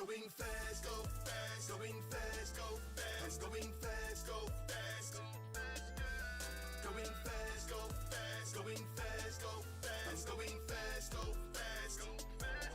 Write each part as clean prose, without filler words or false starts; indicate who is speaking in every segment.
Speaker 1: Going fast, go fast. Going fast, go fast. Going fast, go fast. Going fast, go fast. Going fast, go fast. Going fast, go fast.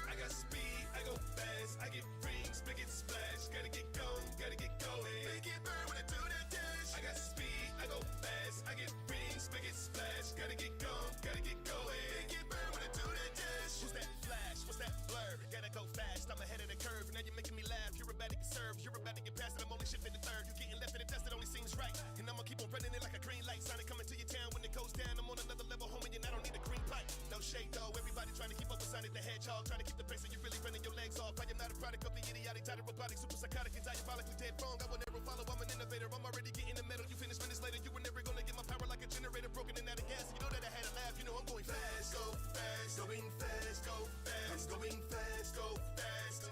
Speaker 1: I got speed, I go fast. I get rings, big it splash. Gotta get going, gotta get going. Make it burn when I do that dash. I got speed, I go fast. I get rings, big it splash. Gotta get going, gotta get going. Make it burn when I do that dash. What's that flash? What's that blur? Gotta go fast, I'm ahead of the curve. Now you're making me laugh, you're about to get served. You're about to get past it, I'm only shifting the third. You're getting left in the dust, it only seems right. And I'ma keep on running it like a green light. Sonic coming to your town when it goes down. I'm on another level, homie, and I don't need a green pipe. No shade though, everybody trying to keep up with Sonic the Hedgehog. Trying to keep the pace and you're really running your legs off. I am not a product of the idiotic, tired robotic, super psychotic, and diabolically dead wrong. I will never follow, I'm an innovator. I'm already getting the metal. You finish minutes later, you were never gonna get my power like a generator broken and out of gas. You know that I had a laugh, you know I'm going fast, go fast. Going fast, go fast. Going fast, go fast.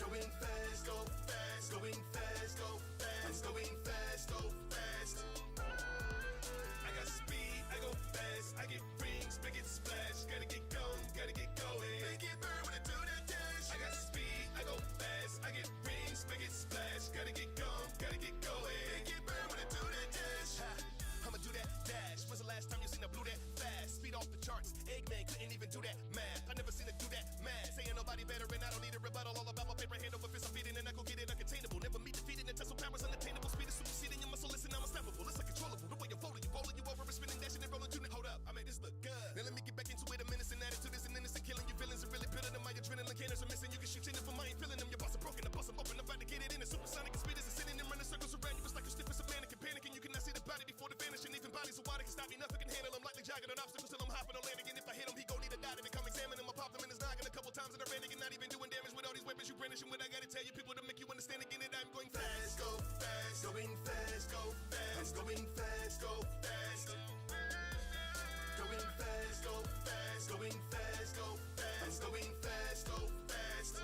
Speaker 1: Going fast, go fast. Going fast, go fast. Going fast, go fast. I got speed, I go fast. I get rings, big it splash. Gotta get going, gotta get going. Make it burn when I do that dash. I got speed, I go fast. I get rings, big it splash. Gotta get going, gotta get going. Make it burn when I do that dash. I'ma do that dash. When's the last time you seen a blue that fast? Speed off the charts. Eggman couldn't even do that math. I never seen it do that math. Saying nobody better and I don't need a rebuttal. All about my paper hand over fist. I'm feeding and I go get it uncontainable. Never meet defeated and tussle powers unattainable. Speed is superseding your muscle. Listen, I'm unstoppable. It's uncontrollable. The way you're folding, you rolling, you over and spinning, dashing and rolling to the hold up. I made this look good. Now let me get back into it. A menacing attitude is an innocent killing. Your feelings are really building them. My adrenaline cannons are missing. You can shoot in it for mine, feeling them. Your boss are broken. The boss I'm open. I'm about to get it in. A supersonic speed is sitting and running circles around you. It's like you're stiff as a mannequin, panicking. You cannot see the body before the vanishing. Even bodies of water can stop me. Nothing can handle them. Lightly jogging on obstacles till I'm hopping on landing. And if I hit him, he gon' need a dot. If it come examine him, I pop them in his noggin a couple times and I ran again. Not even doing damage with all these weapons you brandishing. What I gotta tell you people to make you understand again that I'm going fast, go fast. Going fast, go fast. Going fast, go fast. Going fast, go fast. Going fast, go fast. Going fast, go fast.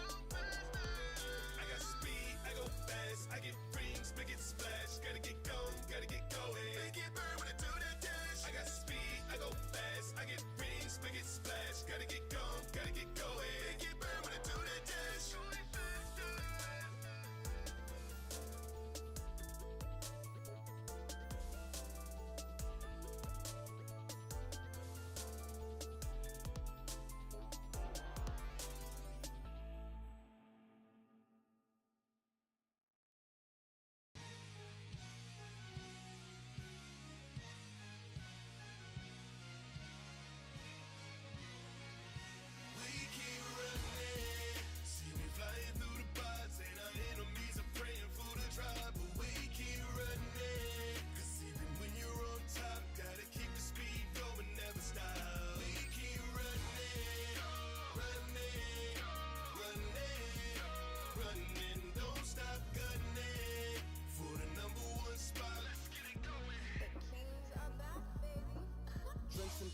Speaker 1: I got speed, I go fast. I get rings, big it splash. Gotta get going, gotta get going. Make it burn when I do that dash. I got speed, I go fast. I get rings, big it splash. Gotta get going, gotta get going. Make it burn when I do that dash.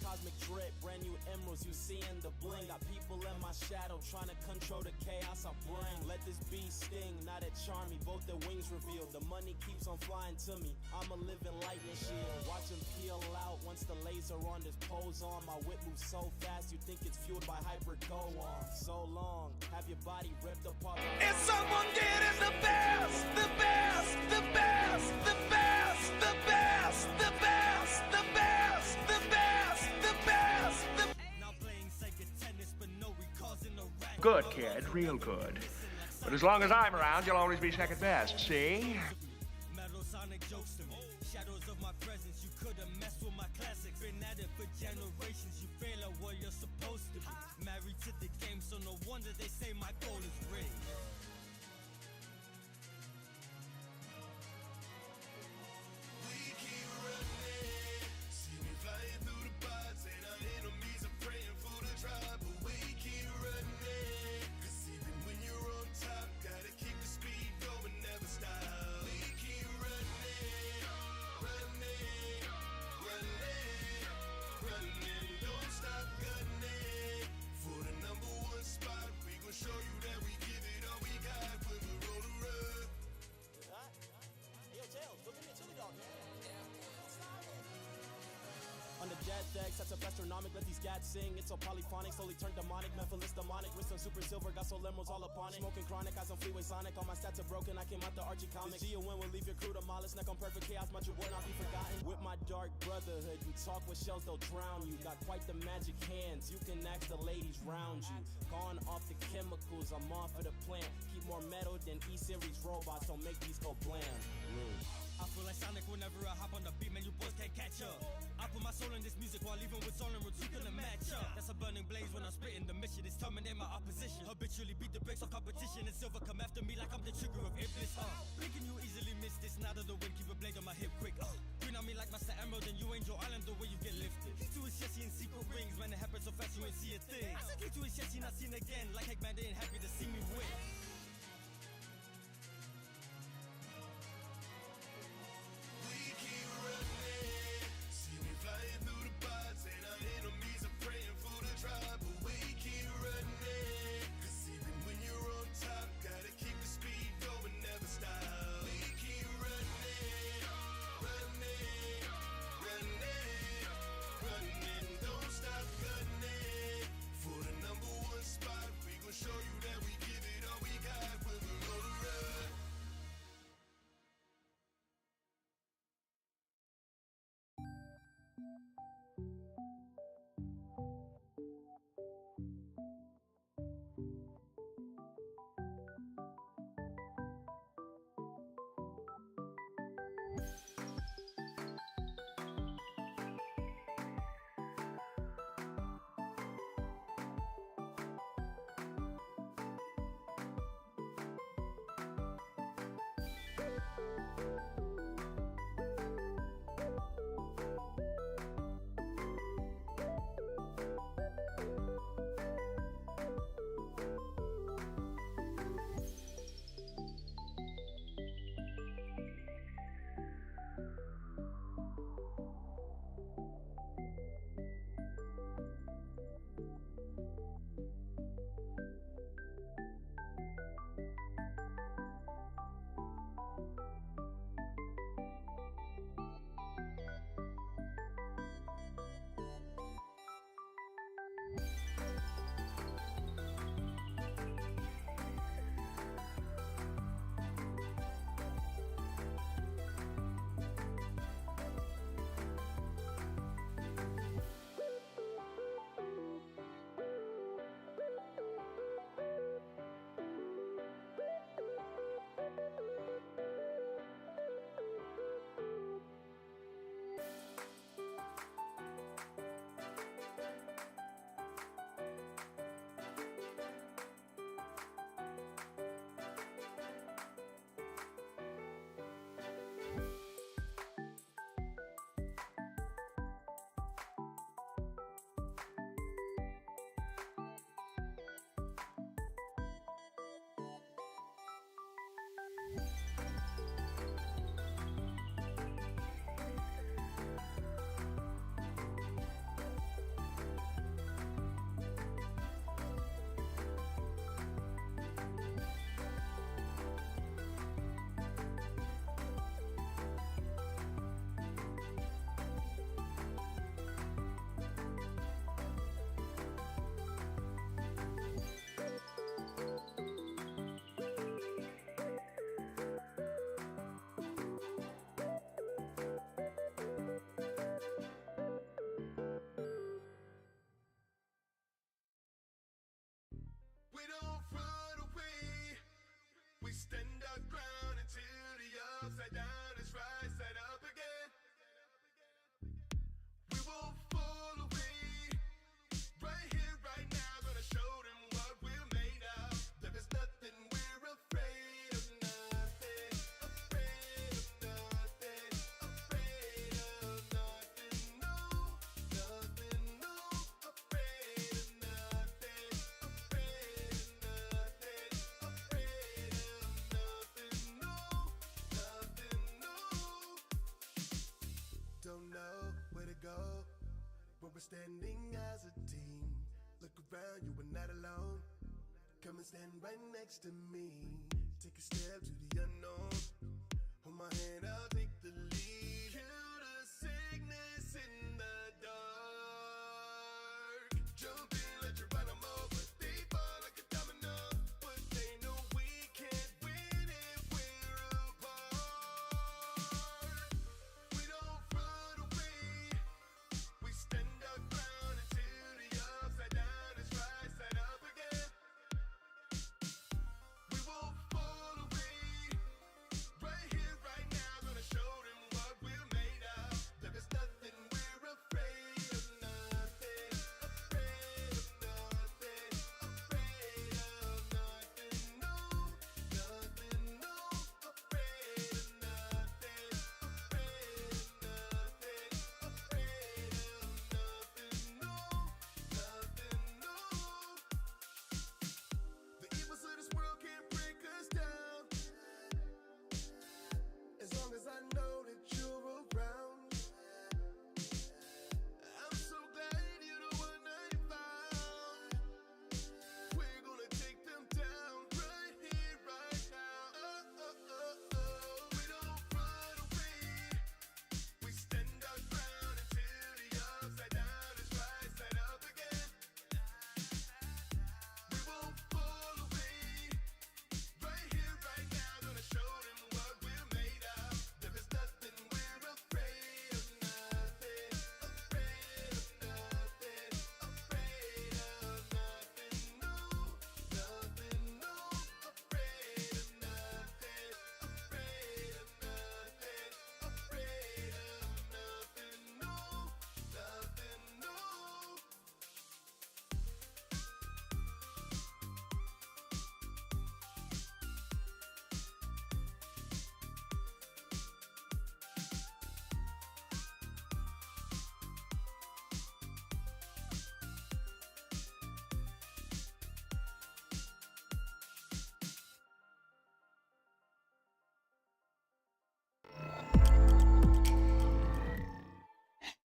Speaker 2: Cosmic drip, brand new emeralds, you seeing the bling. Got people in my shadow trying to control the chaos I bring. Let this beast sting, now that charm me, both their wings revealed. The money keeps on flying to me, I'm a living lightning shield. Watch him peel out once the laser on this pose on. My whip moves so fast, you think it's fueled by hyper go on. So long, have your body ripped apart.
Speaker 3: Is someone getting the best? The best, the best, the best, the best, the best, the best, the best, the best, the now playing Sega tennis, but no, we causing a wreck.
Speaker 4: Good, kid, real good. But as long as I'm around, you'll always be second best, see?
Speaker 3: Metal Sonic jokes to me. Shadows of my presence, you could've messed with my classics. Been at it for generations, you fail at what you're supposed to be. Married to the game, so no wonder they say my goal is rigged.
Speaker 1: We keep running, see me flying through the pods, and our enemies are praying for the drop. But we keep running, 'cause even when you're on top, gotta keep the speed going, never stop. We
Speaker 2: stat decks, that's a astronomic, let these gats sing. It's so polyphonic, slowly turned demonic. Memphis demonic, wrist on super silver, got soul emeralds all upon it. Smoking chronic, eyes on freeway sonic, all my stats are broken, I came out the Archie comics. This G-O-N will leave your crew demolished, neck on perfect chaos, my true will not be forgotten. With my dark brotherhood, you talk with shells, they'll drown you. Got quite the magic hands, you can ask the ladies round you. Gone off the chemicals, I'm off of the plant. Keep more metal than E-series robots, don't make these go blam.
Speaker 3: I feel like Sonic whenever I hop on the beat, man, you boys can't catch up. I put my soul in this music while even with solemn roots, you couldn't match up. That's a burning blaze when I'm spitting. The mission is terminate my opposition. Habitually beat the brakes of competition, and silver come after me like I'm the trigger of Iblis. Thinking you easily miss this, now that the wind keep a blade on my hip quick. Green on me like Master Emerald, and you Angel Island the way you get lifted. Key to his chest, in secret rings, man, it happens so fast you ain't see a thing. I said key to his chest, he not seen again. Like heck, man, they ain't happy to see me win.
Speaker 1: Flying through the bots and our enemies are praying for the drop. But we keep running, cause even when you're on top, gotta keep the speed going, never stop. We keep running, running, running, running. Don't stop gunning for the number one spot. We gon' show you that we give it all we got when we're on the run. We don't run away. We stand our ground until the upside down is right side up again. We won't fall away. Right here, right now, gonna show them what we're made of. There is nothing we're afraid of, nothing. Afraid of nothing. Afraid of nothing, no. Nothing, no. Afraid of nothing. Afraid of nothing. Afraid of nothing, no. Nothing, no. Don't know where to go when we're standing as a team. Look around, you are not alone. Come and stand right next to me. Take a step to the unknown. Hold my hand, I'll take the lead. Kill the sickness in the dark.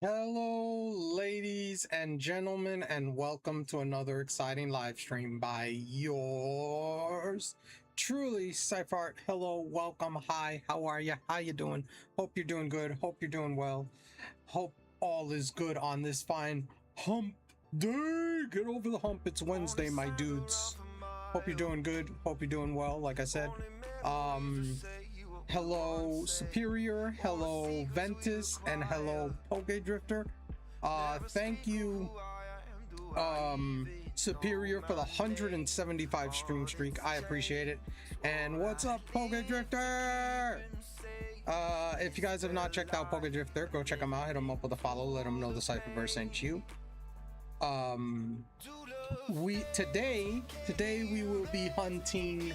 Speaker 5: Hello, ladies and gentlemen, and welcome to another exciting live stream by yours truly, Cyphart. Hello, welcome, hi, how are you? How you doing? Hope you're doing good. Hope you're doing well. Hope all is good on this fine hump day. Get over the hump. It's Wednesday, my dudes. Hope you're doing good. Hope you're doing well. Like I said, hello Superior, hello Ventus, and hello Poke Drifter. Thank you Superior for the 175 stream streak. I appreciate it. And what's up, Poke Drifter? If you guys have not checked out Poke Drifter, go check him out. Hit him up with a follow. Let him know the Cypherverse sent you. Today we will be hunting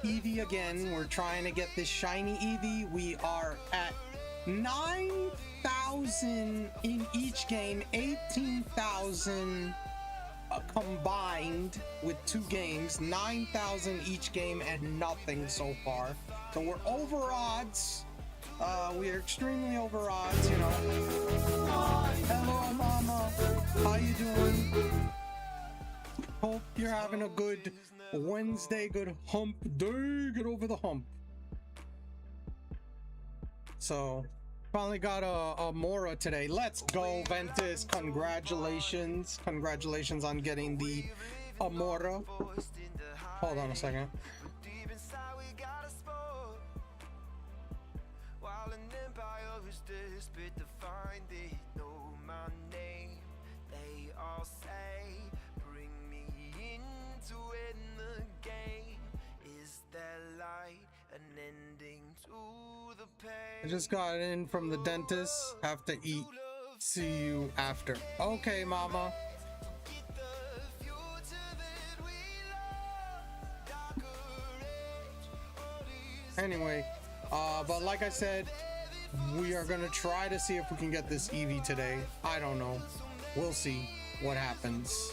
Speaker 5: Eevee again. We're trying to get this shiny Eevee. We are at 9,000 in each game, 18,000 combined with 2 games, 9,000 each game and nothing so far. So we're over odds. We are extremely over odds, you know. Hello, Mama. How you doing? Hope you're having a good Wednesday, good hump day. Get over the hump. So, finally got a Mora today. Let's go, Ventus. Congratulations. Congratulations on getting the Mora. Hold on a second. I just got in from the dentist. Have to eat. See you after. Okay, Mama. Anyway, but like I said, we are gonna try to see if we can get this Eevee today. I don't know. We'll see what happens.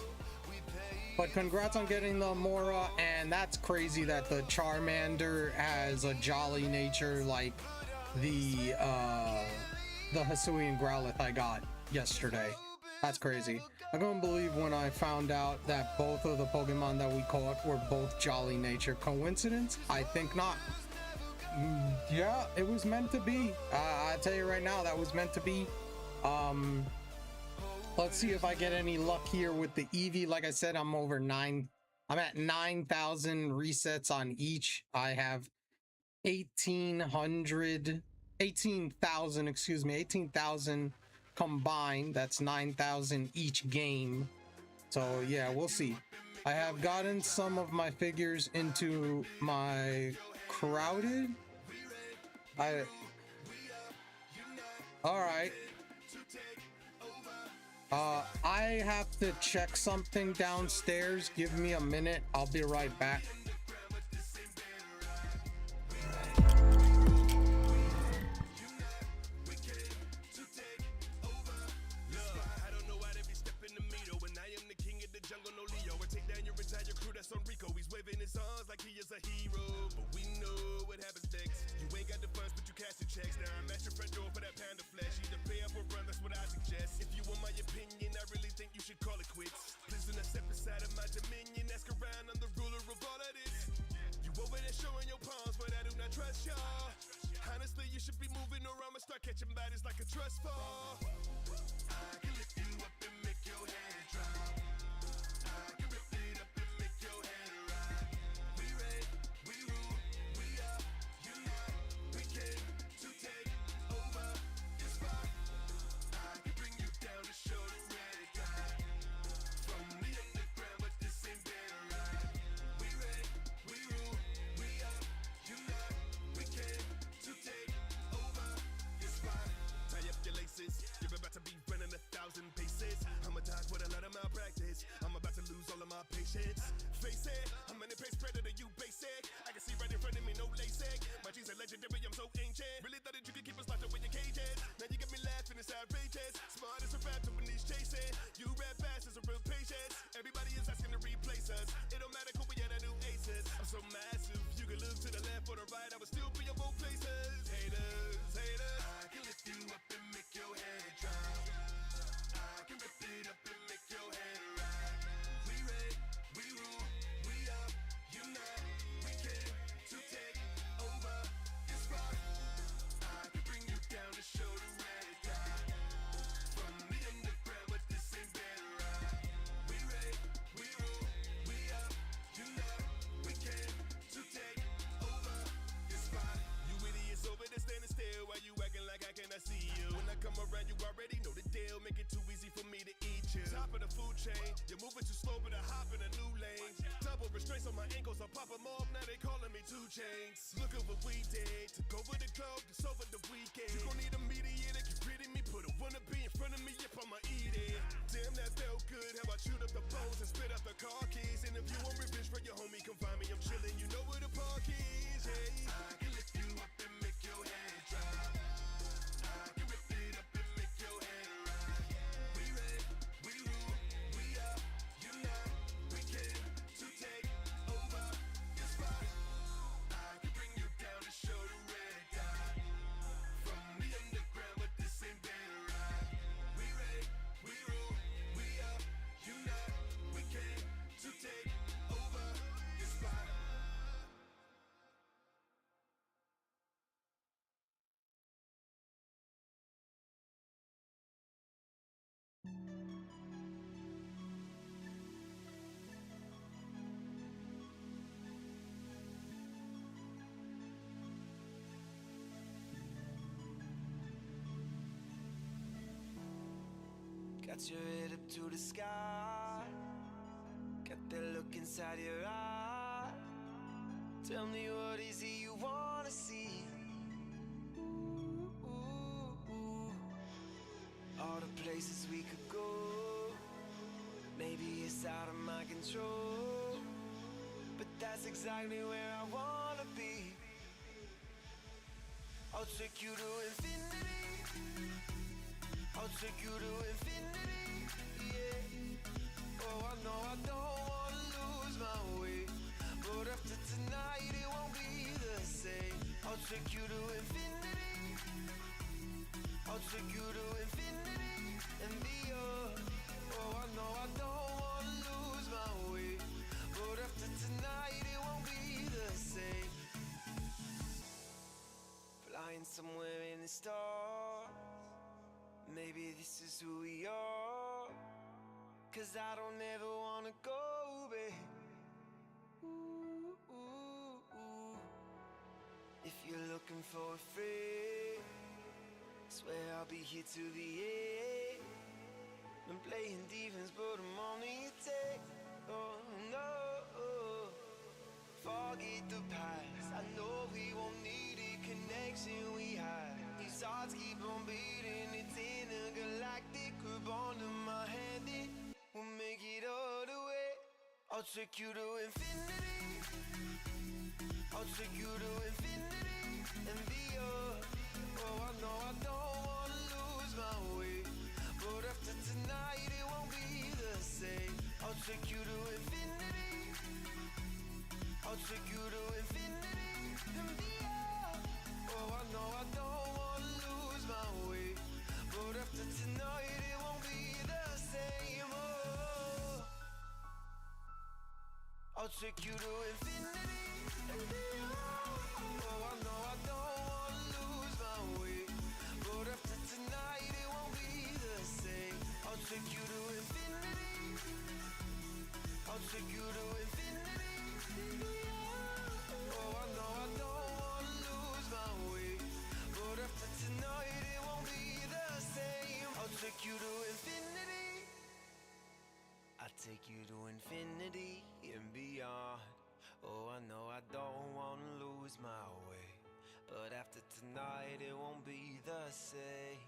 Speaker 5: But congrats on getting the Mora, and that's crazy that the Charmander has a jolly nature like the Hisuian Growlithe I got yesterday. That's crazy. I couldn't believe when I found out that both of the Pokemon that we caught were both jolly nature. Coincidence? I think not. Yeah, it was meant to be. I tell you right now, that was meant to be. Let's see if I get any luck here with the Eevee. Like I said, I'm at 9,000 resets on each. I have 18,000 combined. That's 9,000 each game. So yeah, we'll see. I have gotten some of my figures into my crowded. All right. I have to check something downstairs. Give me a minute. I'll be right back.
Speaker 1: chain. You're moving too slow, but I hop in a new lane. Double restraints on my ankles, I pop them off, now they calling me 2 Chains. Look at what we did, took over the globe, it's over the weekend. You gon' need a mediator, get rid of me, put a wannabe in front of me if I'ma eat it. Damn, that felt good, how I chewed up the bones and spit out the car keys. And if you want revenge for your homie, come find me, I'm chillin', you know where the park is, hey. I can lift you up and make your head drop. I can rip it up and make your head rock. We red, we rule, we up, unite, we came to take over your spot. I can bring you down to show the red dot. From the underground, but this ain't bedrock. We red, we rule, we up, unite, we came to take over your spot.
Speaker 3: Got your head up to the sky, got that look inside your eye. Tell me what is it you wanna see? Ooh. All the places we could go, maybe it's out of my control, but that's exactly where I wanna be. I'll take you to infinity, I'll take you to infinity, yeah. Oh, I know I don't wanna lose my way, but after tonight it won't be the same. I'll take you to infinity, I'll take you to infinity and beyond. Oh, I know I don't wanna lose my way, but after tonight it won't be the same. Flying somewhere in the stars, maybe this is who we are. 'Cause I don't ever wanna go, babe. Ooh. If you're looking for a friend, swear I'll be here till the end. Been playing defense, but I'm only a take. Oh no, forget the past. I know we won't need a connection we had. These hearts keep on beating, it's intergalactic. Grip onto my hand, it will make it all the way. I'll take you to infinity, I'll take you to infinity and beyond. Oh, I know I don't wanna lose my way, but after tonight it won't be the same. I'll take you to infinity, I'll take you to infinity and beyond. Oh, I know I don't wanna lose my way, but after tonight it won't be the same. Oh, I'll take you to infinity and beyond. Oh, I know I don't wanna lose my way, but after tonight it won't be the same. I'll take you to infinity, I'll take you to infinity and beyond. Oh, I know I don't wanna lose my way, but after tonight it won't be the same. I'll take you to infinity, I'll take you to infinity and beyond. Oh, I know I don't wanna lose my way, but after tonight it won't be the same.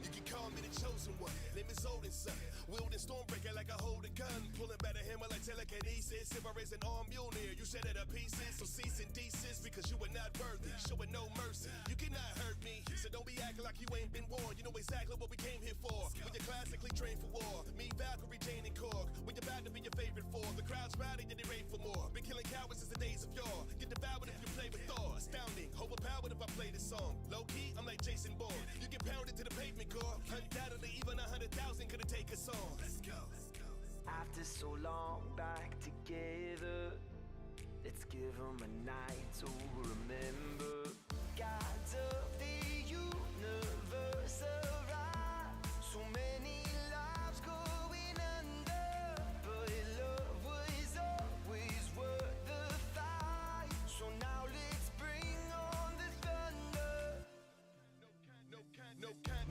Speaker 1: You can call me the chosen one. Name is Odin, son. Wielding stormbreaker like I hold a gun. Pulling back a hammer like telekinesis. If I raise an arm, you'll near. You shed it to pieces. So cease and desist because you are not worthy. Showing no mercy. You cannot hurt me. So don't be acting like you ain't been warned. You know exactly what we came here for. When you're classically trained for war. Me, Valkyrie, Jane, and Korg. When you're about to be your favorite form. The crowd's rowdy and they reign for more. Been killing cowards since the days of yore. Get devoured if you play with Thor. Astounding. Overpowered if I play this song. Low key, I'm like Jason Bourne. You get pounded to the pavement core. Undoubtedly, even 100,000 could have
Speaker 3: After so long back together, let's give them a night to remember. Gods of the universe arise, so many lives going under, but love was always worth the fight. So now let's bring on the thunder.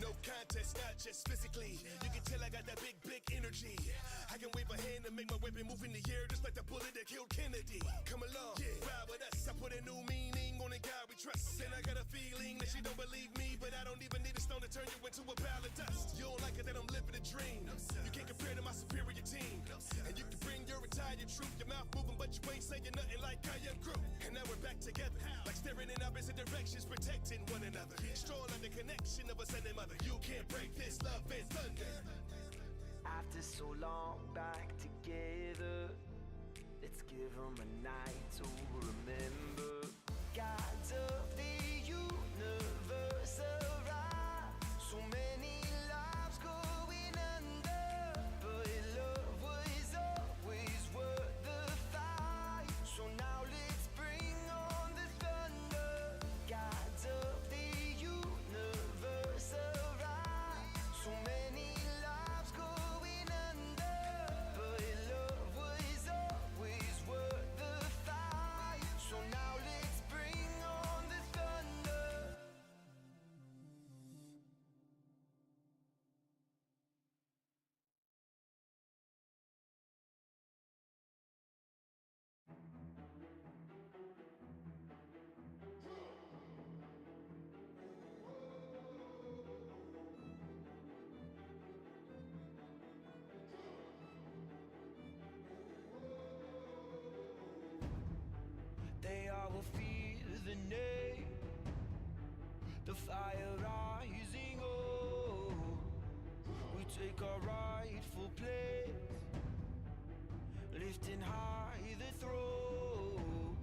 Speaker 1: No contest, not just physically. You can tell I got that big energy. I can wave a hand and make my weapon move in the air, just like the bullet that killed Kennedy. Come along, ride with us. I put a new meaning on the God we trust, and I got a feeling that she don't believe me, but I don't even need a stone to turn you into a pile of dust. You don't like it that I'm living a dream. You can't compare to my superior team, and you can bring your entire truth. Your mouth moving, but you ain't saying nothing like I am Groot. And now we're back together, like staring in opposite directions, protecting one another. Strong like the connection of a son and mother. You can't break this love and thunder.
Speaker 3: After so long back together, let's give them a night to remember. Gods of the universe arise, so many lives going under, but love was always worth the fight. So now let's bring on the thunder. Gods of the universe arise, so many lives going under, but love was always worth the fight. So now let's bring on the thunder. They all will fear the name, the fire rising. Oh, we take our rightful place, lifting high the throne.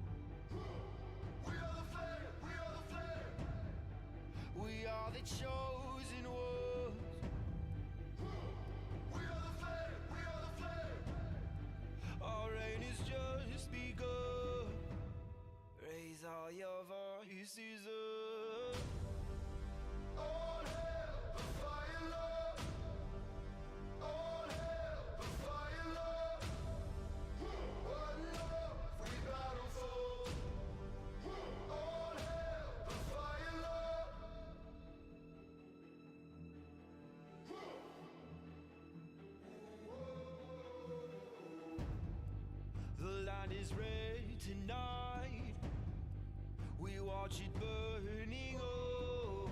Speaker 3: We are the flame, we are the flame. We are the chosen ones. We are the flame, we are the flame. Our reign is just begun. Raise all your voices up. All hail the fire lord. All hail the fire lord. One love we battle for. All hail the fire lord. The land is red tonight. We watch it burning. Oh,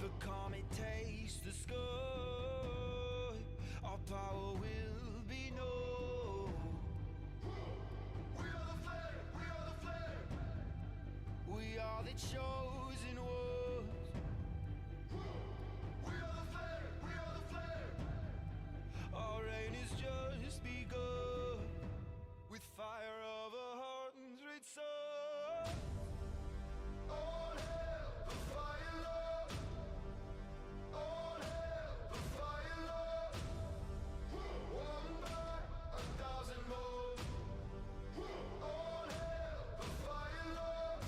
Speaker 3: the comet takes the sky. Our power will be known. We are the flame, we are the flame. We are the chosen ones. We are the flame, we are the flame. Our reign is just begun, with fire of a hundred suns. All hail the fire lord. All hail the fire lord. One by 1,000 more. All hail the fire lord.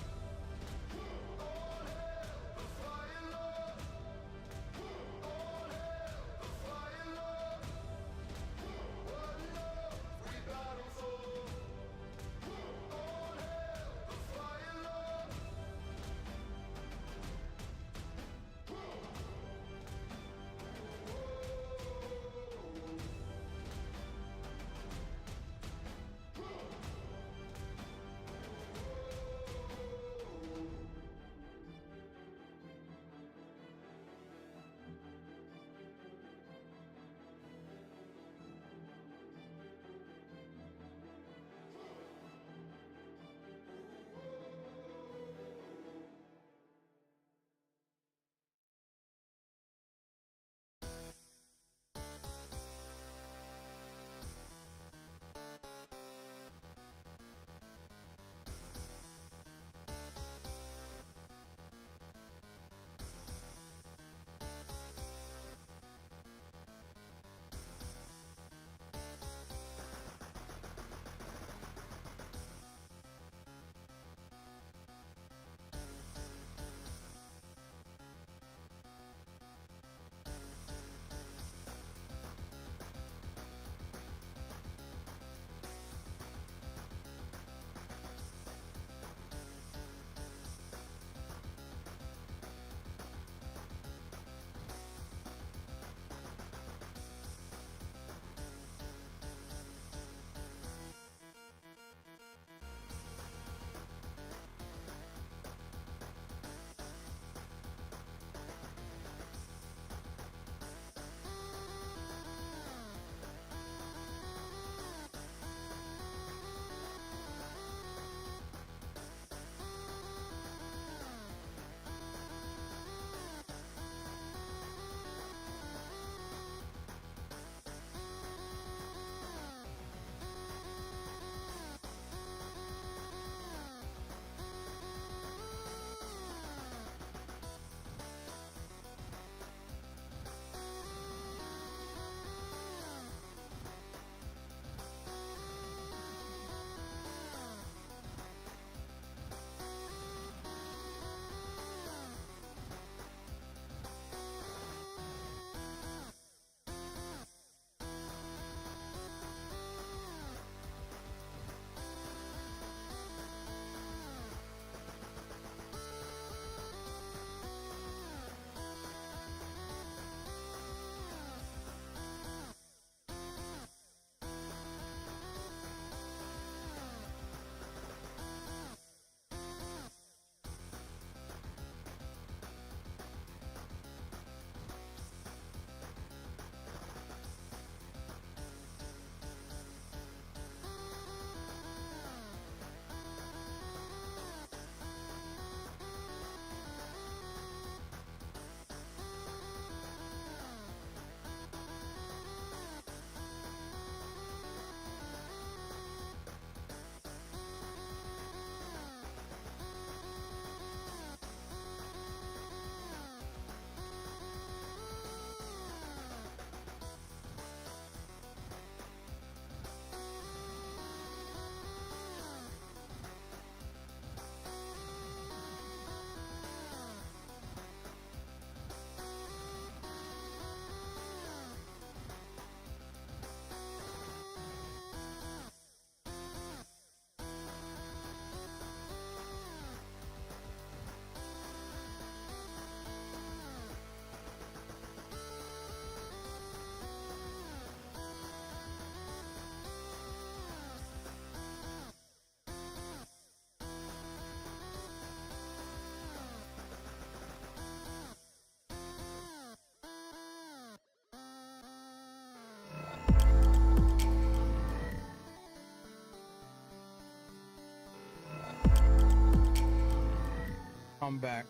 Speaker 5: I'm back.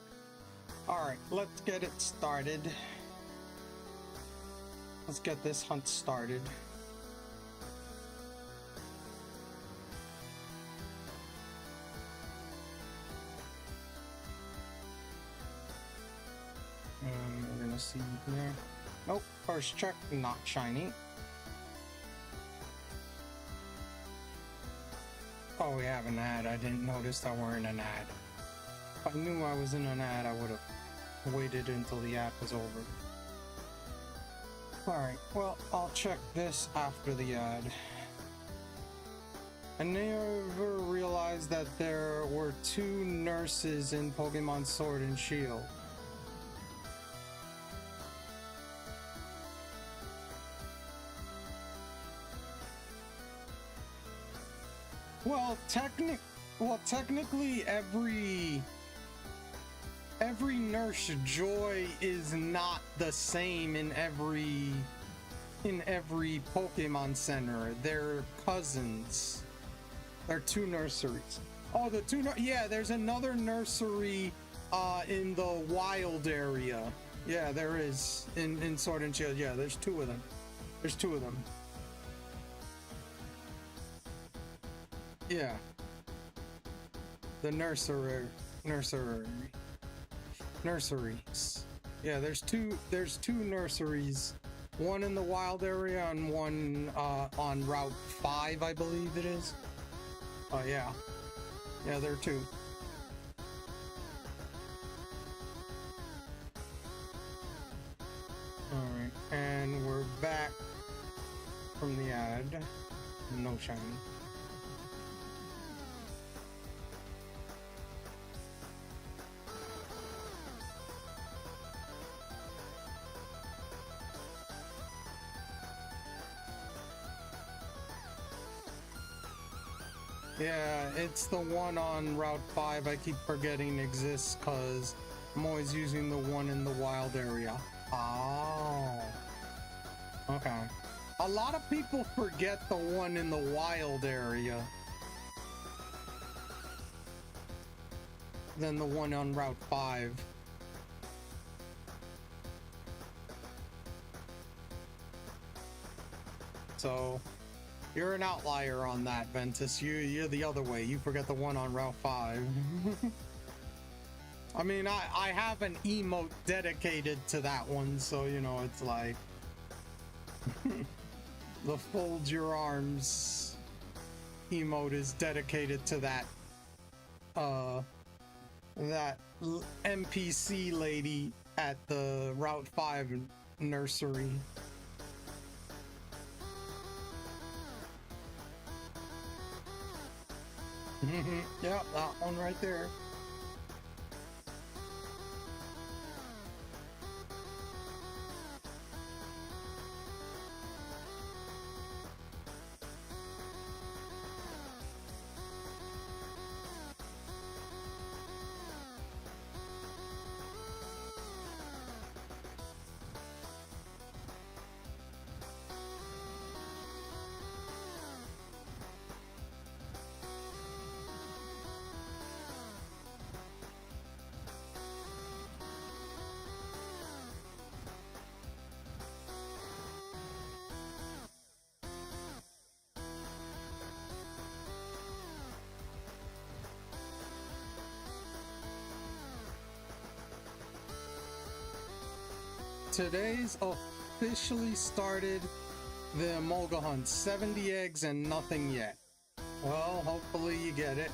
Speaker 5: Alright, let's get it started. Let's get this hunt started. We're gonna see here. Nope, first check, not shiny. Oh, we have an ad. I didn't notice that we're in an ad. If I knew I was in an ad, I would have waited until the ad was over. Alright, well, I'll check this after the ad. I never realized that there were 2 nurses in Pokemon Sword and Shield. Well, technically every Nurse Joy is not the same in every Pokemon Center. They're cousins. They're 2 nurseries. Oh, the 2 yeah, there's another nursery in the wild area. Yeah, there is in Sword and Shield. Yeah, there's 2 of them. There's 2 of them. Yeah. The nurseries. Yeah, there's two nurseries. One in the wild area and one on Route 5, I believe it is. Oh yeah. Yeah, there are 2. Alright, and we're back from the ad. No shiny. Yeah, it's the one on Route 5 I keep forgetting exists because I'm always using the one in the wild area. Oh. Okay. A lot of people forget the one in the wild area than the one on Route 5. So you're an outlier on that, Ventus. You're the other way. You forget the one on Route 5. I mean, I have an emote dedicated to that one, so, you know, it's like... the fold your arms emote is dedicated to that, NPC lady at the Route 5 nursery. Yep, that one right there. Today's officially started the Emolga hunt. 70 eggs and nothing yet. Well, hopefully you get it.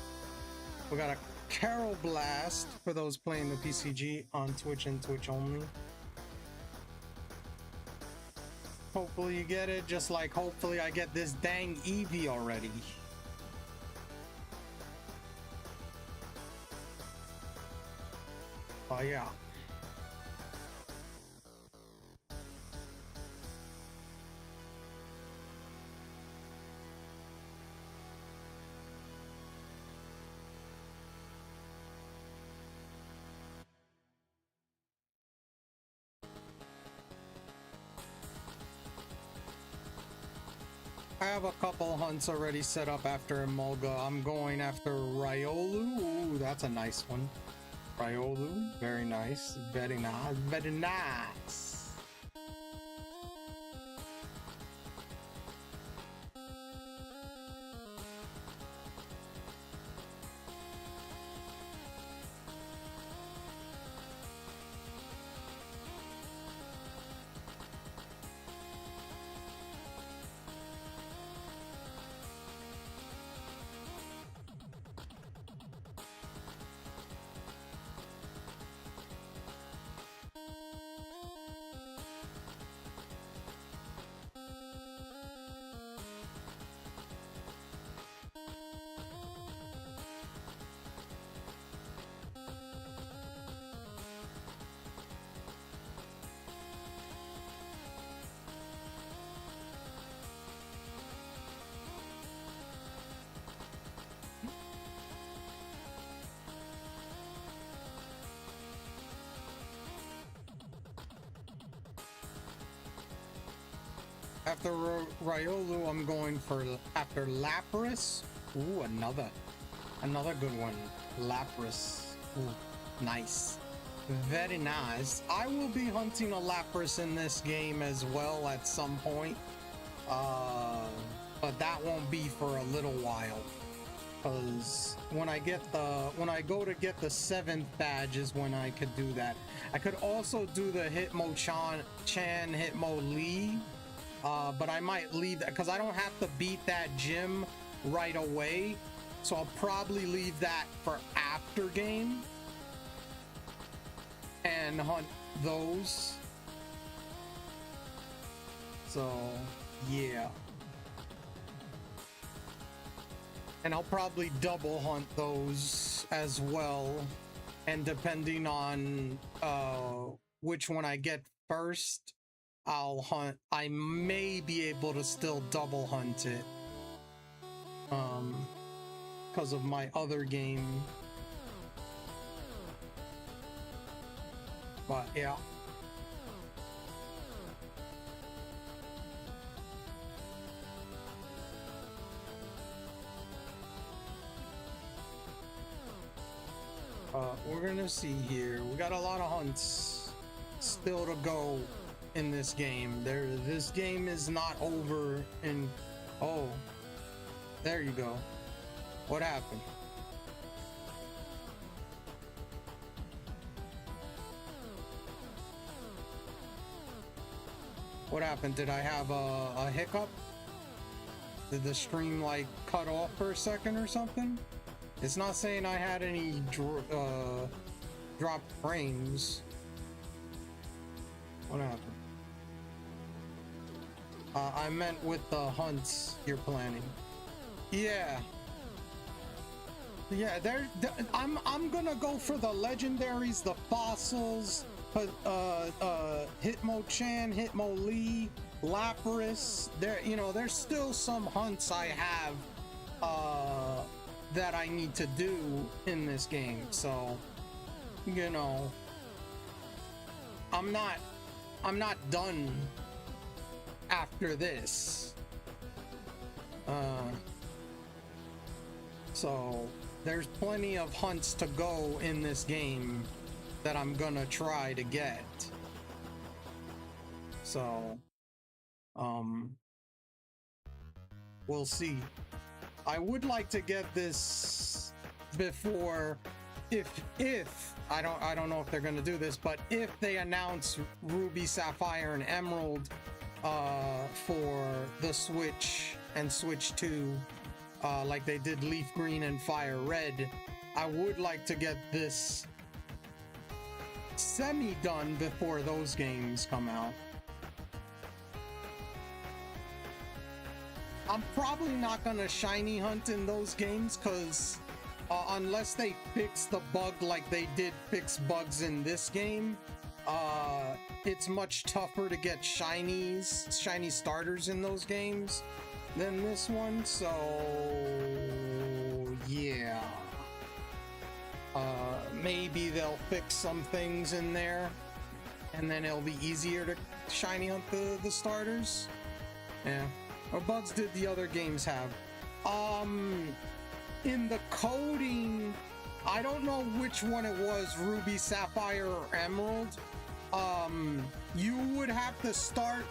Speaker 5: We got a Carol Blast for those playing the PCG on Twitch and Twitch only. Hopefully you get it, just like hopefully I get this dang Eevee already. Oh yeah. I have a couple hunts already set up after Emolga. I'm going after Riolu. Ooh, that's a nice one. Riolu, very nice, very nice, very nice. After Riolu, I'm going for after Lapras. Ooh, another good one. Lapras. Ooh, nice. Very nice. I will be hunting a Lapras in this game as well at some point. But that won't be for a little while. Because when I go to get the 7th badge is when I could do that. I could also do the Hitmonchan, Hitmonlee. But I might leave that because I don't have to beat that gym right away, so I'll probably leave that for after game and hunt those. So yeah, and I'll probably double hunt those as well, and depending on which one I get first, I'll hunt. I may be able to still double hunt it because of my other game, but yeah. We're gonna see here. We got a lot of hunts still to go in this game. This game is not over. And oh, there you go. What happened? What happened? Did I have a hiccup? Did the stream like cut off for a second or something? It's not saying I had any dropped frames. What happened? I meant with the hunts you're planning. Yeah. Yeah, I'm gonna go for the legendaries, the fossils, Hitmonchan, Hitmonlee, Lapras. There's still some hunts I have that I need to do in this game. So, I'm not done after this. So there's plenty of hunts to go in this game that I'm gonna try to get. So we'll see. I would like to get this before, if I don't know if they're gonna do this, but if they announce Ruby, Sapphire, and Emerald for the Switch and Switch 2, like they did Leaf Green and Fire Red, I would like to get this semi-done before those games come out. I'm probably not gonna shiny hunt in those games because unless they fix the bug like they did fix bugs in this game, it's much tougher to get shiny starters in those games than this one. So yeah, maybe they'll fix some things in there and then it'll be easier to shiny hunt the starters. Yeah. Or bugs did the other games have? In the coding, I don't know which one it was, Ruby, Sapphire, or Emerald. You would have to start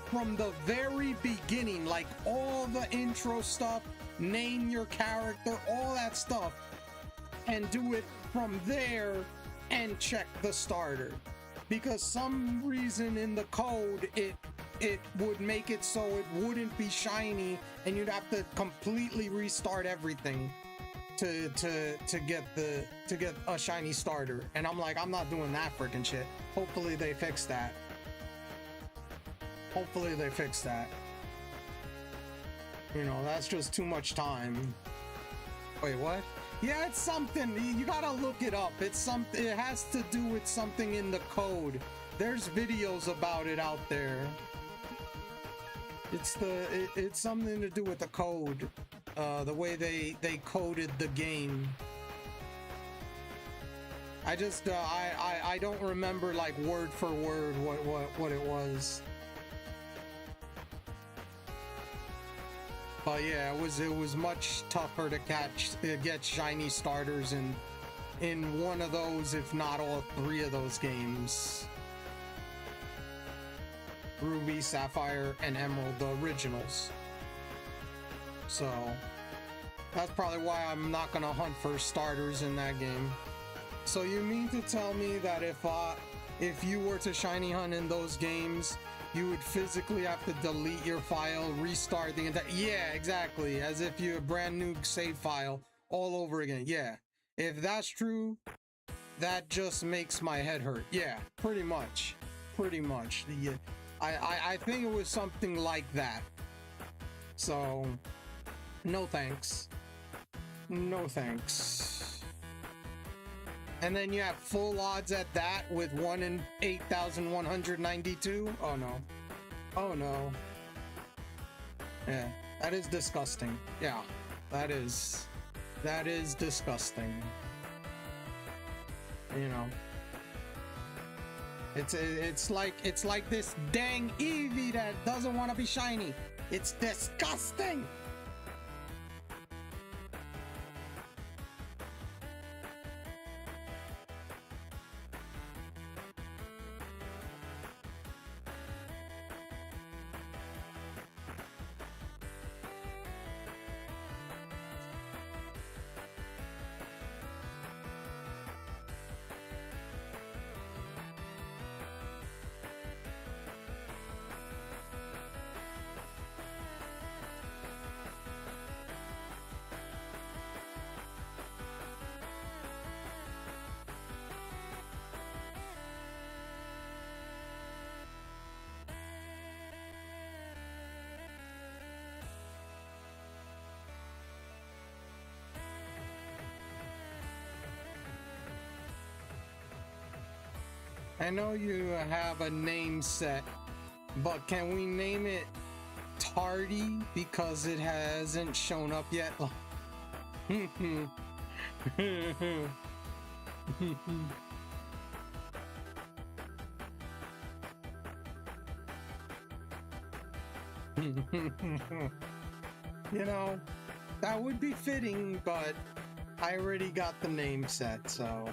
Speaker 5: from the very beginning, like all the intro stuff, name your character, all that stuff, and do it from there and check the starter. Because some reason in the code it would make it so it wouldn't be shiny, and you'd have to completely restart everything to get a shiny starter. And I'm like, I'm not doing that freaking shit. Hopefully they fix that. Hopefully they fix that. You know, that's just too much time. Wait, what? Yeah, it's something. You gotta look it up. It's something. It has to do with something in the code. There's videos about it out there. It's something to do with the code. The way they coded the game. I just I don't remember like word for word what it was. But yeah, it was much tougher to get shiny starters in one of those, if not all three of those games. Ruby, Sapphire, and Emerald, the originals. So that's probably why I'm not gonna hunt for starters in that game. So you mean to tell me that if you were to shiny hunt in those games, you would physically have to delete your file, restart the entire... Yeah, exactly. As if you a brand new save file all over again. Yeah. If that's true, that just makes my head hurt. Yeah, pretty much. Pretty much. Yeah. I think it was something like that. So, no thanks. No thanks. And then you have full odds at that with 1 in 8,192. Oh no. Oh no. Yeah, that is disgusting. Yeah, that is disgusting. You know. It's like this dang Eevee that doesn't want to be shiny. It's disgusting. I know you have a name set, but can we name it Tardy because it hasn't shown up yet? You know, that would be fitting, but I already got the name set, so...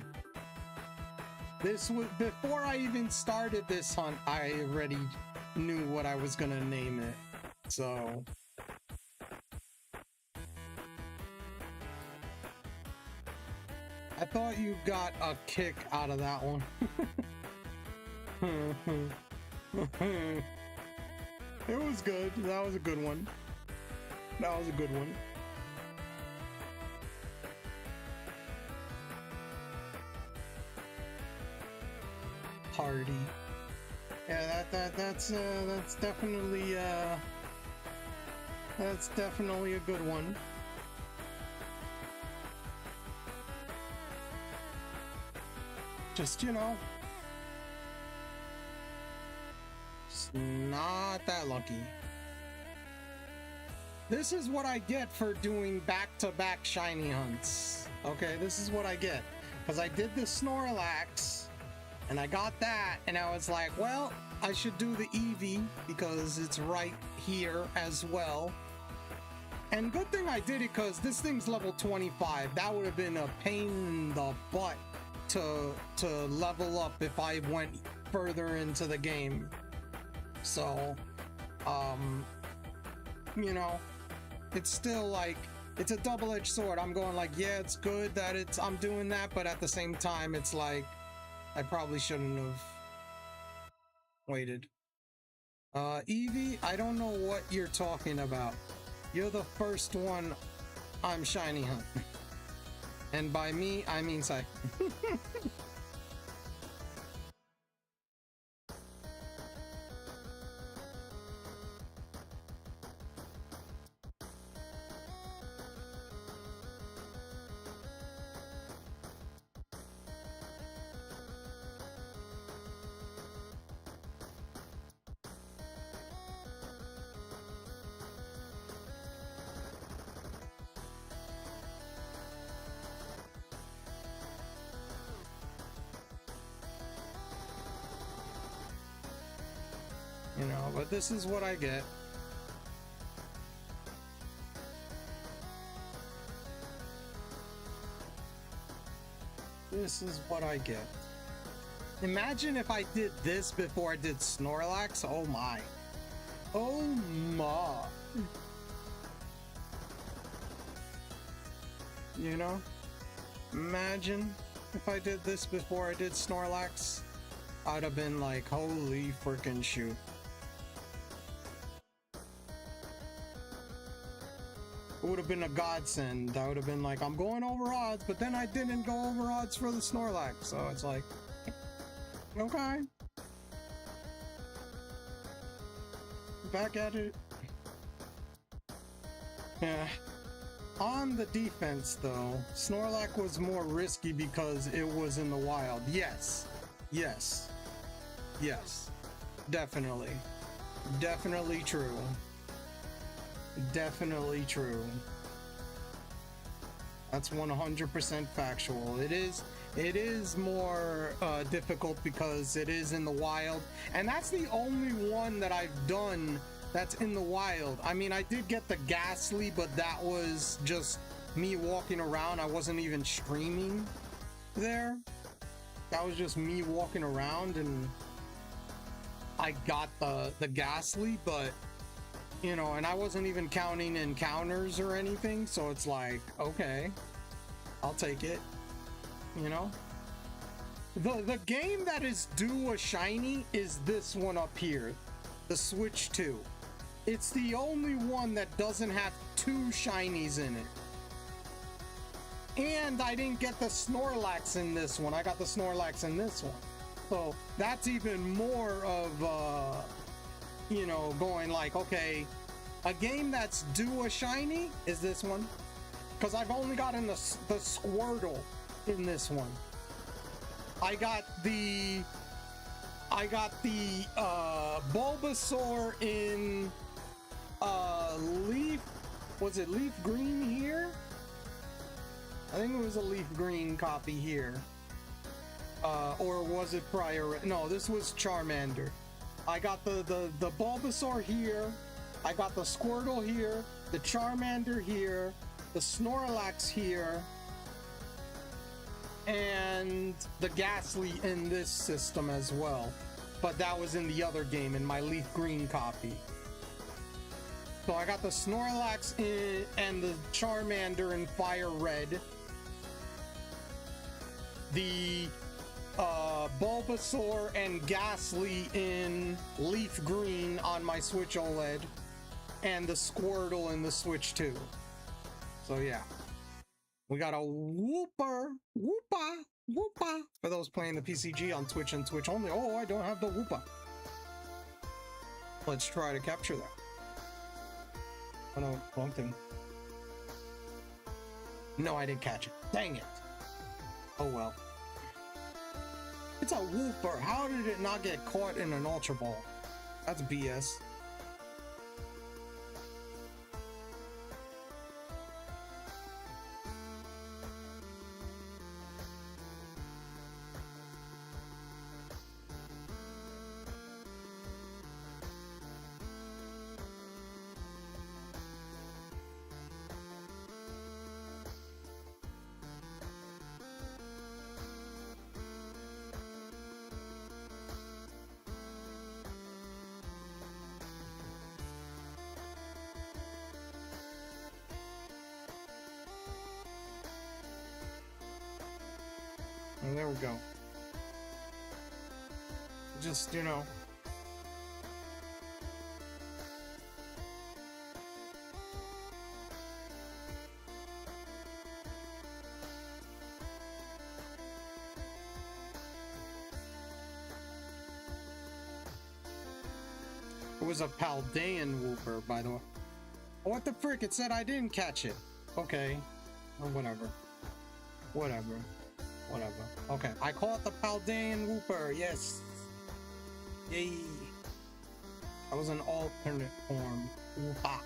Speaker 5: This was before I even started this hunt. I already knew what I was gonna name it, so I thought you got a kick out of that one. It was good. That was a good one. That was a good one. Party. Yeah, that's definitely a good one. Just, you know, just not that lucky. This is what I get for doing back-to-back shiny hunts. Okay, this is what I get. Because I did the Snorlax, and I got that, and I was like, well, I should do the Eevee because it's right here as well. And good thing I did it, because this thing's level 25. That would have been a pain in the butt to level up if I went further into the game. So, you know, it's still like, it's a double-edged sword. I'm going like, yeah, it's good that I'm doing that, but at the same time, it's like, I probably shouldn't have waited. Eevee, I don't know what you're talking about. You're the first one I'm shiny hunting. And by me, I mean Sai. You know, but this is what I get. This is what I get. Imagine if I did this before I did Snorlax. Oh my. Oh my. You know? Imagine if I did this before I did Snorlax. I'd have been like, holy freaking shoot. It would have been a godsend. I would have been like, I'm going over odds, but then I didn't go over odds for the Snorlax. So it's like, okay. Back at it. Yeah. On the defense, though, Snorlax was more risky because it was in the wild. Yes. Yes. Yes. Definitely. Definitely true. Definitely true. That's 100% factual. It is more difficult because it is in the wild, and that's the only one that I've done that's in the wild. I mean, I did get the Ghastly, but that was just me walking around. I wasn't even streaming there. That was just me walking around, and I got the Ghastly, but you know, and I wasn't even counting encounters or anything, so it's like, okay, I'll take it, you know? The game that is due a shiny is this one up here, the Switch 2. It's the only one that doesn't have 2 shinies in it. And I didn't get the Snorlax in this one. I got the Snorlax in this one. So that's even more of, you know, going like, okay, a game that's due a shiny is this one. Because I've only gotten the Squirtle in this one. I got the Bulbasaur in leaf, was it leaf green here? I think it was a leaf green copy here. Or was it prior? No, this was Charmander. I got the Bulbasaur here. I got the Squirtle here, the Charmander here, the Snorlax here, and the Ghastly in this system as well. But that was in the other game, in my leaf green copy. So I got the Snorlax in, and the Charmander in fire red. The Bulbasaur and Ghastly in leaf green on my Switch OLED, and the Squirtle in the Switch 2. So yeah, we got a Woopa for those playing the PCG on Twitch and Twitch only. Oh, I don't have the Woopa. Let's try to capture that. Oh no, wrong thing. No, I didn't catch it. Dang it. Oh well. It's a Wooper. How did it not get caught in an Ultra Ball? That's BS. there we go. Just, you know. It was a Paldean whooper, by the way. What the frick? It said I didn't catch it. Okay. Or whatever. Whatever. Whatever. Okay. I caught the Paldean whooper. Yes. Yay. That was an alternate form. Whoopa.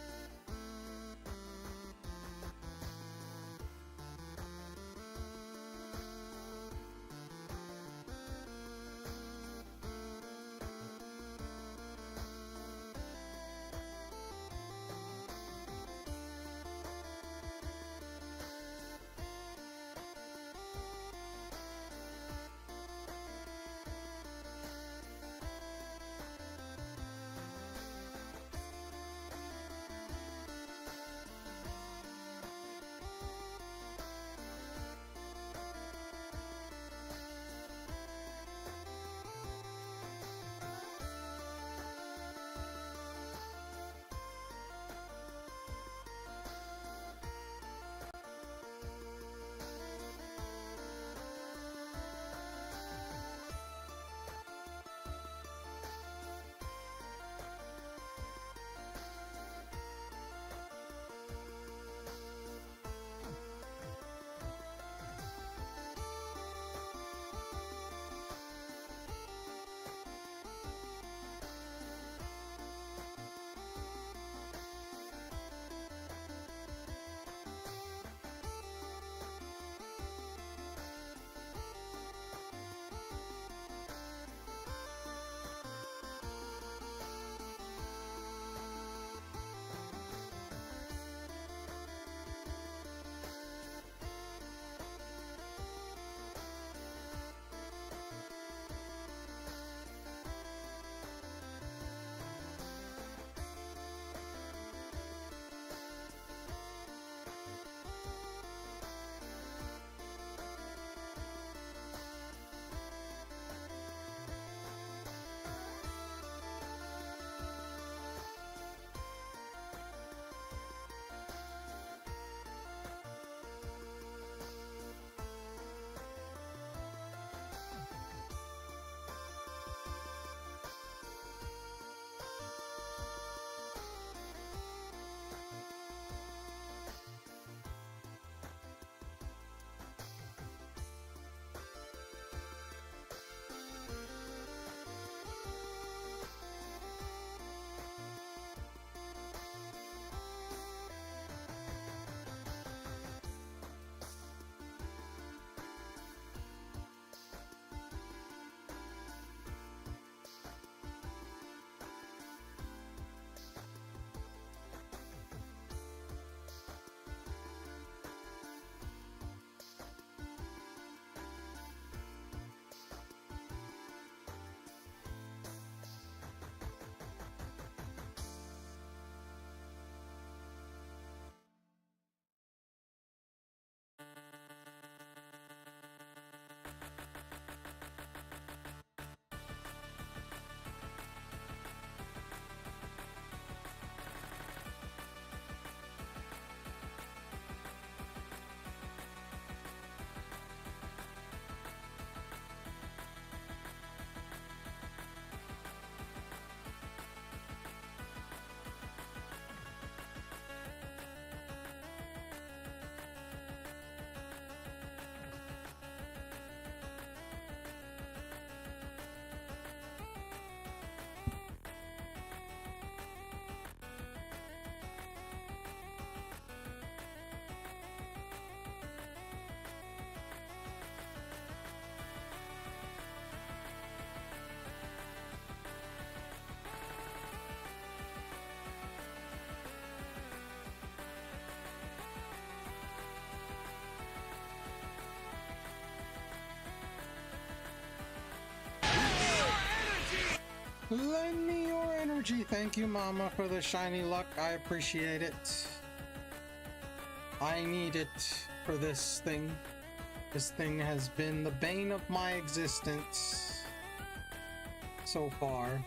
Speaker 5: Lend me your energy. Thank you, Mama, for the shiny luck. I appreciate it. I need it for this thing. This thing has been the bane of my existence so far.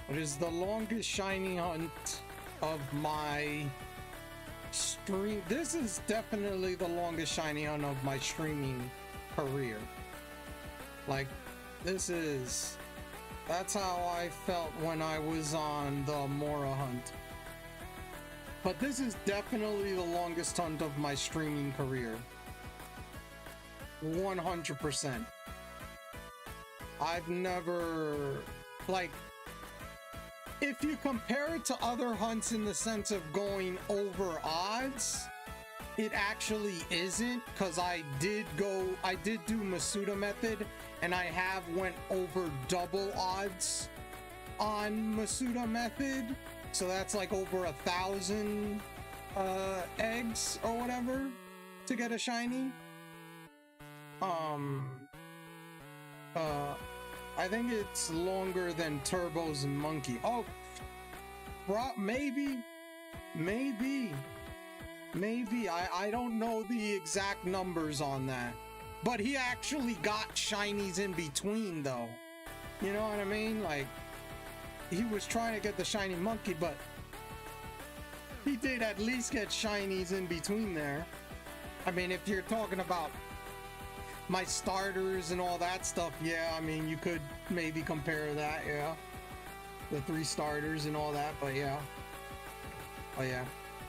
Speaker 5: It is the longest shiny hunt of my stream. This is definitely the longest shiny hunt of my streaming career. Like, that's how I felt when I was on the Mora hunt. But this is definitely the longest hunt of my streaming career. 100%. I've never, like, if you compare it to other hunts in the sense of going over odds, it actually isn't, because I did do Masuda method, and I have went over double odds on Masuda method. So that's like over 1,000 eggs or whatever to get a shiny. I think it's longer than Turbo's Monkey. Oh, maybe. I don't know the exact numbers on that. But he actually got shinies in between, though. You know what I mean? Like, he was trying to get the shiny monkey, but he did at least get shinies in between there. I mean, if you're talking about my starters and all that stuff, yeah, I mean, you could maybe compare that, yeah. The 3 starters and all that, but yeah. Oh, yeah.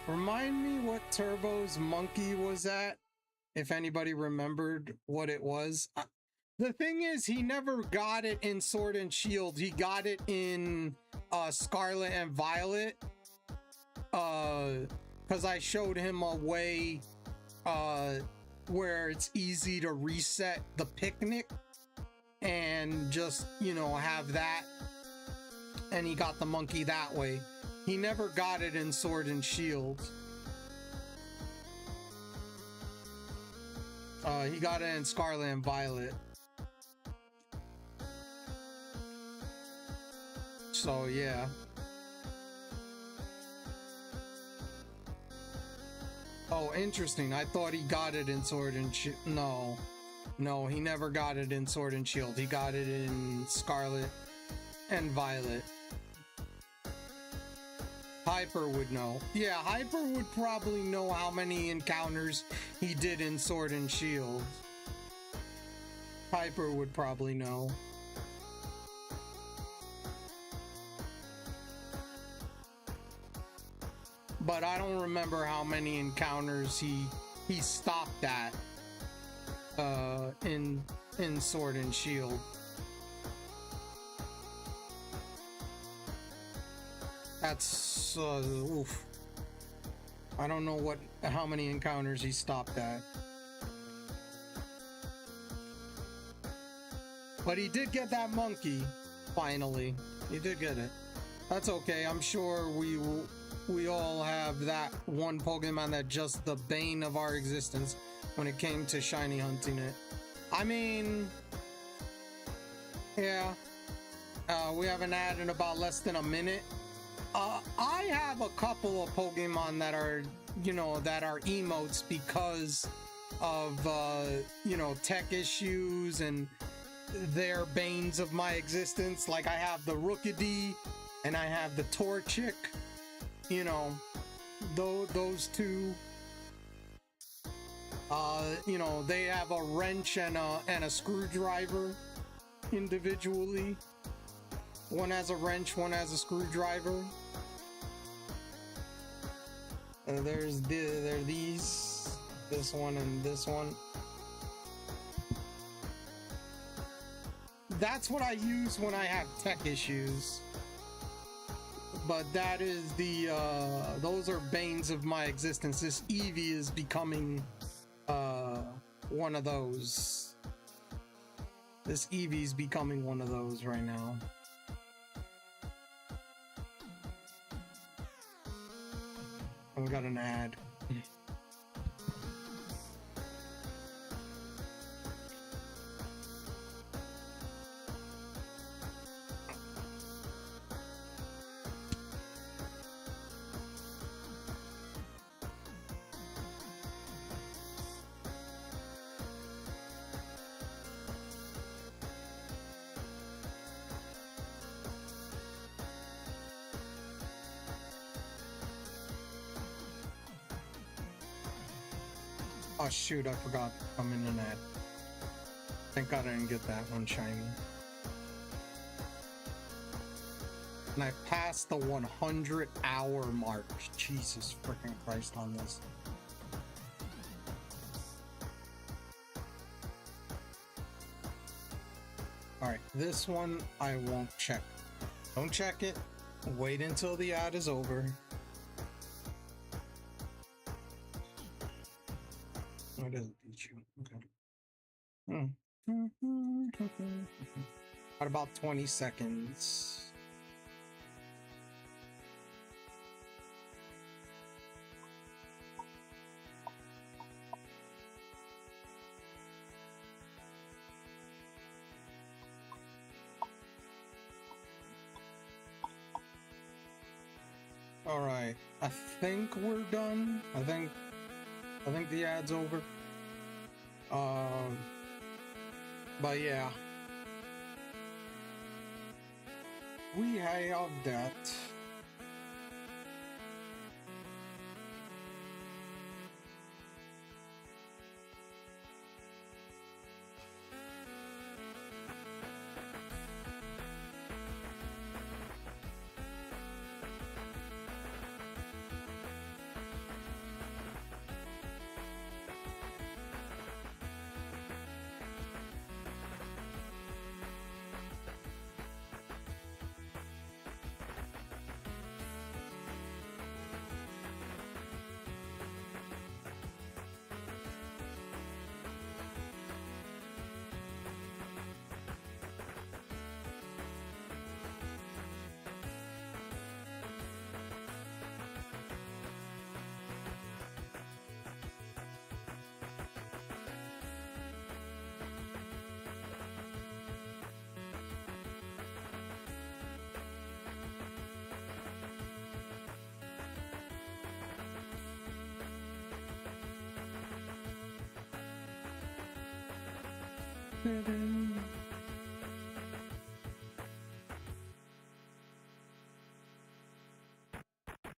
Speaker 5: Remind me what Turbo's Monkey was at, if anybody remembered what it was. The thing is, he never got it in Sword and Shield. He got it in Scarlet and Violet. Because I showed him a way where it's easy to reset the picnic and just, you know, have that. And he got the monkey that way. He never got it in Sword and Shield. He got it in Scarlet and Violet. So, yeah. Oh, interesting. I thought he got it in Sword and Shield. No. No, he never got it in Sword and Shield. He got it in Scarlet and Violet. Hyper would know. Yeah, Hyper would probably know how many encounters he did in Sword and Shield. Hyper would probably know. But I don't remember how many encounters he stopped at in Sword and Shield. That's oof. I don't know how many encounters he stopped at. But he did get that monkey finally. He did get it. That's okay. I'm sure we all have that one Pokemon that just the bane of our existence when it came to shiny hunting it. I mean, yeah. We have an ad in about less than a minute. I have a couple of Pokemon that are, you know, that are emotes because of, you know, tech issues and they're banes of my existence. Like I have the Rookidee and I have the Torchic. You know, those two. You know, they have a wrench and a screwdriver individually. One has a wrench, one has a screwdriver. There are these, this one and this one. That's what I use when I have tech issues. But that is those are banes of my existence. This Eevee is becoming one of those. This Eevee's becoming one of those right now. We got an ad. Oh shoot, I forgot to come in an ad. Thank God I didn't get that one shiny. And I passed the 100-hour mark. Jesus freaking Christ on this. Alright, this one I won't check. Don't check it. Wait until the ad is over. Oh, it doesn't beat you. Okay. At about 20 seconds. All right, I think we're done. I think the ad's over. But yeah, we have that.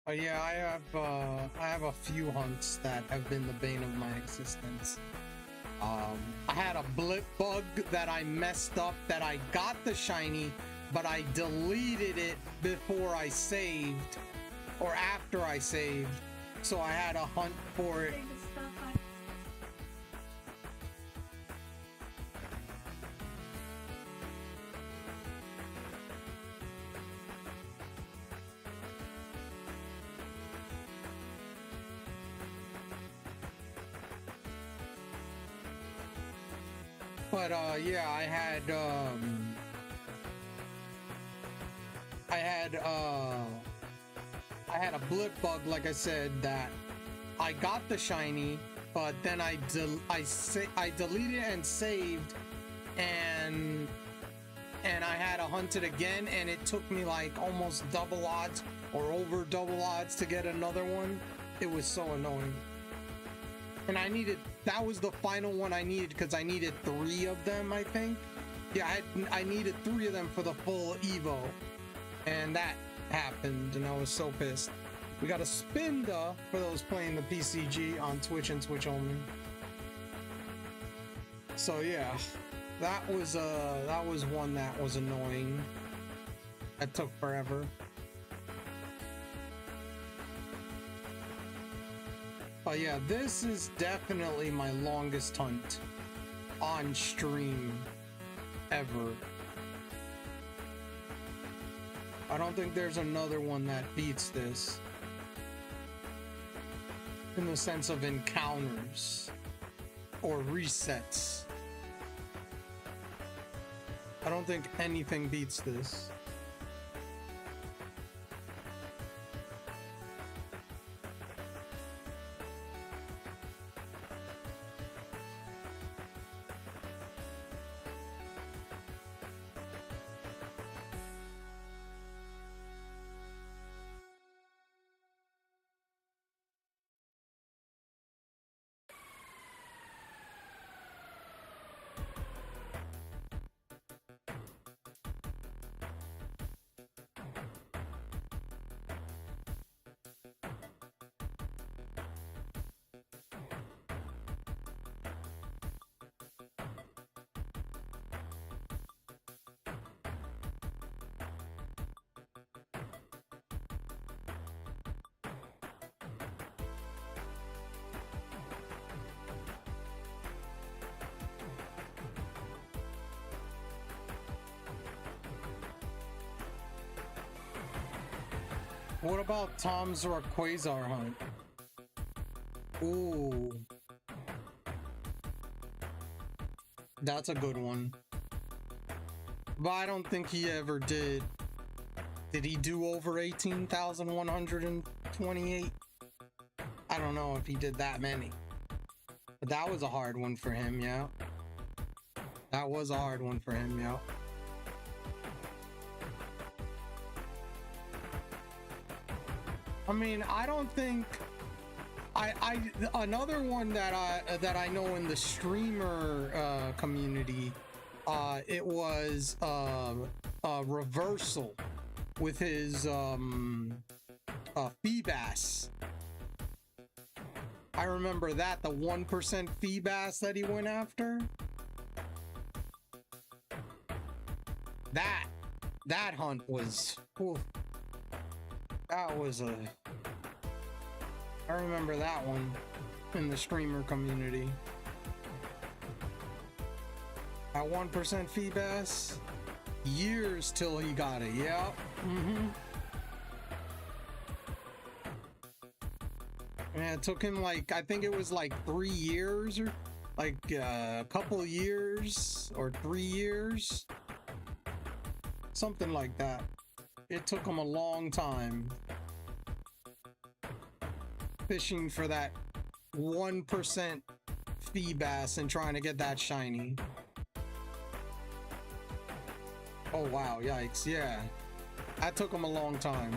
Speaker 5: Yeah, I have a few hunts that have been the bane of my existence. I had a blip bug that I messed up, that I got the shiny, but I deleted it before I saved, or after I saved, so I had to hunt for it. But yeah, I had a blip bug, like I said, that I got the shiny, but then I deleted it and saved, and I had to hunt it again, and it took me like almost double odds or over double odds to get another one. It was so annoying. And that was the final one I needed, because I needed 3 of them, I think. Yeah, I needed 3 of them for the full Evo. And that happened, and I was so pissed. We got a Spinda for those playing the PCG on Twitch and Twitch only. So yeah, that was one that was annoying. That took forever. But yeah, this is definitely my longest hunt on stream ever. I don't think there's another one that beats this in the sense of encounters or resets. I don't think anything beats this. What about Tom's Rayquaza hunt? Ooh. That's a good one. But I don't think he ever did. Did he do over 18,128? I don't know if he did that many. But that was a hard one for him, yeah. That was a hard one for him, yeah. I mean, I don't think another one that I know in the streamer community, it was Reversal with his Feebas. I remember that, the 1% Feebas that he went after. That hunt was, oof, that was a, I remember that one in the streamer community. At 1% Feebas, years till he got it. Yeah. And it took him like, I think it was like 3 years or like a couple of years or 3 years. Something like that. It took him a long time fishing for that 1% Feebas and trying to get that shiny. Oh wow, yikes, yeah. That took him a long time.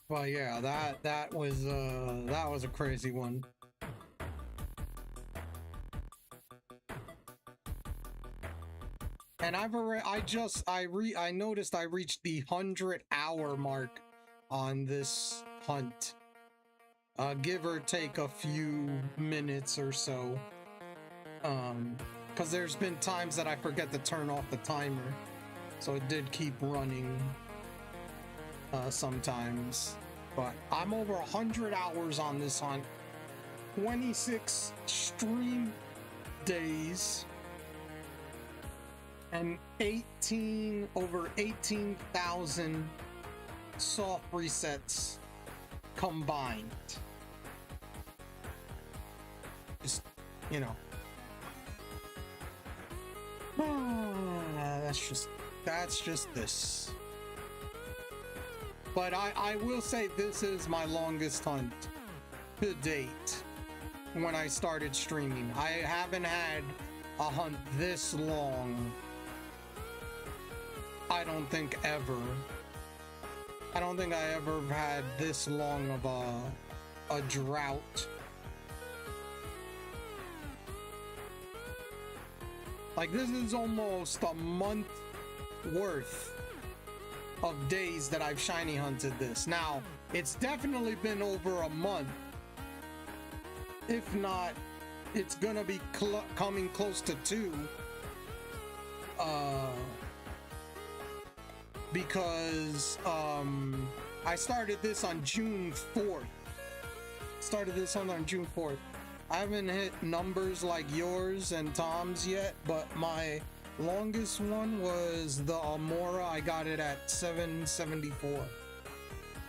Speaker 5: Well, yeah, that was a crazy one. And I noticed I reached the 100-hour mark on this hunt. Give or take a few minutes or so. Because there's been times that I forget to turn off the timer. So it did keep running sometimes. But I'm over 100 hours on this hunt. 26 stream days. And over 18,000 soft resets combined. Just, you know. That's just this. But I will say this is my longest hunt to date when I started streaming. I haven't had a hunt this long, I don't think ever. I don't think I ever had this long of a drought. Like, this is almost a month worth of days that I've shiny hunted this. Now, it's definitely been over a month. If not, it's gonna be coming close to 2. Because I started this on June 4th. On June 4th. I haven't hit numbers like yours and Tom's yet, but my longest one was the Amora. I got it at 774.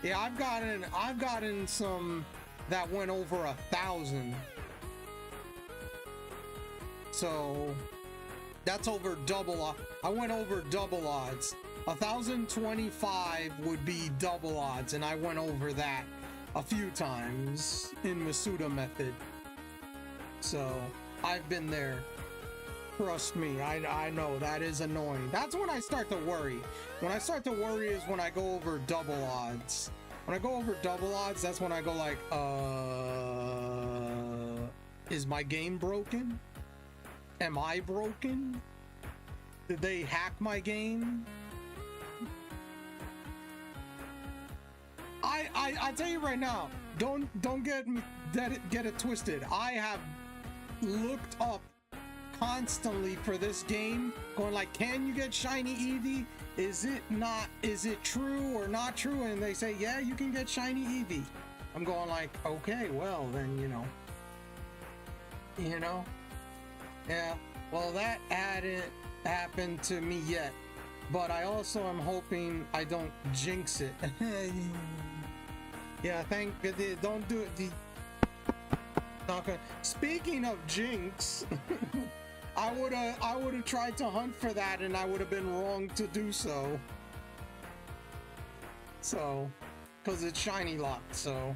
Speaker 5: Yeah, I've gotten some that went over 1,000. So that's over double. I went over double odds. 1,025 would be double odds, and I went over that a few times in Masuda method. So I've been there. Trust me, I know that is annoying. That's when I start to worry. When I start to worry is when I go over double odds. When I go over double odds, that's when I go like, is my game broken? Am I broken? Did they hack my game? I tell you right now, don't get it twisted. I have looked up constantly for this game, going like, can you get shiny Eevee? Is it true or not true? And they say, yeah, you can get shiny Eevee. I'm going like, okay, well then, yeah, well, that hadn't happened to me yet, but I also am hoping I don't jinx it. Yeah, don't do it. Not gonna. Speaking of jinx, I would have tried to hunt for that, and I would have been wrong to do so. So, because it's shiny locked, so.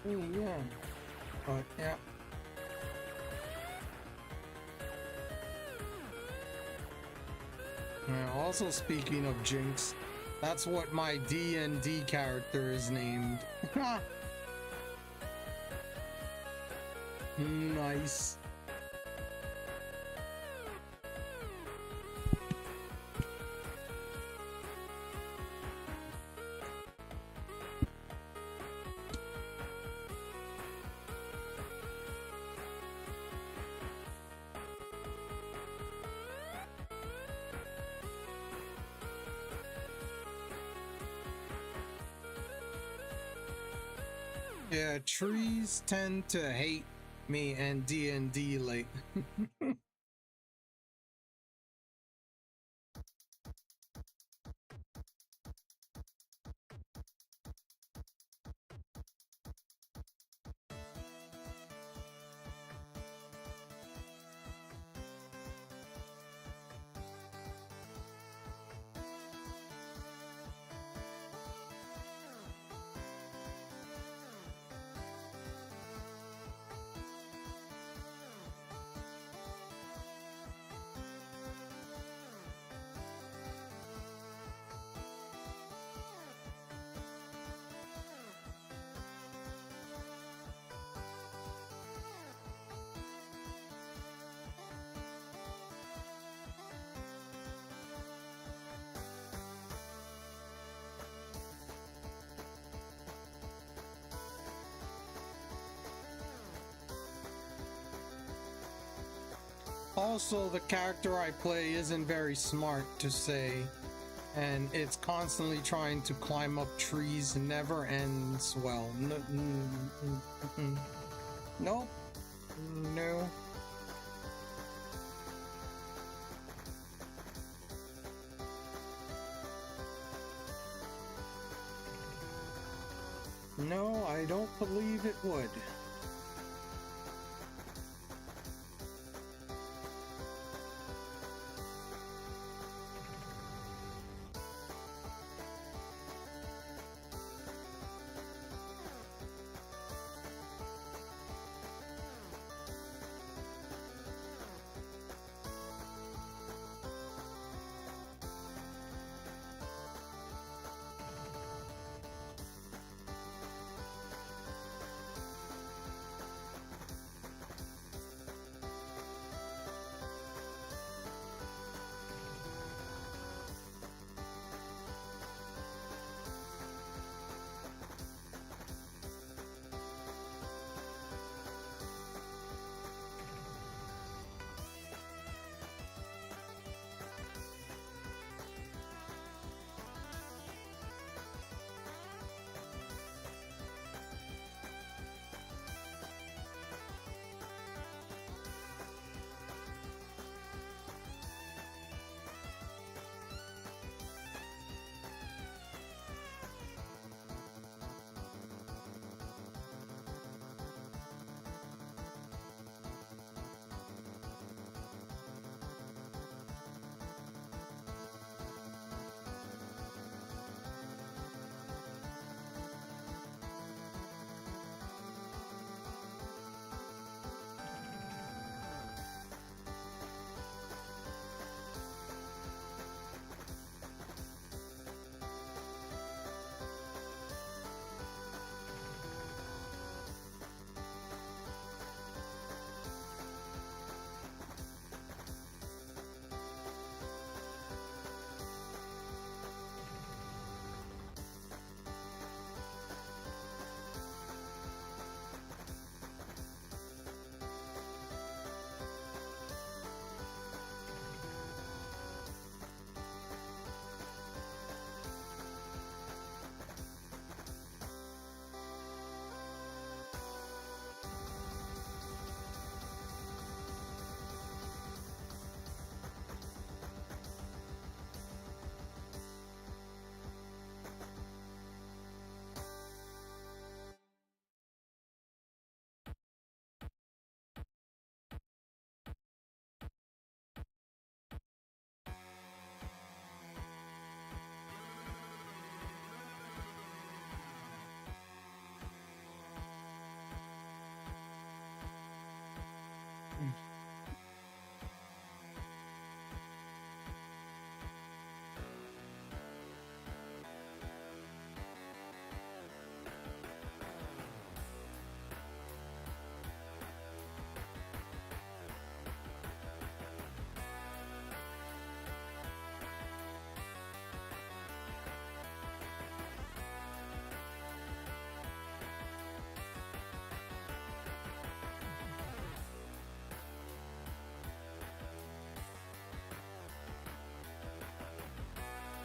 Speaker 5: Yeah, but yeah. Also, speaking of Jinx, that's what my D&D character is named. Nice. Yeah, trees tend to hate me and D&D like. Also, the character I play isn't very smart to say, and it's constantly trying to climb up trees, never ends well. Nope. No. No, I don't believe it would.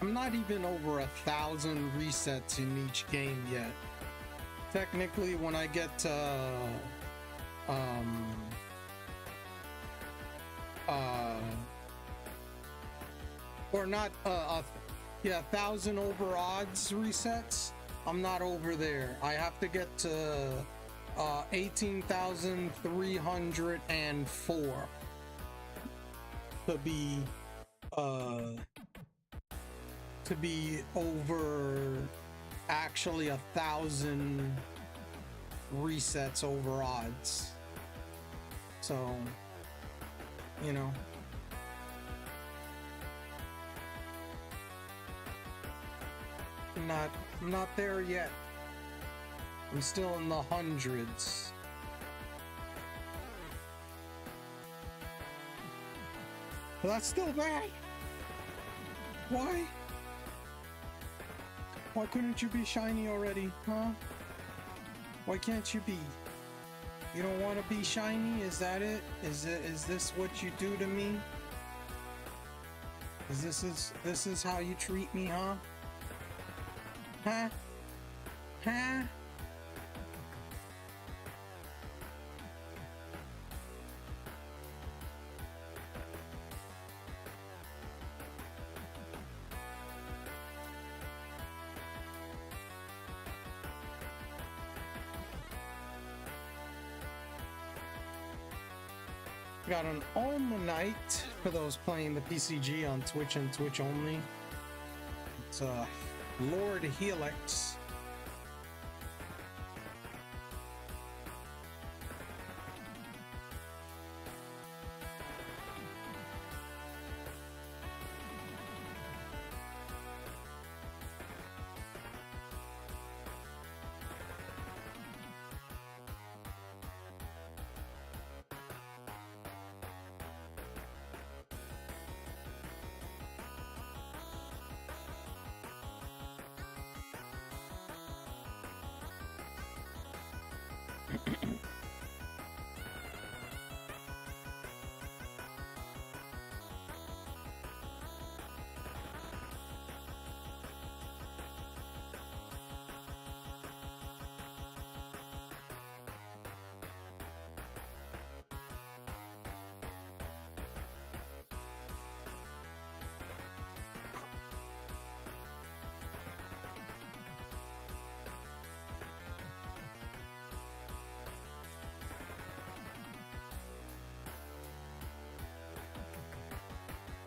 Speaker 5: I'm not even over 1,000 resets in each game yet. Technically, when I get to or not yeah, 1,000 over odds resets, I'm not over there. I have to get to 18,304 to be over actually 1,000 resets over odds. So, you know, I'm not there yet. I'm still in the hundreds. But that's still bad. Why? Why couldn't you be shiny already, huh? Why can't you be? You don't want to be shiny? Is that it? Is this what you do to me? This is how you treat me, huh? Huh? Huh? Got an Almanite for those playing the PCG on Twitch and Twitch only. It's Lord Helix.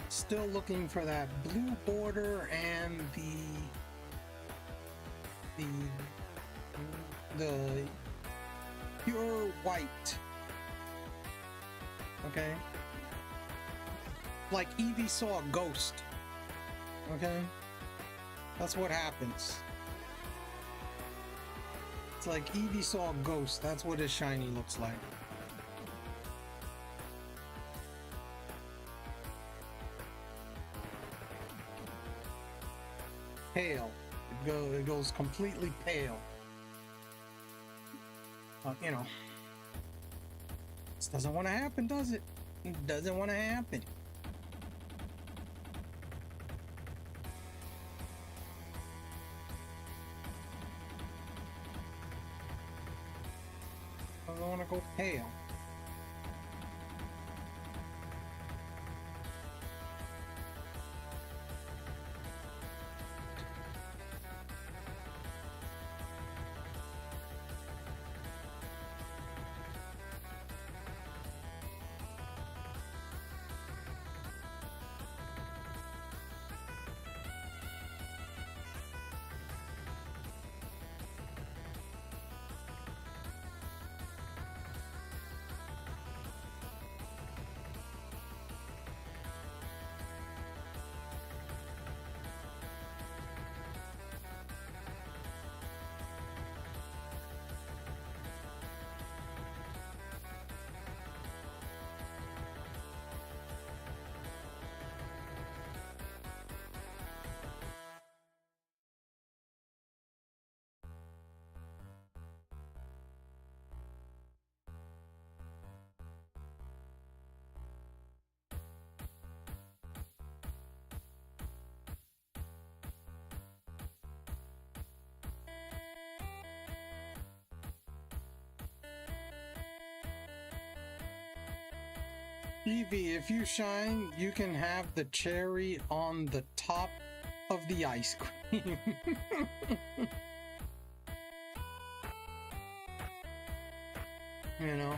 Speaker 5: Still looking for that blue border and the pure white. Okay? Like Eevee saw a ghost. Okay? That's what happens. It's like Eevee saw a ghost. That's what his shiny looks like. Pale. It goes completely pale. You know. This doesn't want to happen, does it? It doesn't want to happen. I don't want to go pale. Eevee, if you shine, you can have the cherry on the top of the ice cream. You know?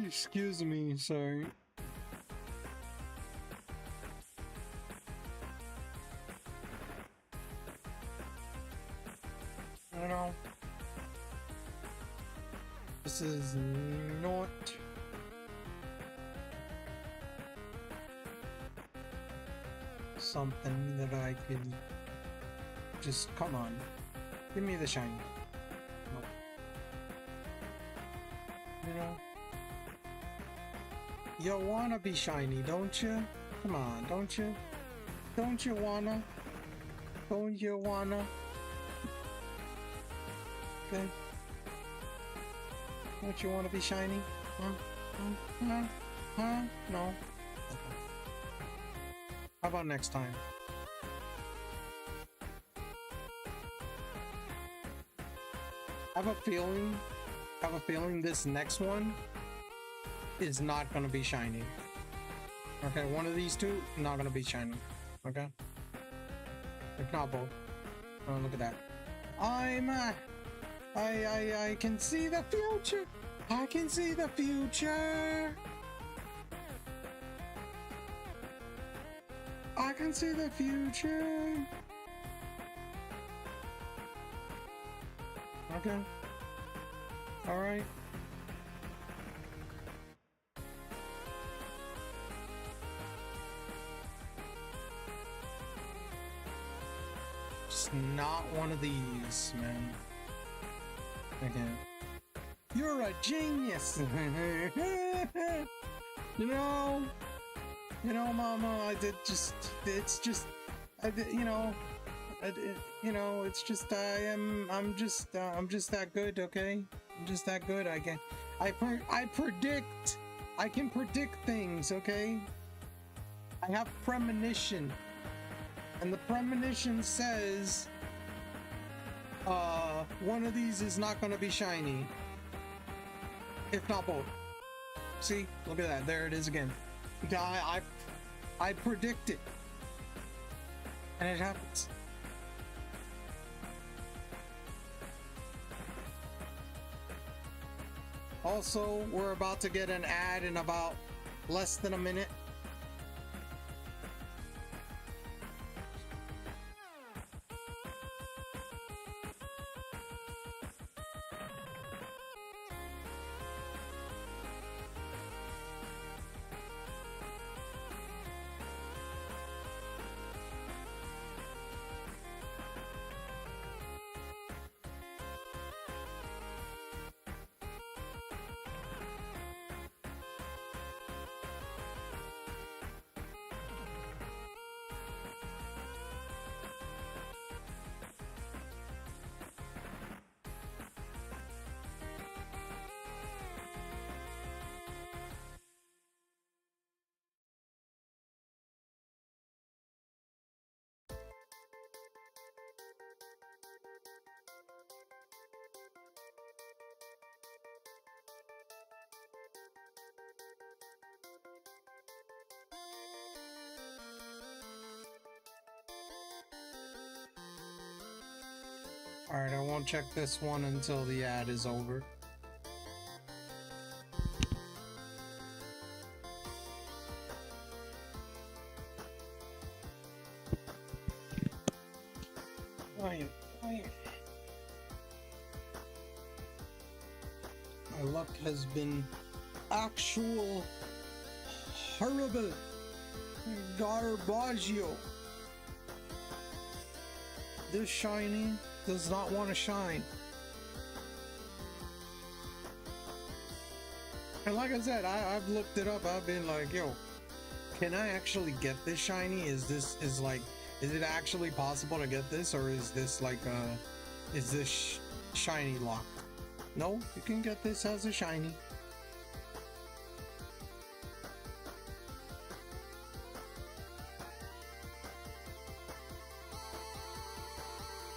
Speaker 5: Excuse me, sorry. You know, this is not something that I could just, come on, give me the shiny. Nope. You know, you wanna be shiny, don't you? Come on, don't you? Don't you wanna? Don't you wanna? Okay. Don't you wanna be shiny? Huh? Huh? Huh? No? Okay. How about next time? I have a feeling this next one is not gonna be shiny. Okay, one of these two not gonna be shiny. Okay, if not both. Oh, look at that. I can see the future. I can see the future. I can see the future. Okay. Alright. Just not one of these, man. Okay. You're a genius! You know, Mama, it's just, it's just, I'm just that good, okay? I'm just that good. I can predict things, okay? I have premonition, and the premonition says, one of these is not gonna be shiny, if not both. See, look at that. There it is again. I predict it, and it happens. Also, we're about to get an ad in about less than a minute. Alright, I won't check this one until the ad is over. Quiet. My luck has been actual horrible. Garbaggio. This shiny does not want to shine. And like I said, I've looked it up. I've been like, yo, can I actually get this shiny? Is it actually possible to get this, or is this like is this shiny locked? No, you can get this as a shiny.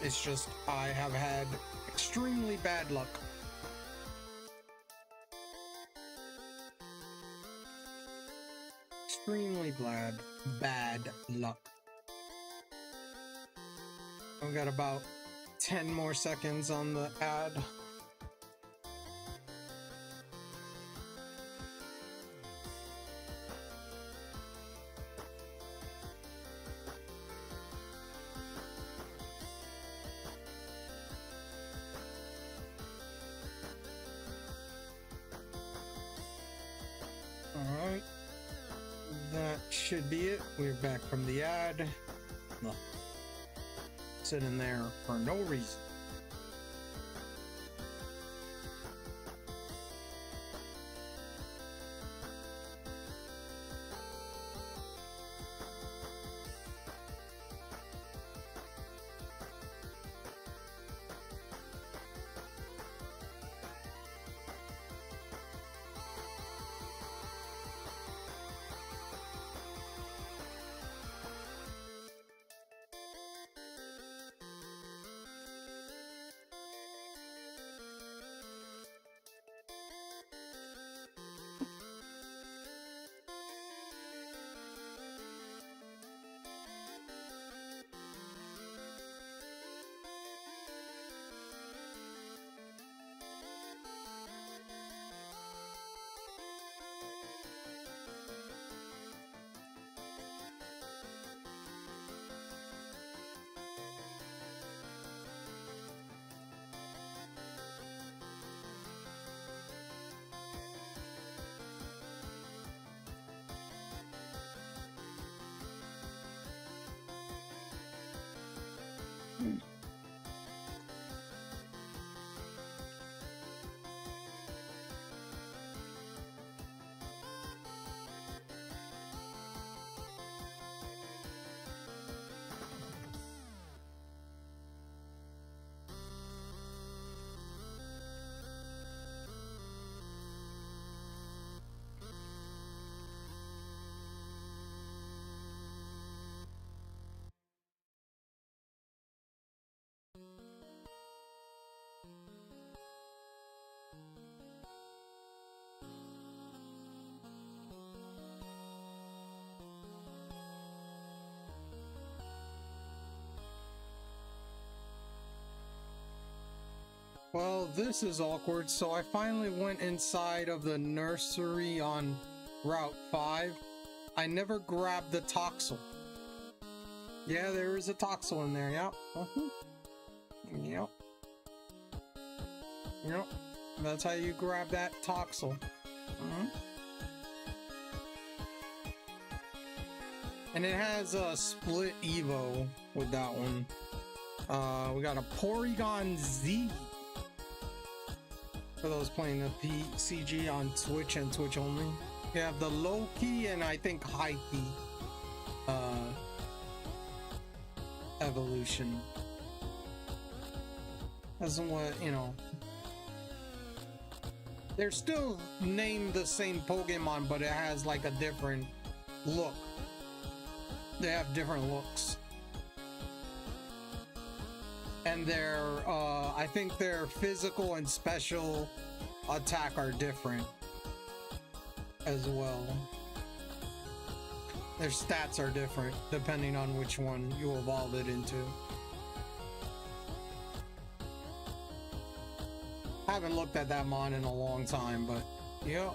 Speaker 5: It's just I have had extremely bad luck. Extremely bad luck. I've got about 10 more seconds on the ad. Alright, that should be it. We're back from the ad. Look, sitting there for no reason. Well, this is awkward. So I finally went inside of the nursery on Route 5. I never grabbed the Toxel. Yeah, there is a Toxel in there. Yep. Yep. Yep. That's how you grab that Toxel. And it has a split Evo with that one. We got a Porygon Z. For those playing the PCG on Twitch and Twitch only. You have the low key and I think high key evolution. That's what, you know. They're still named the same Pokemon, but it has like a different look. They have different looks. And their, I think their physical and special attack are different as well. Their stats are different depending on which one you evolve it into. Haven't looked at that mon in a long time, but yeah.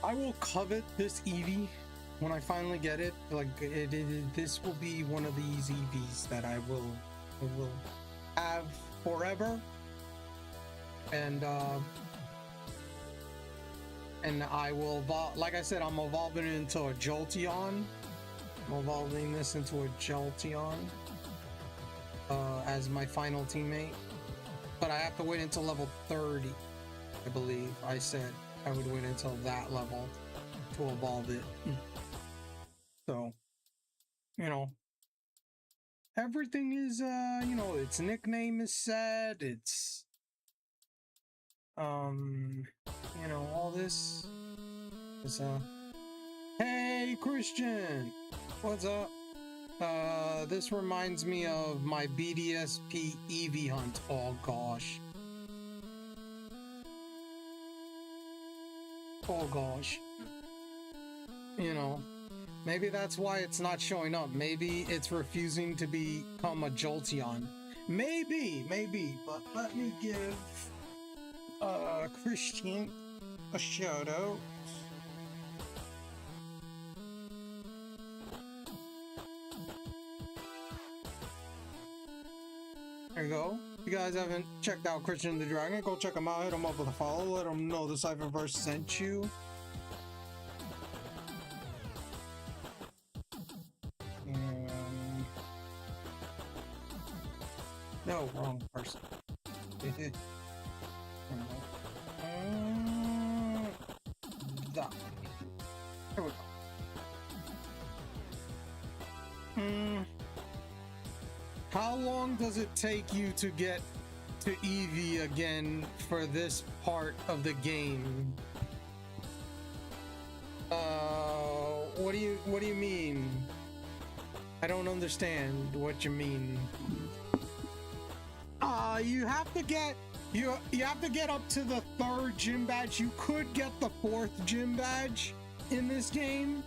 Speaker 5: I will covet this Eevee when I finally get it. Like this will be one of these Eevees that I will have forever, and I will evolve. Like I said, I'm evolving it into a Jolteon. I'm evolving this into a Jolteon as my final teammate, but I have to wait until level 30. I believe I said I would wait until that level to evolve it. So, you know, everything is, you know, its nickname is set. It's, you know, all this is, hey, Christian! What's up? This reminds me of my BDSP Eevee hunt. Oh, gosh. Oh, gosh. You know, maybe that's why it's not showing up. Maybe it's refusing to become a Jolteon. Maybe, but let me give Christian a shout out. There you go. If you guys haven't checked out Christian the Dragon, go check him out. Hit him up with a follow. Let him know the Cypherverse sent you. No, wrong person. That. There we go. How long does it take you to get to Eevee again for this part of the game? What do you mean? I don't understand what you mean. You have to get you have to get up to the 3rd gym badge. You could get the 4th gym badge in this game.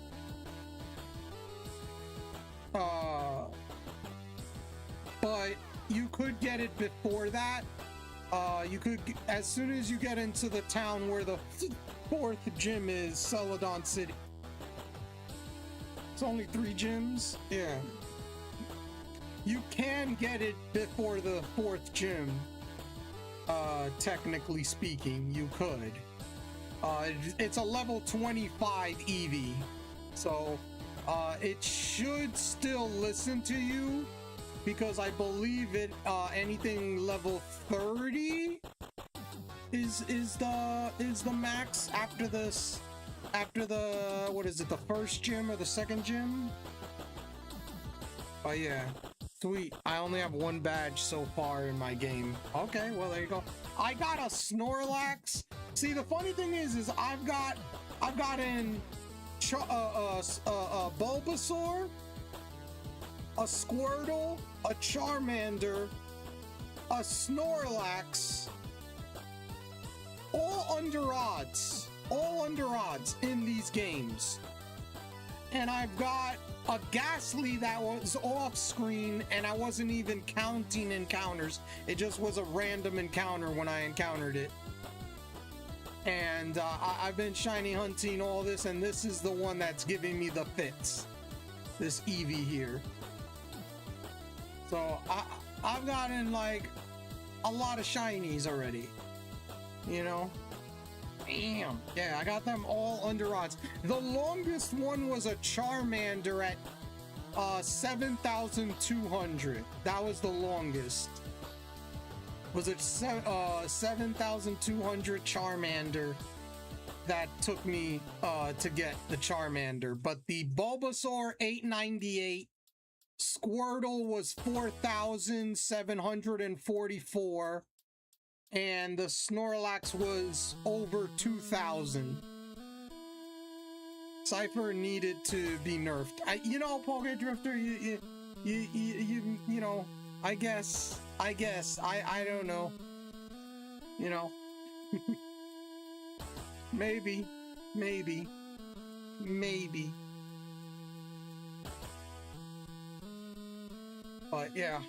Speaker 5: But you could get it before that. You could, as soon as you get into the town where the 4th gym is, Celadon City. It's only 3 gyms. Yeah. You can get it before the 4th gym. Technically speaking, you could. It's a level 25 Eevee. So, it should still listen to you, because I believe it, anything level 30 is the max after this, after the, what is it, the 1st gym or the 2nd gym? Oh yeah. Sweet. I only have 1 badge so far in my game. Okay, well there you go. I got a Snorlax. See, the funny thing is I've got an Bulbasaur, a Squirtle, a Charmander, a Snorlax, all under odds in these games. And I've got a Ghastly that was off screen, and I wasn't even counting encounters. It just was a random encounter when I encountered it. And I've been shiny hunting all this, and this is the one that's giving me the fits. This Eevee here. So I've gotten like a lot of shinies already. You know? Damn. Yeah, I got them all under odds. The longest one was a Charmander at 7,200. That was the longest. Was it 7,200 Charmander that took me to get the Charmander. But the Bulbasaur 898, Squirtle was 4,744. And the Snorlax was over 2,000. Cypher needed to be nerfed. You know, Poké Drifter, you know, I guess, I don't know. You know, maybe. But yeah.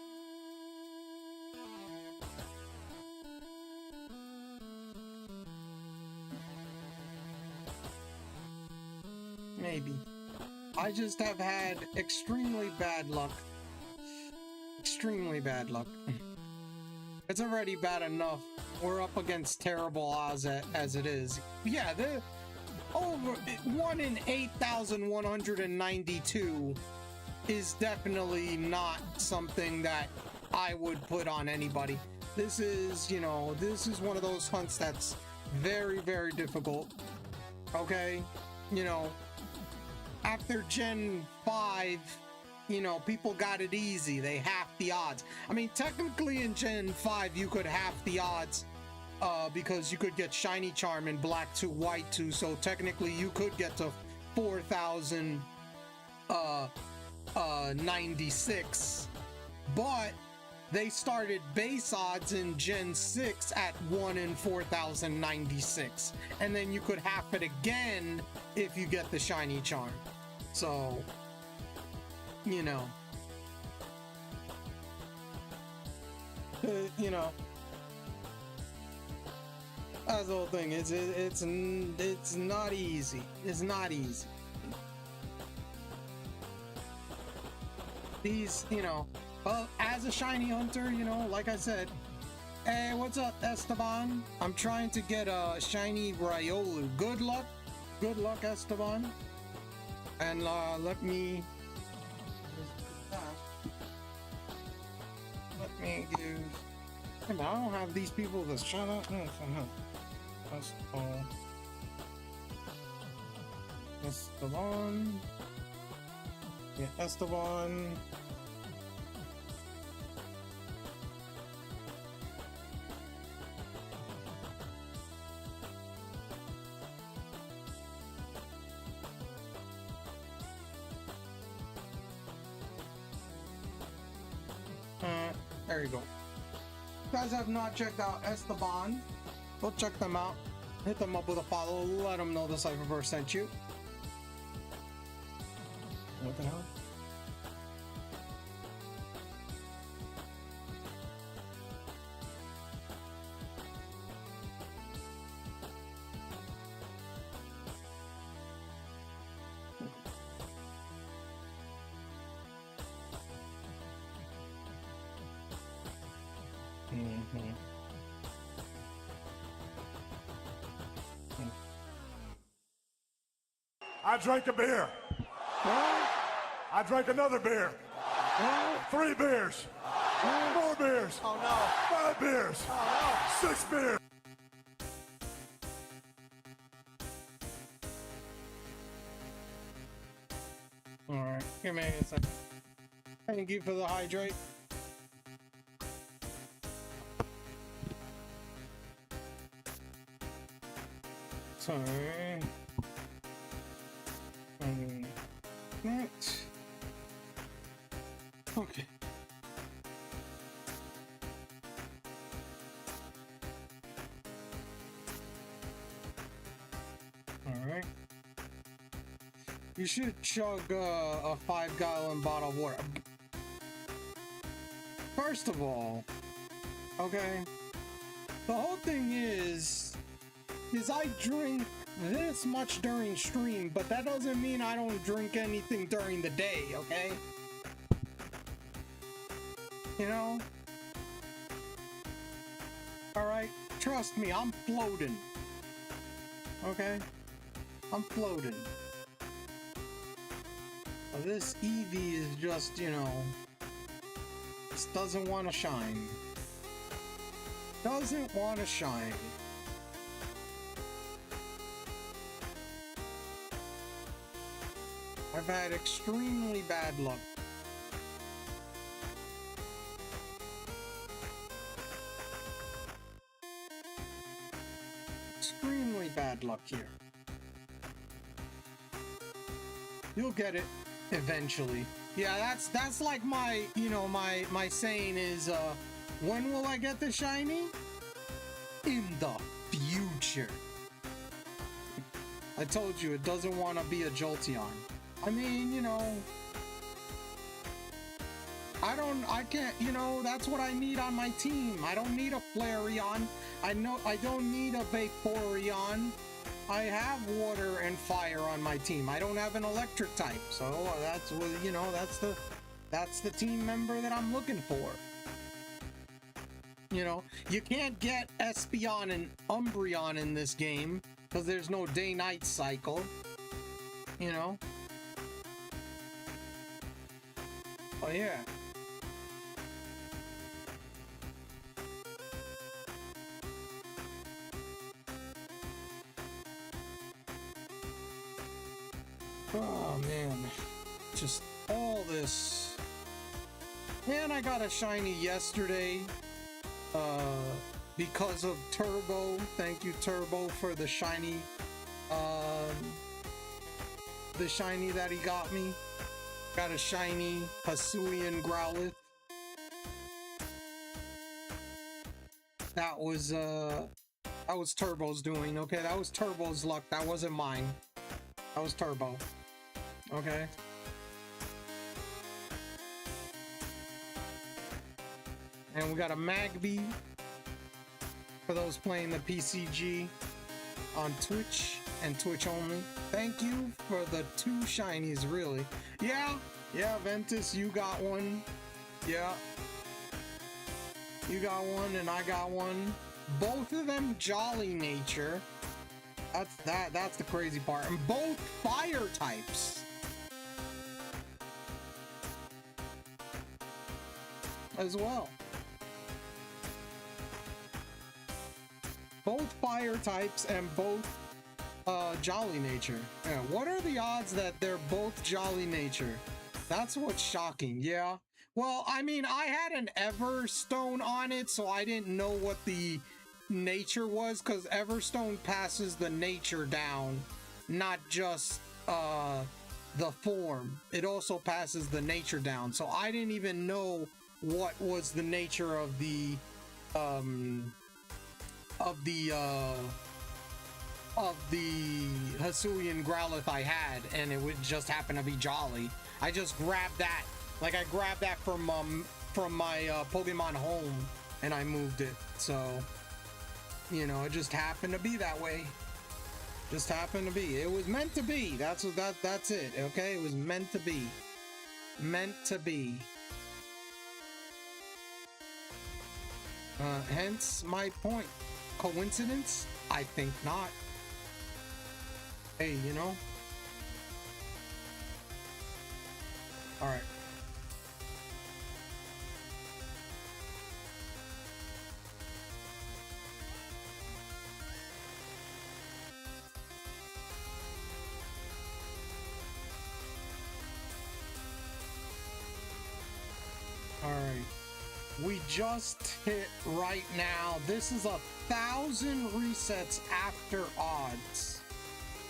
Speaker 5: Maybe. I just have had extremely bad luck. Extremely bad luck. It's already bad enough. We're up against terrible odds as it is. Yeah, the over 1 in 8,192 is definitely not something that I would put on anybody. This is, you know, this is one of those hunts that's very, very difficult. Okay? You know, after Gen 5, you know, people got it easy. They half the odds. I mean, technically in Gen 5, you could half the odds because you could get shiny charm in black 2, white 2, so technically you could get to 4,096, but they started base odds in Gen 6 at 1 in 4,096, and then you could half it again if you get the shiny charm. So, you know, that's the whole thing. It's not easy. It's not easy. These, well, as a shiny hunter, like I said, hey, what's up, Esteban? I'm trying to get a shiny Riolu. Good luck, Esteban. And let me give. I don't have these people that shut up. That's all. Esteban. Yeah, Esteban. There you go. You guys have not checked out Esteban, go check them out. Hit them up with a follow. Let them know the Cypherverse sent you. What the hell?
Speaker 6: I drank a beer. I drank another beer. 3 beers. 4 beers.
Speaker 5: Oh no.
Speaker 6: 5 beers.
Speaker 5: Oh
Speaker 6: 6 beers.
Speaker 5: no. Alright, give me a second. Thank you for the hydrate. Sorry. That. Okay. Alright. You should chug a 5-gallon bottle of water. First of all, okay, the whole thing is I drink this much during stream, but that doesn't mean I don't drink anything during the day, okay? Alright, trust me, I'm floating. Okay? I'm floating. But this Eevee is just, just doesn't want to shine. Doesn't want to shine. I've had extremely bad luck. Extremely bad luck here. You'll get it eventually. Yeah, that's like my, my saying is, when will I get the shiny? In the future. I told you, it doesn't want to be a Jolteon. I mean, I can't, that's what I need on my team. I don't need a Flareon. I don't need a Vaporeon. I have water and fire on my team. I don't have an electric type. So that's what, that's the team member that I'm looking for. You can't get Espeon and Umbreon in this game because there's no day-night cycle. Oh yeah. Oh man, just all this. Man, I got a shiny yesterday. because of Turbo. Thank you, Turbo, for the shiny that he got me. Got a shiny Hisuian Growlithe. That was Turbo's doing. Okay, that was Turbo's luck. That wasn't mine. That was Turbo. Okay. And we got a Magby for those playing the PCG on Twitch and Twitch only. Thank you for the 2 shinies, really. Yeah, Ventus, you got one. Yeah. You got one and I got one. Both of them Jolly Nature. That's the crazy part. And both fire types. As well. Both fire types and both Jolly Nature. Yeah, what are the odds that they're both Jolly Nature? That's what's shocking. Yeah. Well, I mean, I had an Everstone on it, so I didn't know what the nature was, because Everstone passes the nature down, not just the form. It also passes the nature down, so I didn't even know what was the nature of the Hisuian Growlithe I had, and it would just happen to be Jolly. I just grabbed that, like I grabbed that from my Pokemon home, and I moved it. So, you know, it just happened to be that way. Just happened to be. It was meant to be. That's it. Okay, it was meant to be. Meant to be. Hence my point. Coincidence? I think not. Hey, you know? Alright. Alright. We just hit right now. This is 1,000 resets after odds.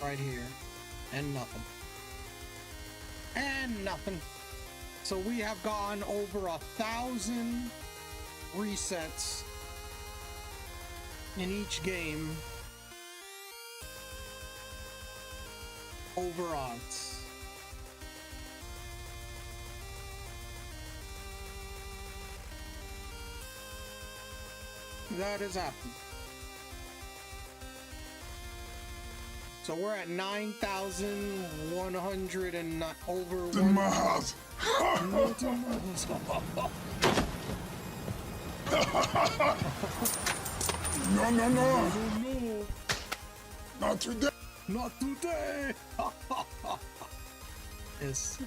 Speaker 5: Right here. And nothing. And nothing. So we have gone over 1,000 resets in each game over odds. That has happened. So we're at 9,100 and over
Speaker 6: in my house.
Speaker 5: No,
Speaker 6: No. Not today.
Speaker 5: not today. Yes.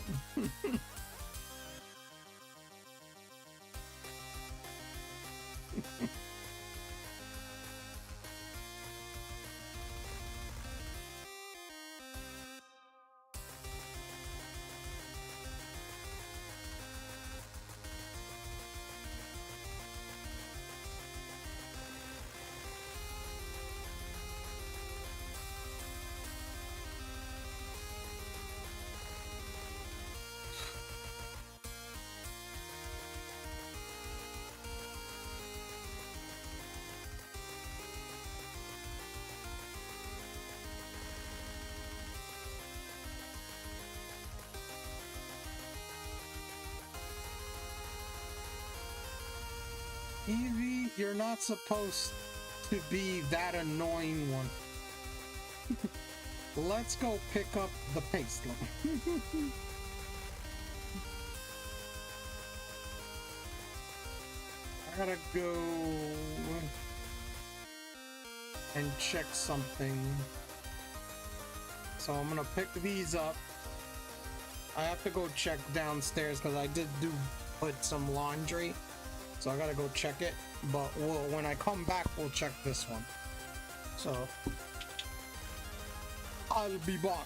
Speaker 5: Eevee, you're not supposed to be that annoying one. Let's go pick up the paste. I gotta go and check something. So I'm gonna pick these up. I have to go check downstairs because I did put some laundry. So I gotta go check it, but when I come back, we'll check this one. So, I'll be back.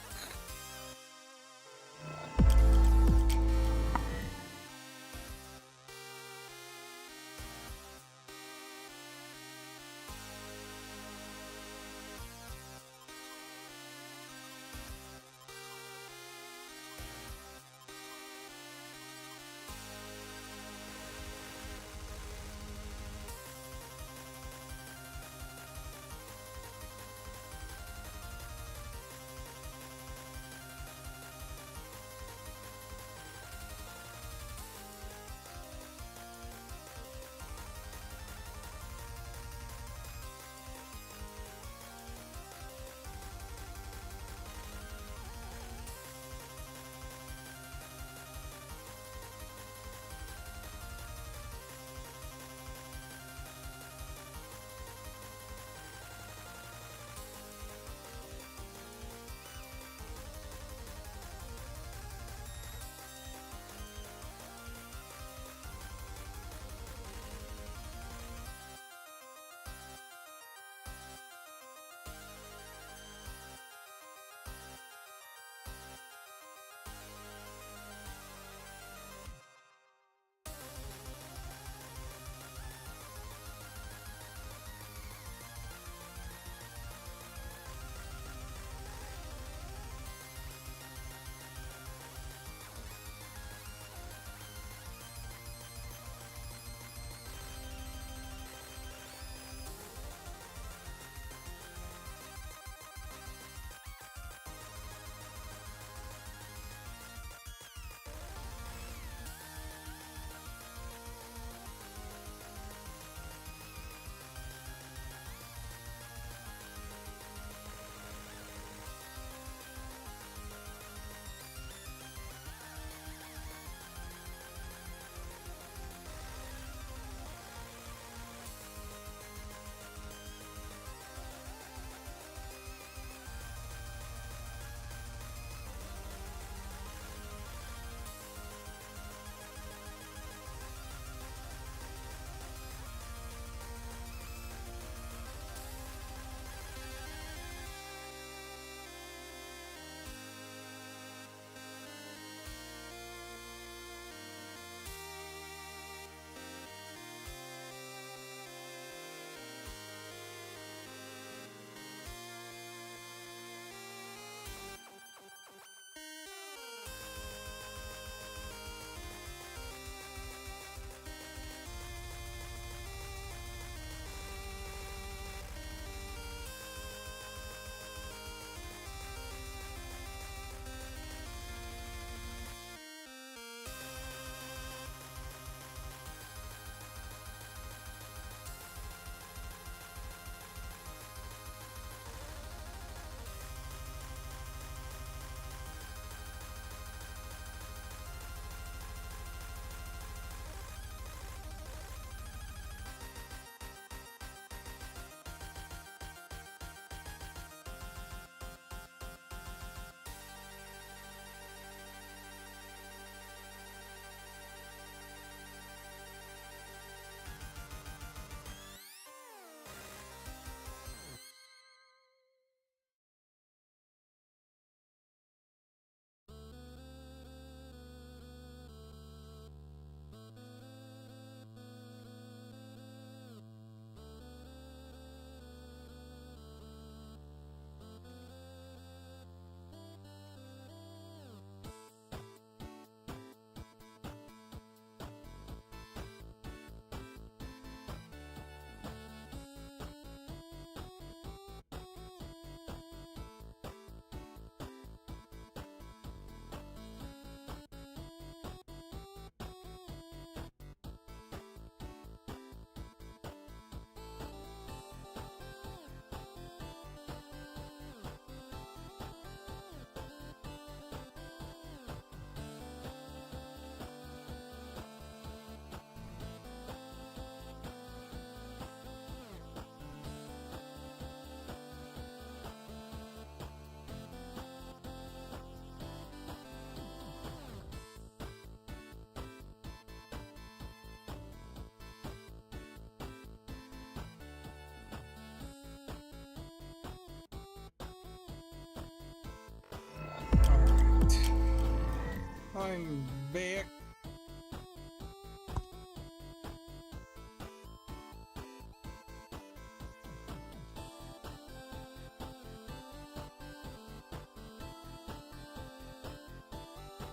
Speaker 5: I'm back.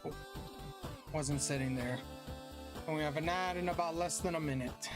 Speaker 5: Oh, wasn't sitting there. And we have an ad in about less than a minute.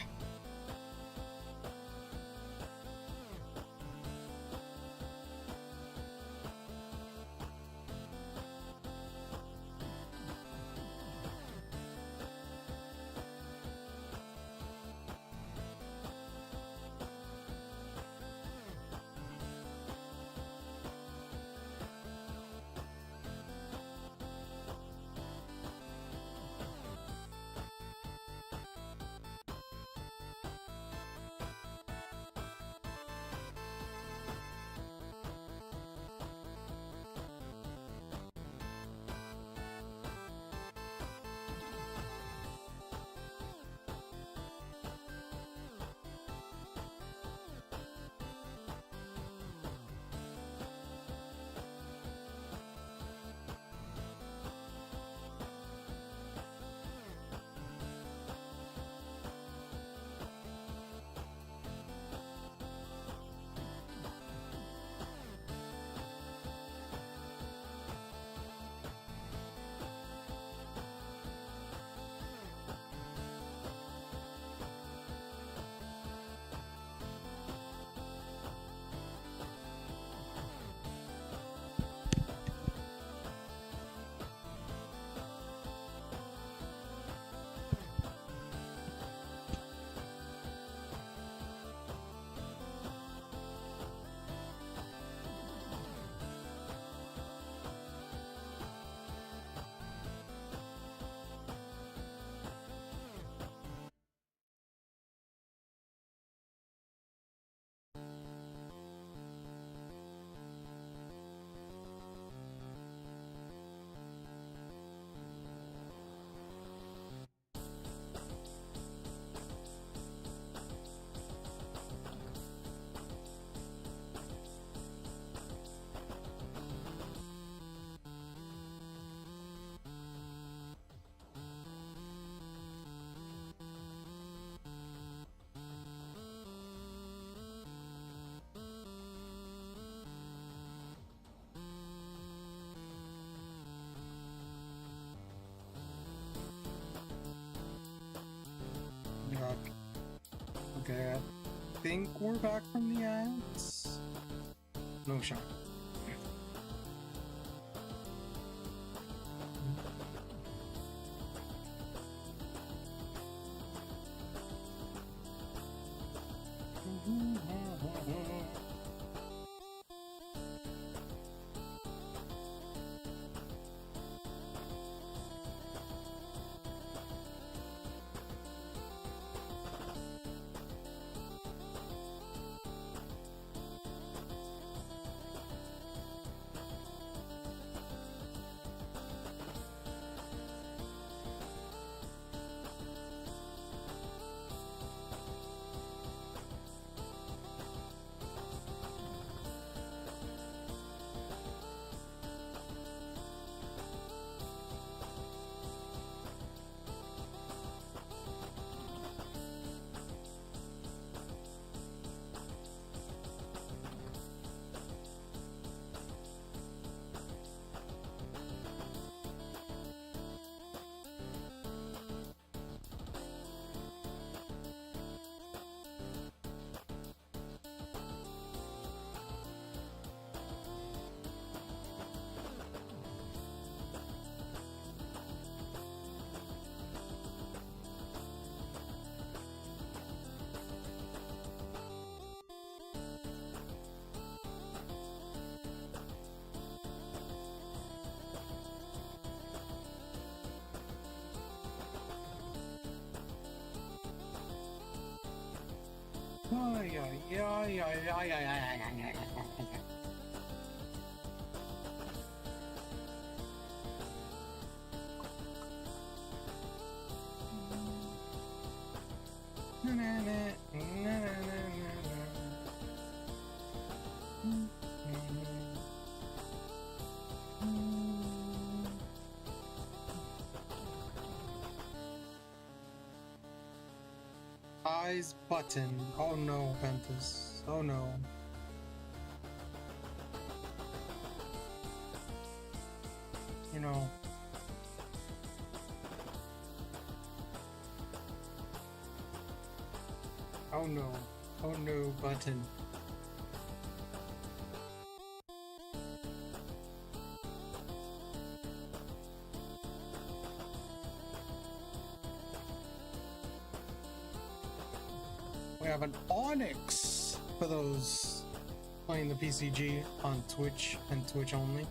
Speaker 5: Okay, I think we're back from the ads. No shot. Ay, ay, ay, ay, ay, ay, ay, ay, ay, ay. Na, na, na, na, na, na, na. Eyes button. Oh no, Ventus. Oh no. You know. Oh no. Oh no, button. We have an Onyx for those playing the PCG on Twitch and Twitch only.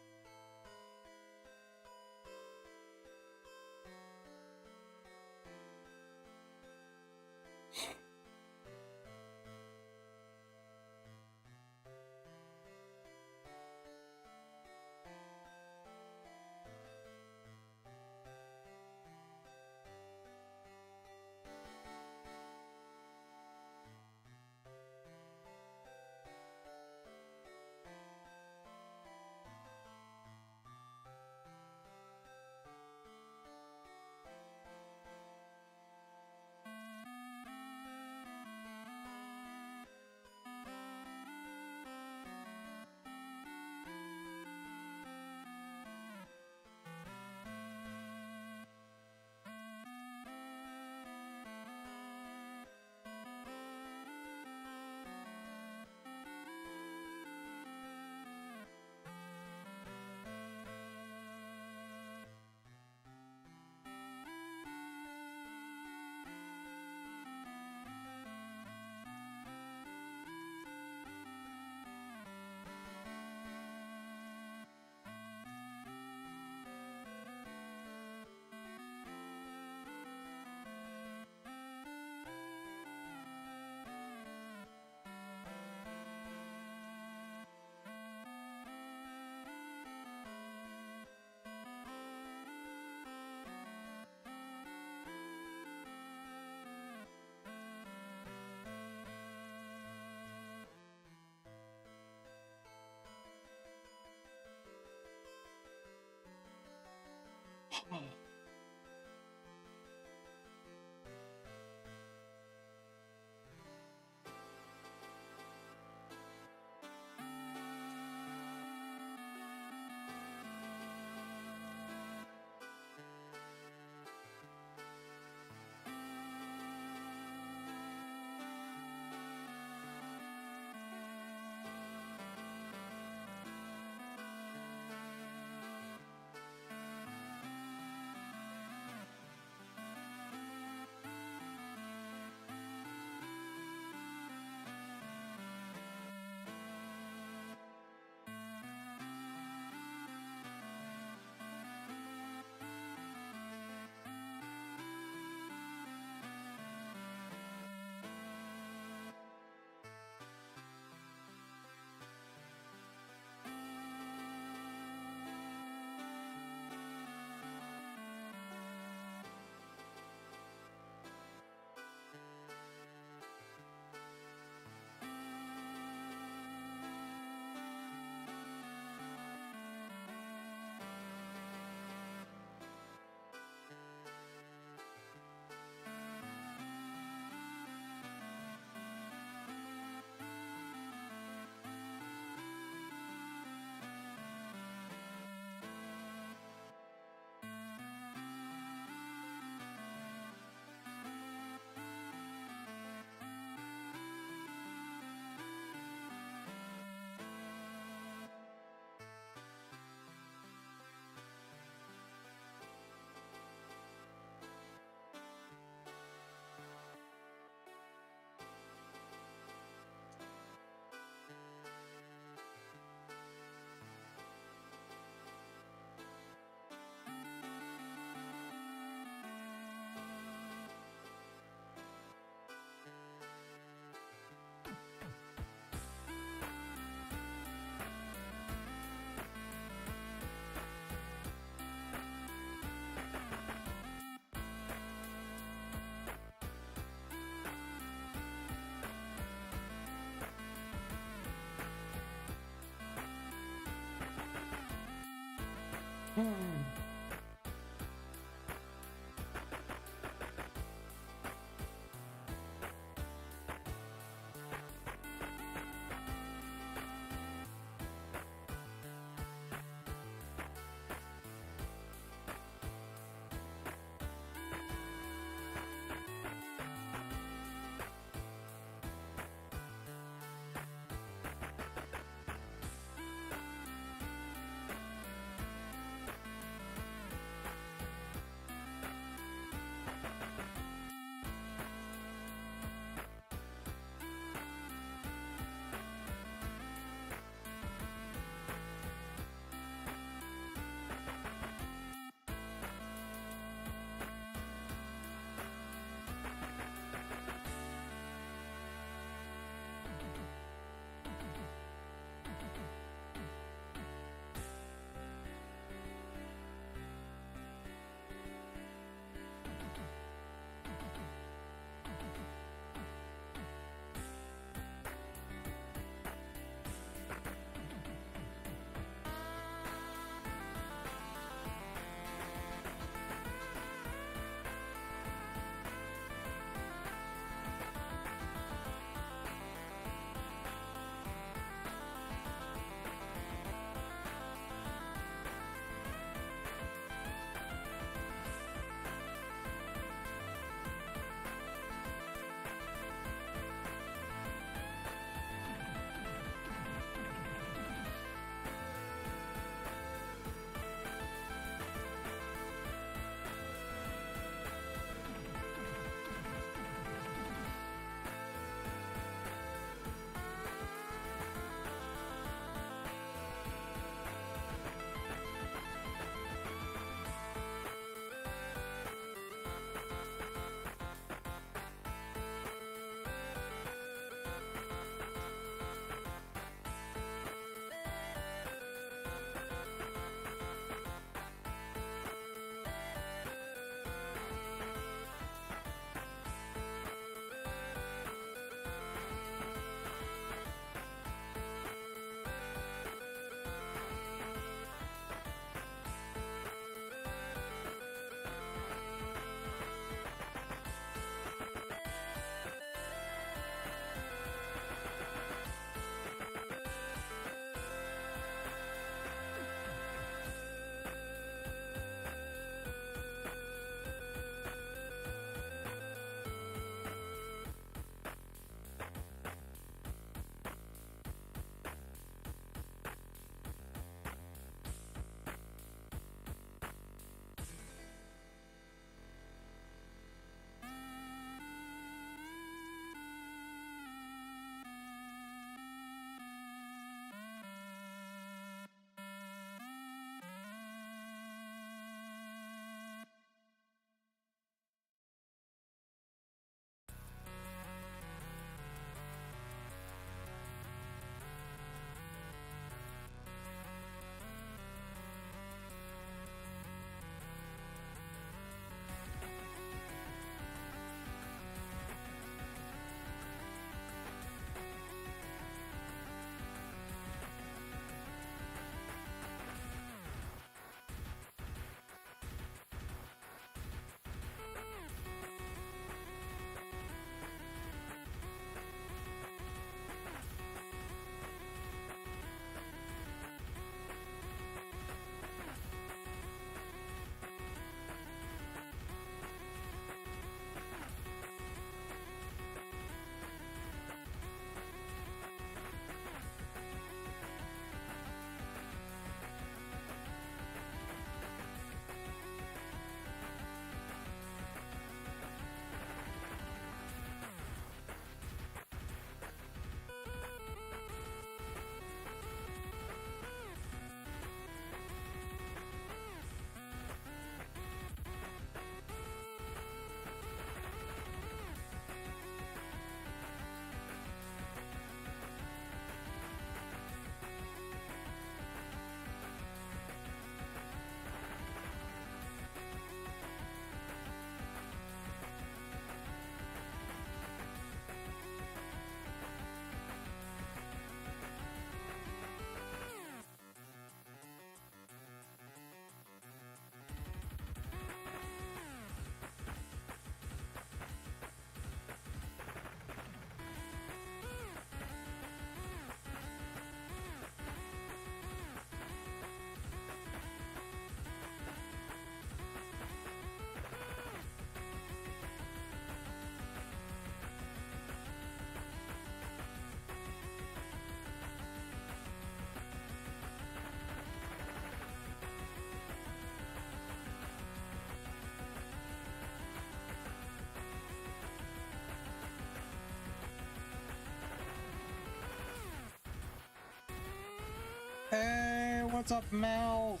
Speaker 5: what's up, Mel?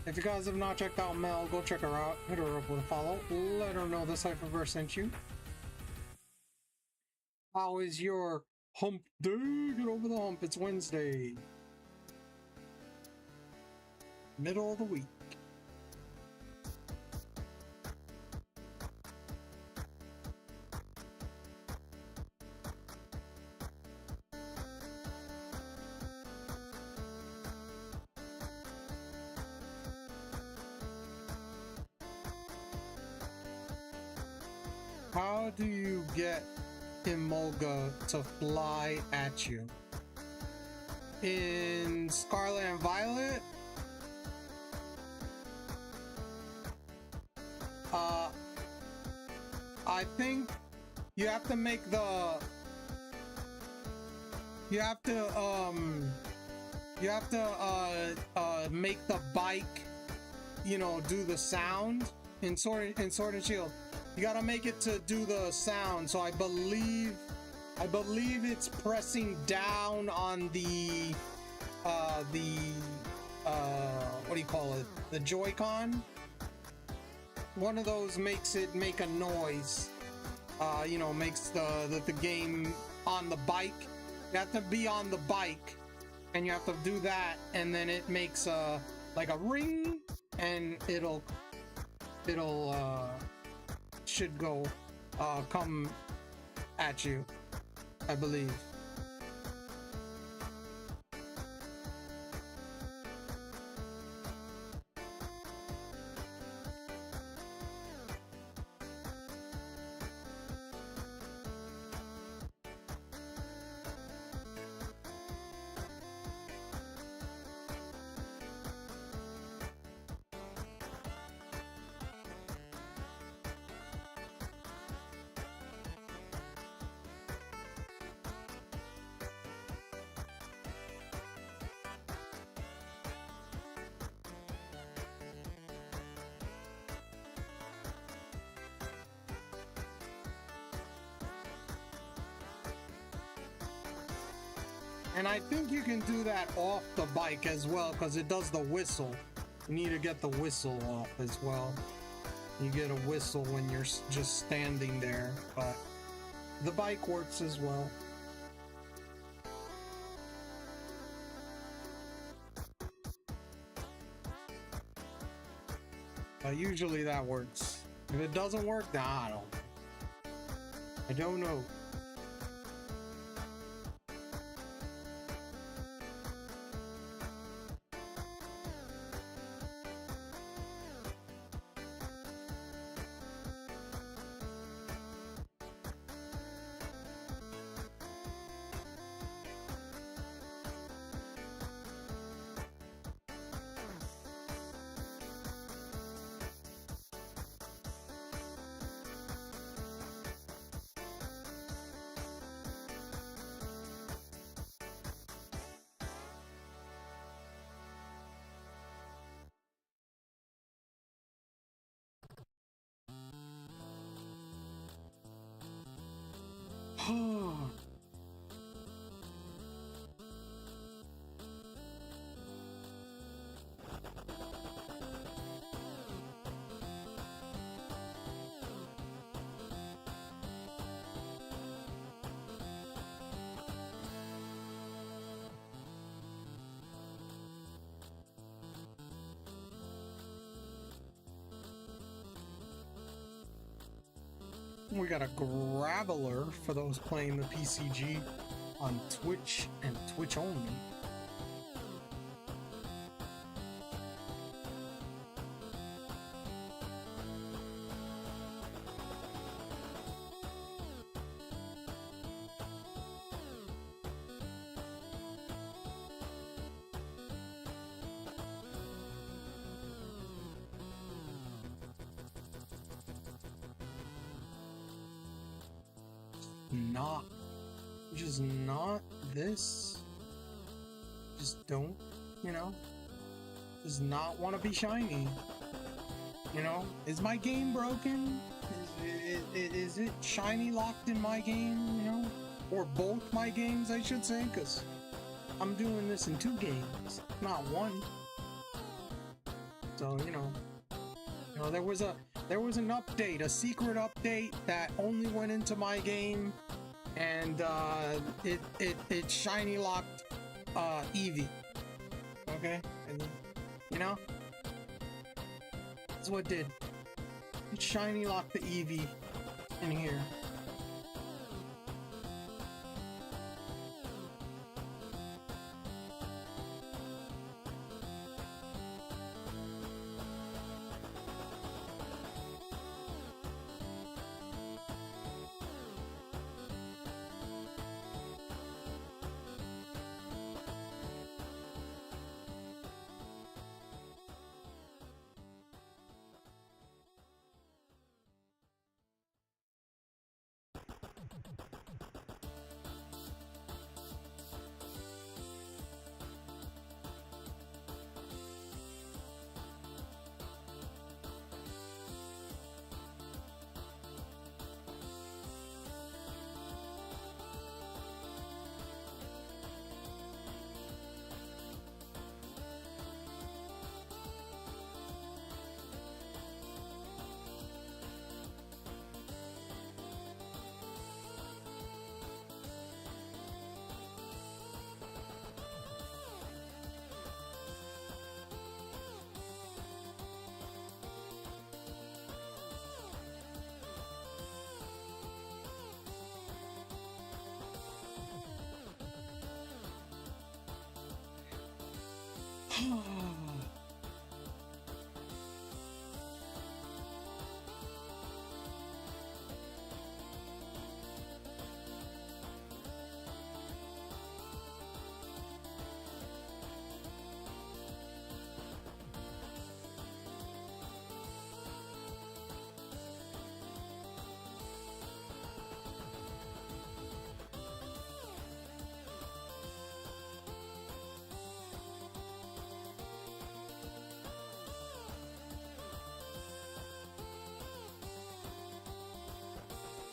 Speaker 5: If you guys have not checked out Mel, go check her out. Hit her up with a follow. Let her know the Cypherverse sent you. How is your hump day? Get over the hump. It's Wednesday. Middle of the week. How do you get Emolga to fly at you? In Scarlet and Violet, I think you have to make make the bike, you know, do the sound in Sword and Shield. You gotta make it to do the sound. So I believe it's pressing down on the what do you call it? The Joy-Con. One of those makes it make a noise. You know, makes the game on the bike. You have to be on the bike, and you have to do that, and then it makes like a ring, and it'll should go come at you, I believe. And I think you can do that off the bike as well, because it does the whistle. You need to get the whistle off as well. You get a whistle when you're just standing there, but the bike works as well. But usually that works. If it doesn't work, nah, I don't know. We got a Graveler for those playing the PCG on Twitch and Twitch only. Not this. Just don't, you know, does not want to be shiny. You know, is my game broken? Is it shiny locked in my game, you know? Or both my games, I should say, because I'm doing this in 2 games, not 1. So, there was an update, a secret update that only went into my game, and it shiny locked Eevee. Okay? And, that's what it did. It shiny locked the Eevee in here.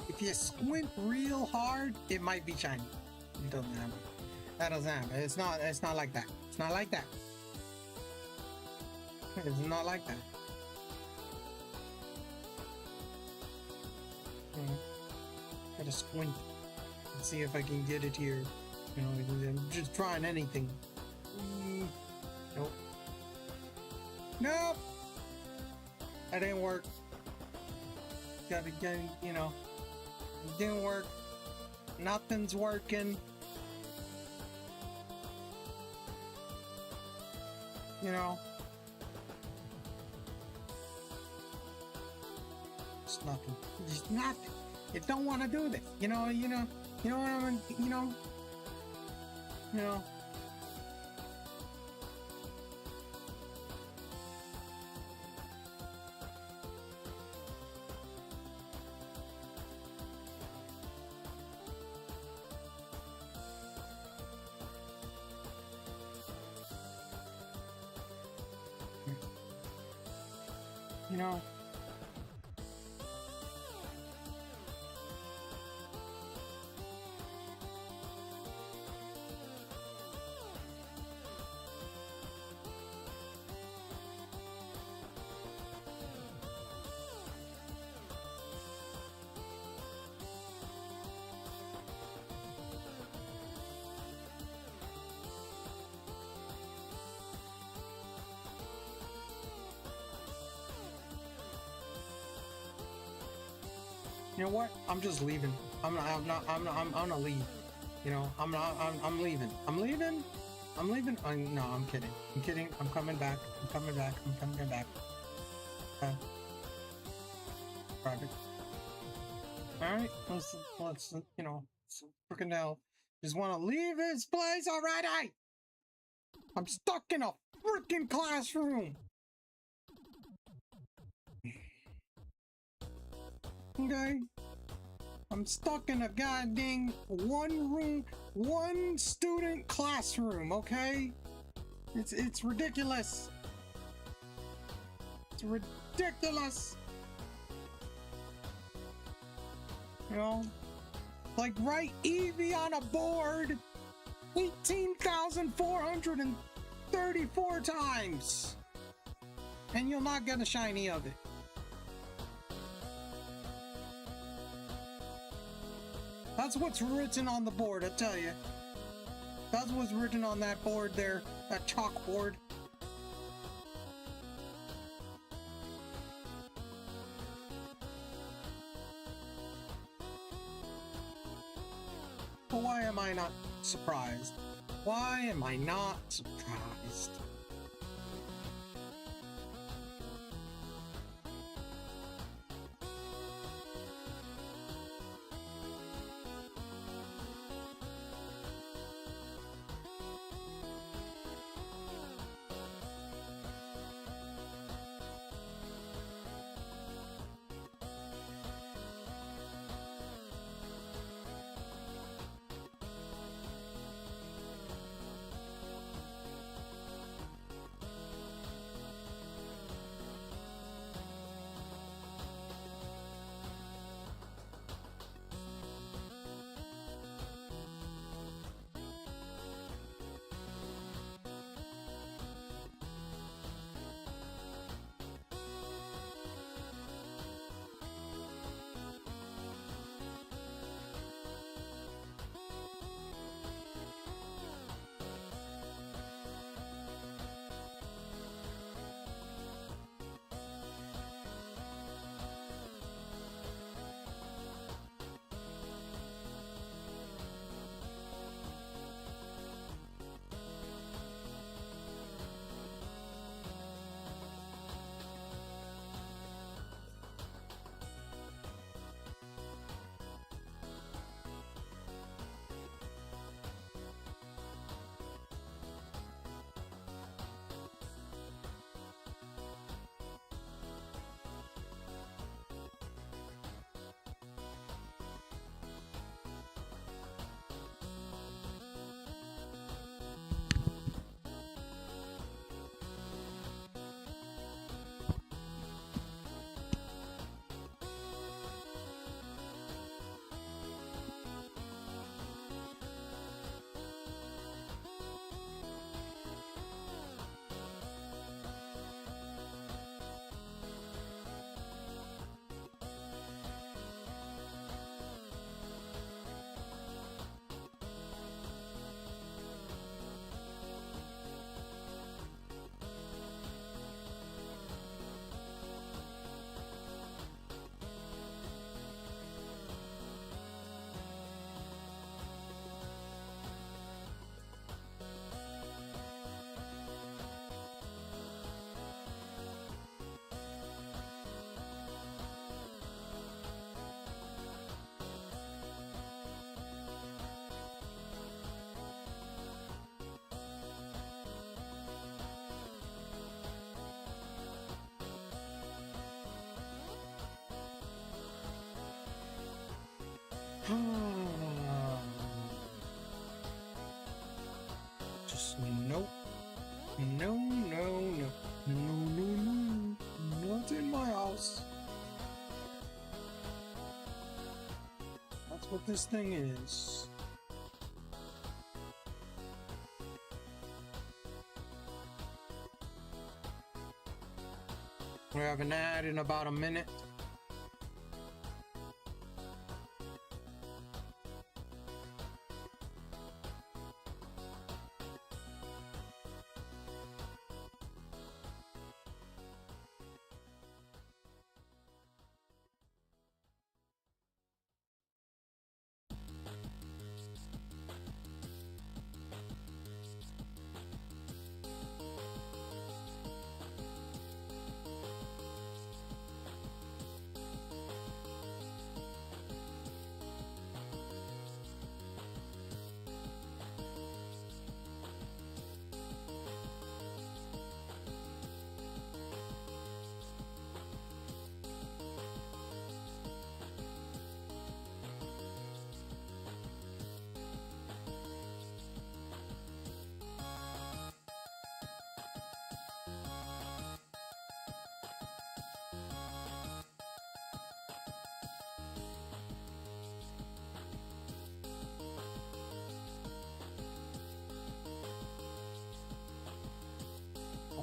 Speaker 5: If you squint real hard, it might be shiny. It doesn't happen. That doesn't happen. It's not like that. It's not like that. It's not like that. Gotta squint and see if I can get it here. I'm just trying anything. Nope. Nope. That didn't work. Gotta get, it didn't work. Nothing's working. It's nothing. It's nothing. It don't want to do this. You know what I mean? You know what? I'm just leaving. I'm gonna leave. I'm leaving. I'm leaving. No, I'm kidding. I'm coming back. Private. Alright, let's freaking hell. Just wanna leave this place already! I'm stuck in a freaking classroom! Okay? I'm stuck in a goddamn one student classroom, okay? It's ridiculous. It's ridiculous. Like write Eevee on a board 18,434 times! And you'll not get a shiny of it. That's what's written on the board, I tell you. That's what's written on that board there, that chalkboard. But why am I not surprised? Why am I not surprised? Just nope. No, no, no. No, no, no. Not in my house. That's what this thing is. We have an ad in about a minute.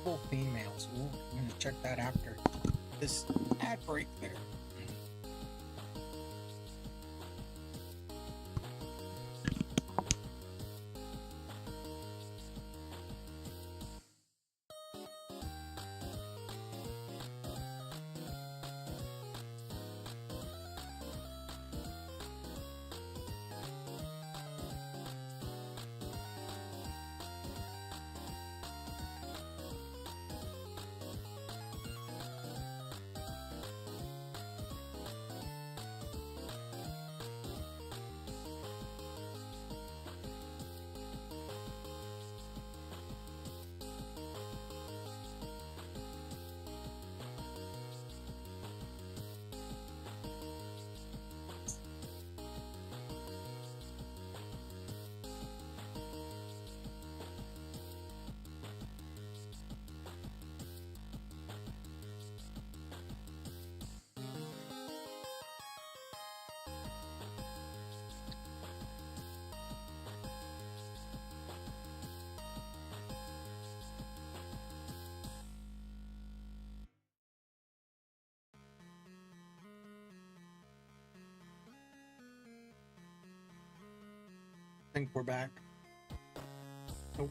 Speaker 5: double females. Ooh, I'm gonna check that after this ad break there. I think we're back. Nope.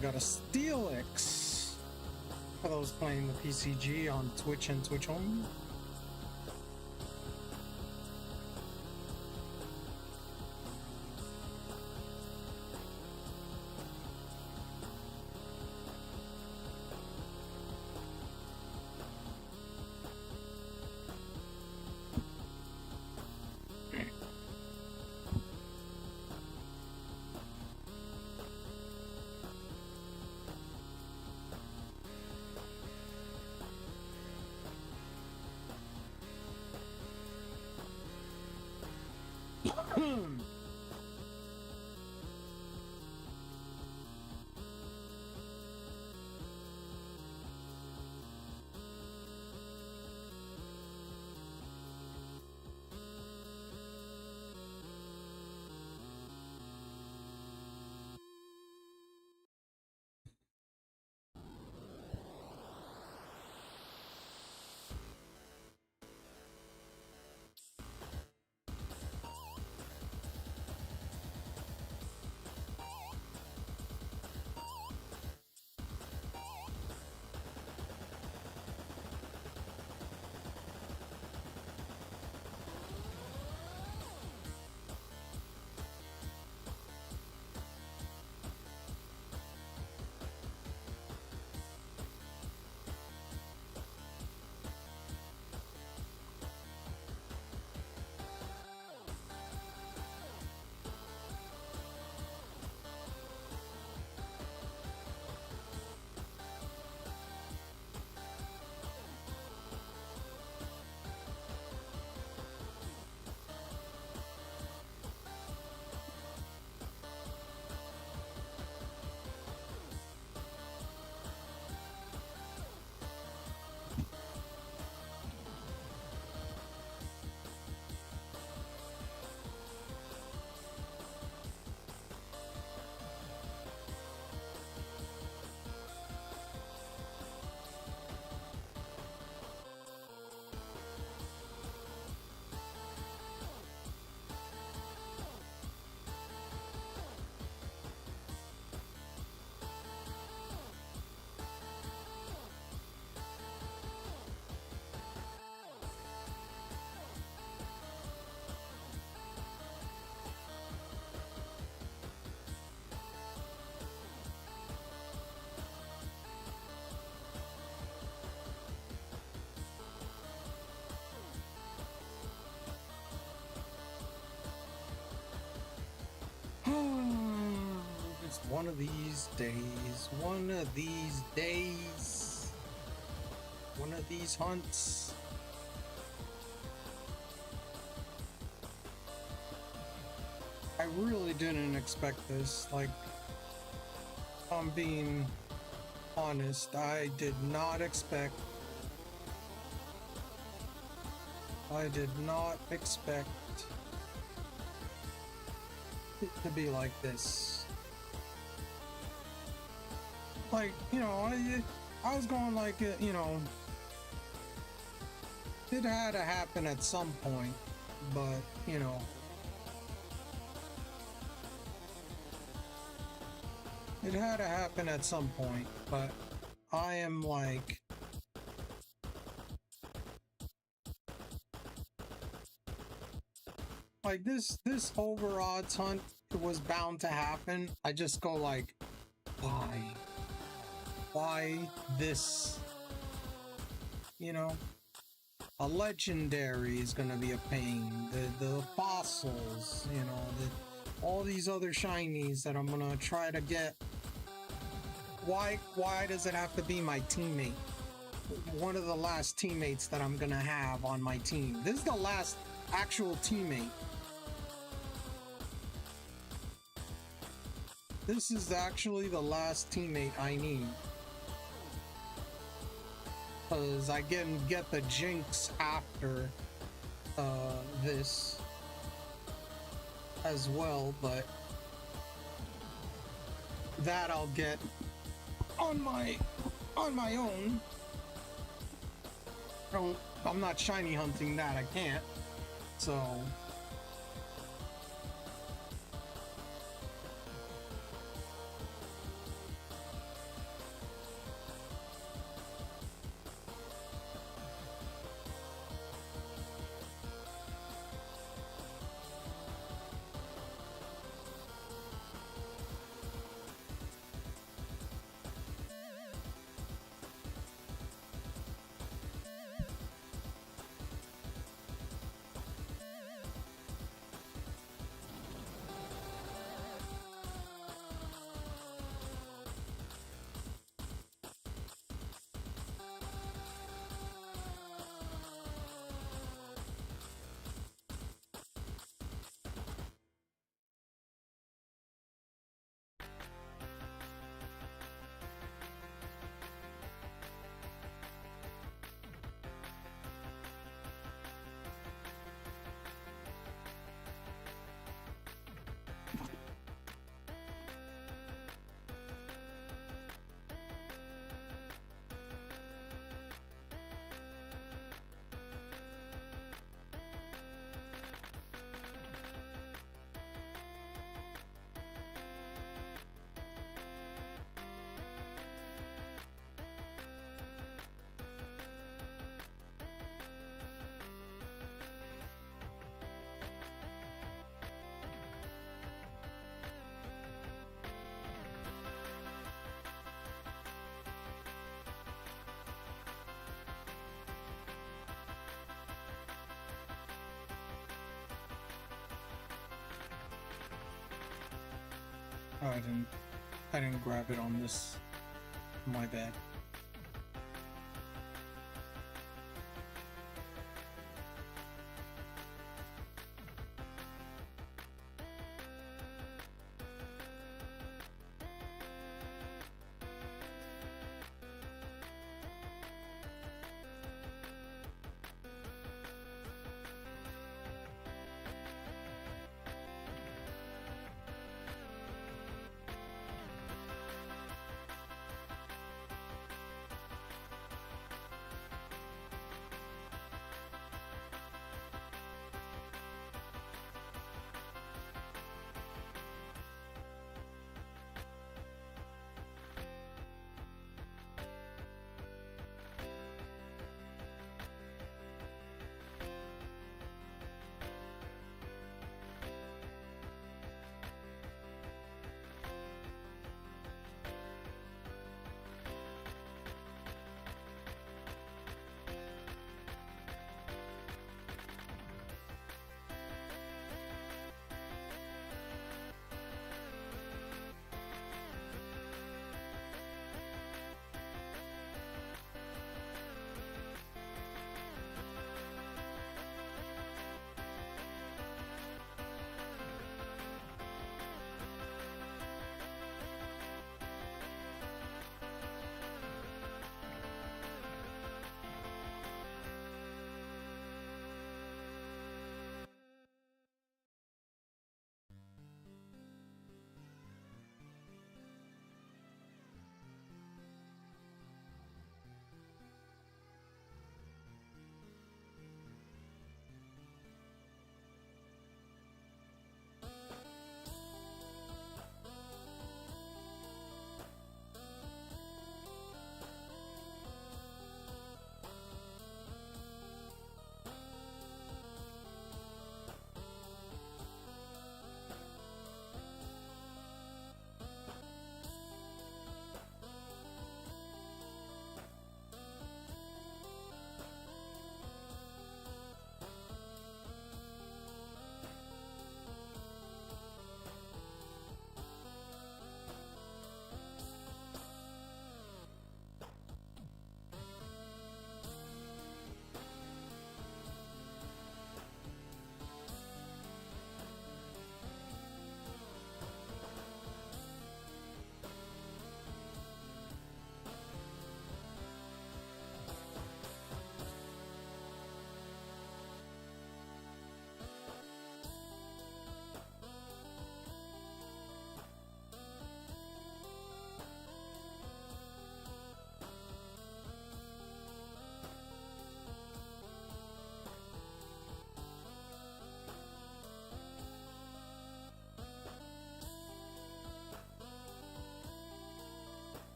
Speaker 5: We've got a Steelix for those playing the PCG on Twitch and Twitch only. One of these days, one of these days, one of these hunts. I really didn't expect this. Like, if I'm being honest, I did not expect it to be like this. Like, you know, I was going like, you know, it had to happen at some point, but, you know, it had to happen at some point, but I am like, this over odds hunt was bound to happen. I just go like, why? Why this? You know, a legendary is gonna be a pain. The fossils, you know, all these other shinies that I'm gonna try to get. Why does it have to be my teammate? One of the last teammates that I'm gonna have on my team. This is the last actual teammate. This is actually the last teammate I need. Because I can get the Jinx after this as well, but that I'll get on my own. I'm not shiny hunting that, I can't. So I didn't grab it on this. My bad.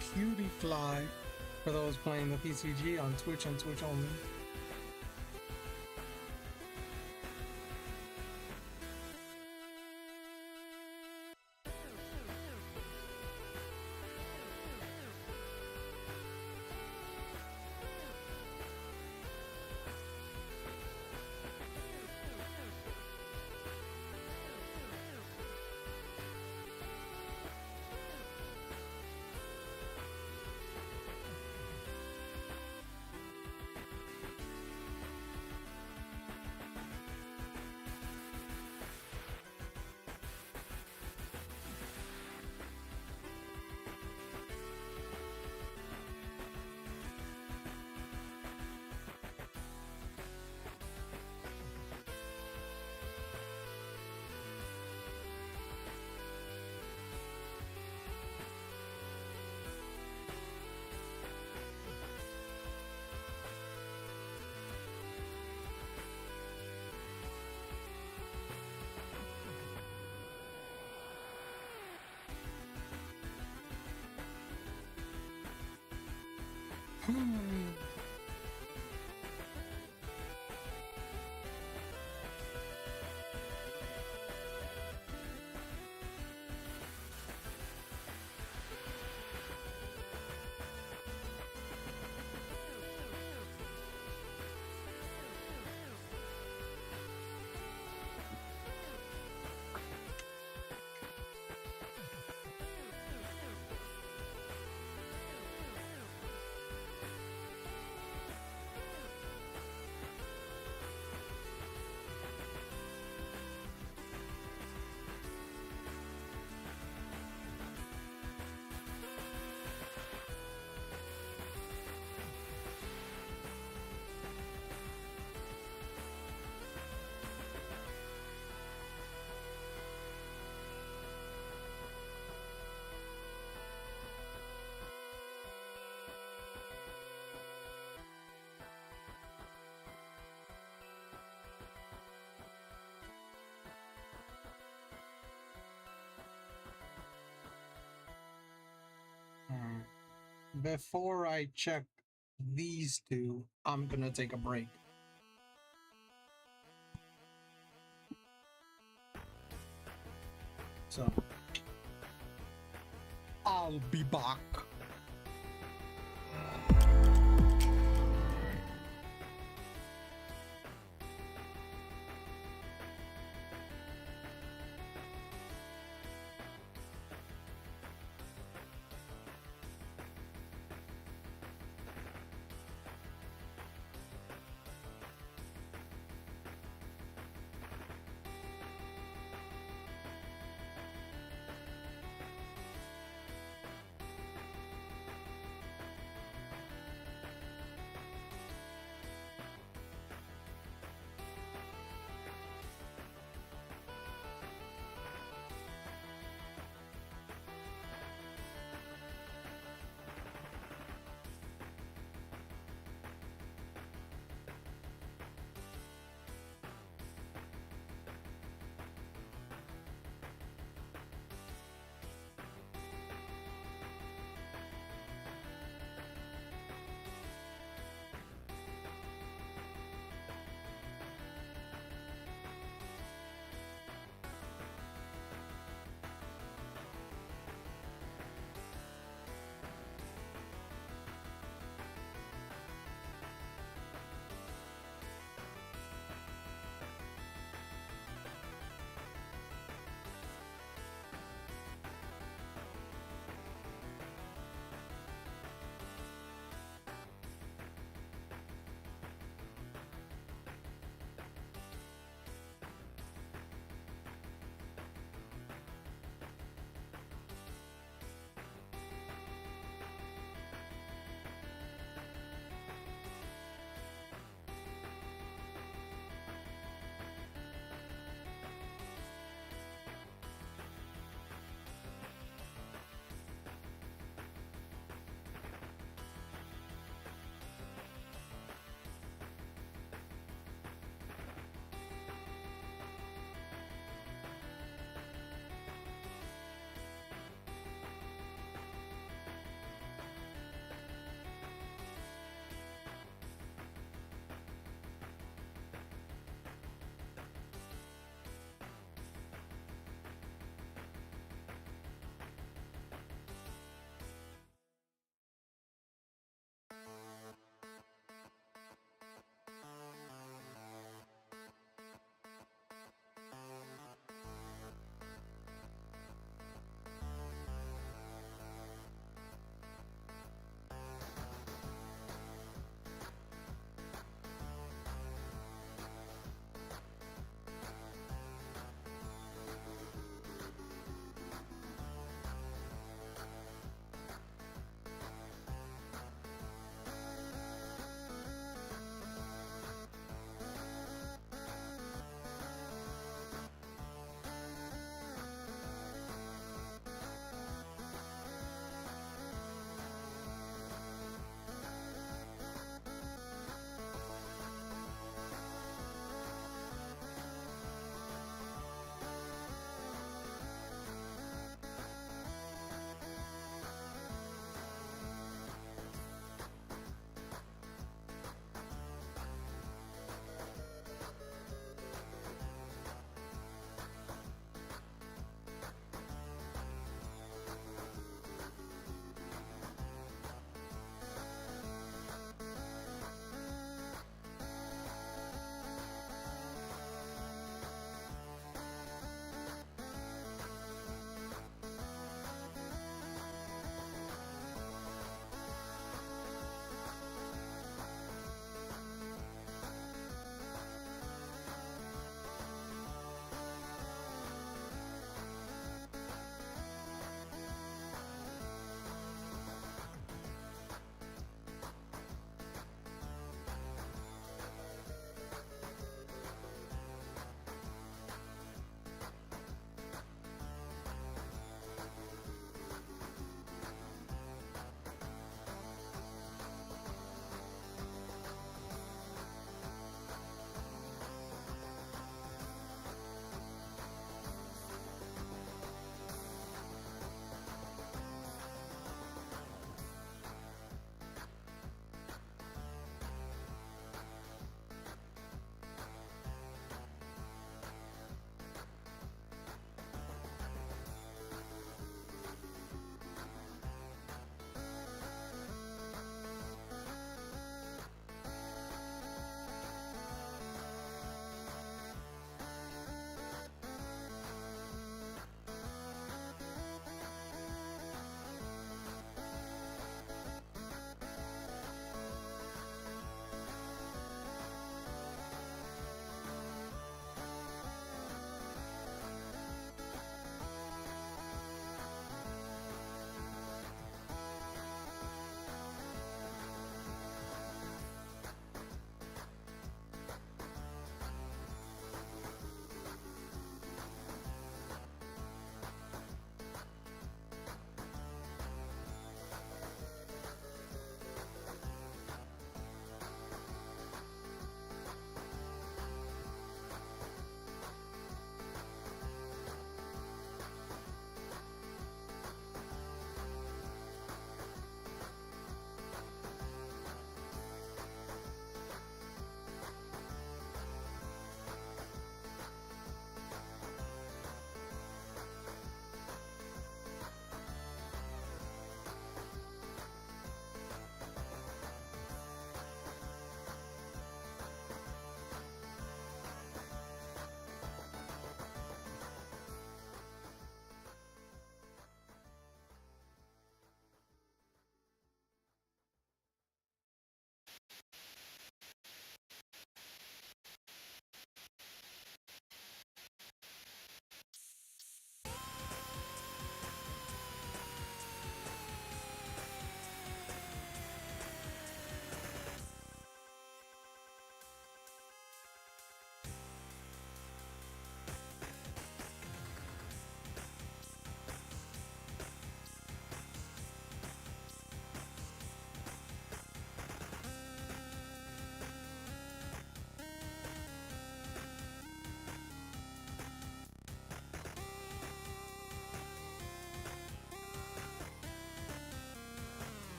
Speaker 5: Cutie Fly for those playing the PCG on Twitch and Twitch only. Before I check these two, I'm gonna take a break. So, I'll be back.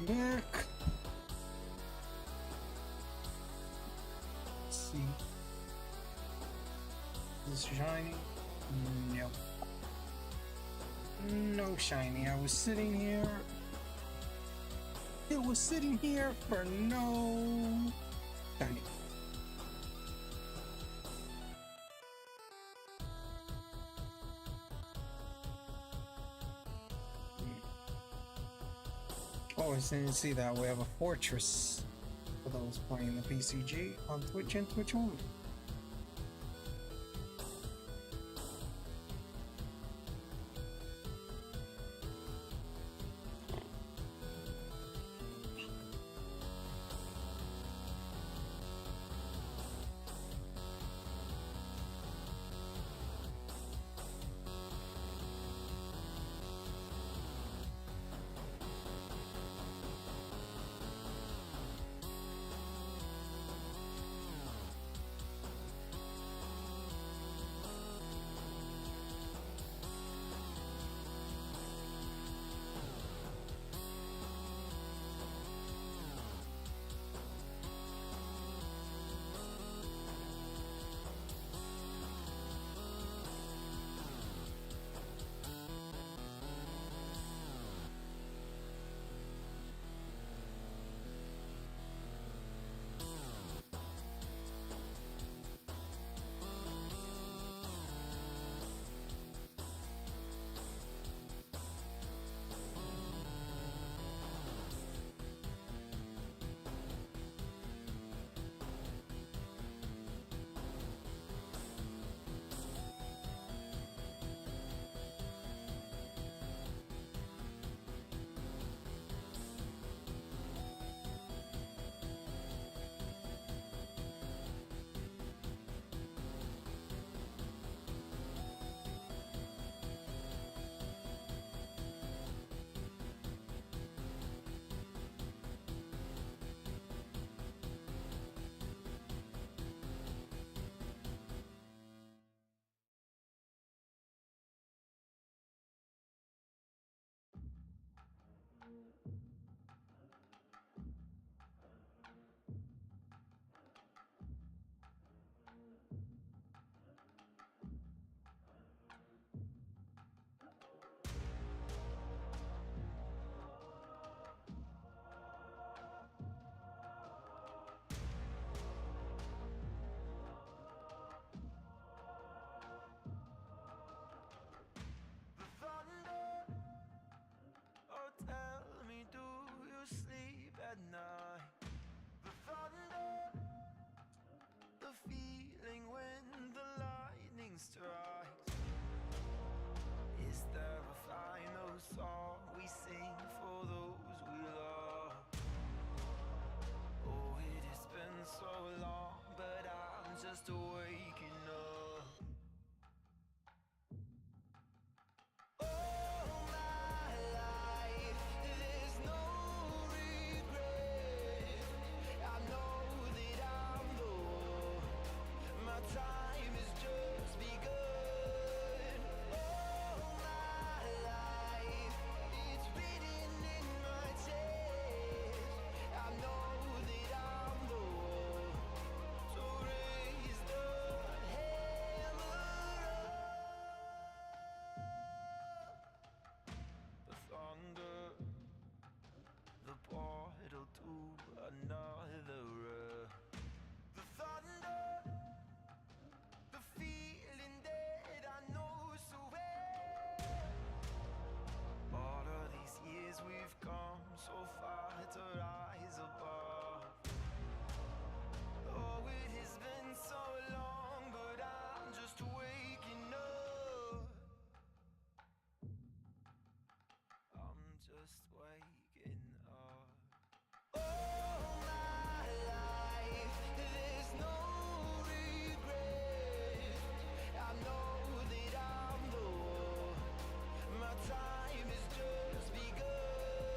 Speaker 5: back. Let's see. Is this shiny? Nope. No shiny. I was sitting here. It was sitting here for no shiny. Oh, I didn't see that. We have a fortress for those playing the PCG on Twitch and Twitch only.
Speaker 3: Oh, tell me, do you sleep at night? The thunder, the feeling when the lightning strikes. Is there a final song we sing for those we love? Oh, it has been so long, but I'm just waking up. All my life, there's no regret. I know that I'm the one. My time has just begun. All my life, it's written in my chest. I know that I'm the one. So raise the hammer up. The thunder, the portal to another earth. The thunder, the feeling that I know so well. All of these years we've come so far to rise above. Oh, it has been so long, but I'm just waking up. I'm just waking up. All my life, there's no regret. I know that I'm the one. My time has just begun.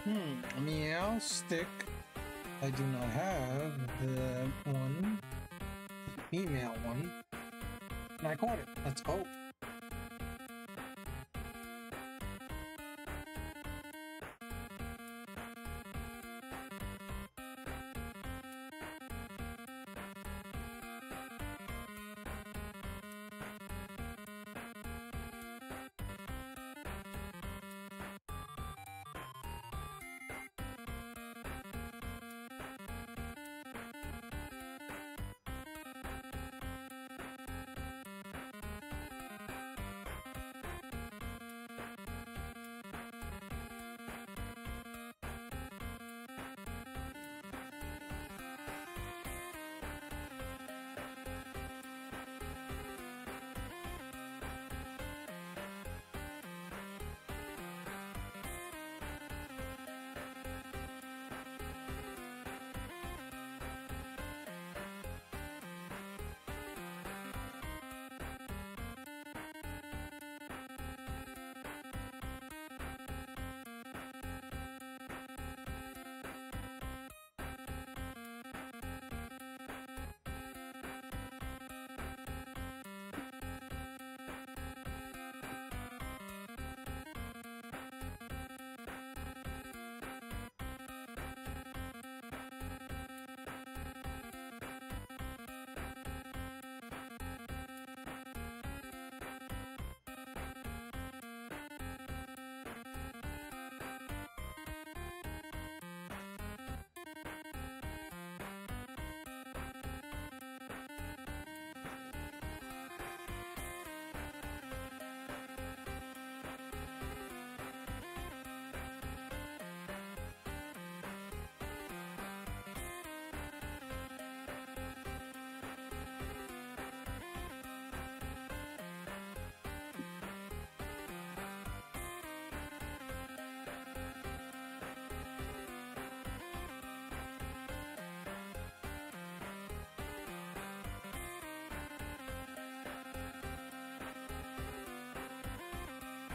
Speaker 5: Meow stick. I do not have the one. Female one. And I caught it. Let's go.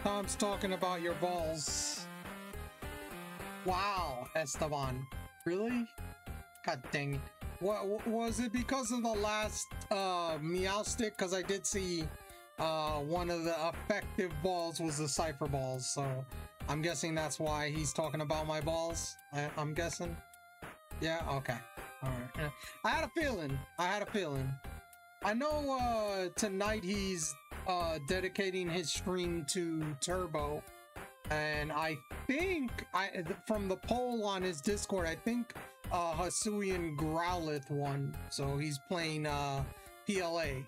Speaker 5: Tom's talking about your balls. Wow, Esteban. Really? God dang it. What was it because of the last meow stick? Because I did see one of the effective balls was the cipher balls, so I'm guessing that's why he's talking about my balls. I'm guessing. Yeah, okay. Alright. Yeah. I had a feeling. I know tonight he's dedicating his stream to Turbo, and I think from the poll on his Discord, I think Hisuian Growlith won, so he's playing PLA.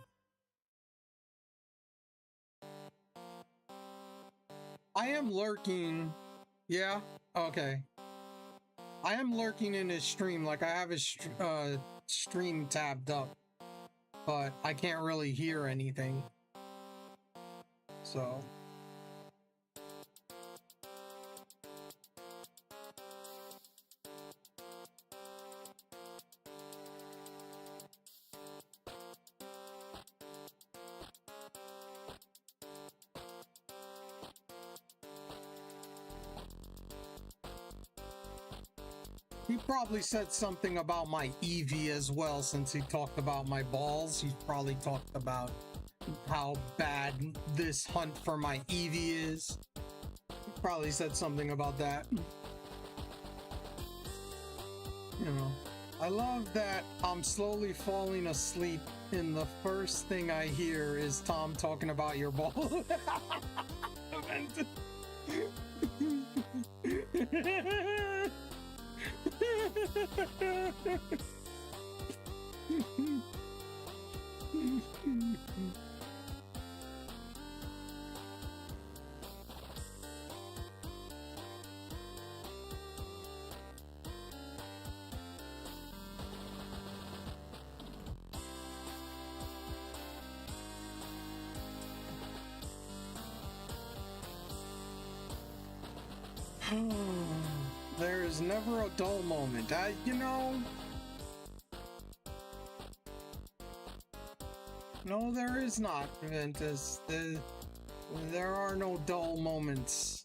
Speaker 5: I am lurking. Yeah, okay. I am lurking in his stream, like I have his stream tabbed up, but I can't really hear anything. So he probably said something about my Eevee as well, since he talked about my balls. He probably talked about how bad this hunt for my Eevee is. He probably said something about that. You know, I love that I'm slowly falling asleep and the first thing I hear is Tom talking about your ball. There is never a dull moment. You know... No, there is not, Ventus. There are no dull moments.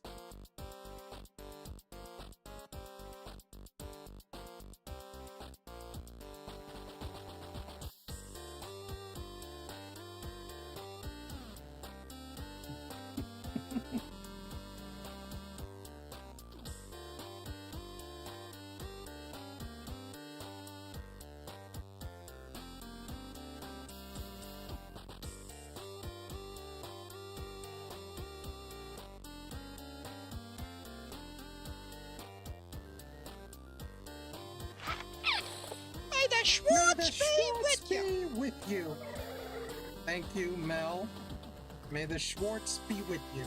Speaker 3: Schwartz be with you.
Speaker 5: Be with you. Thank you, Mel. May the Schwartz be with you.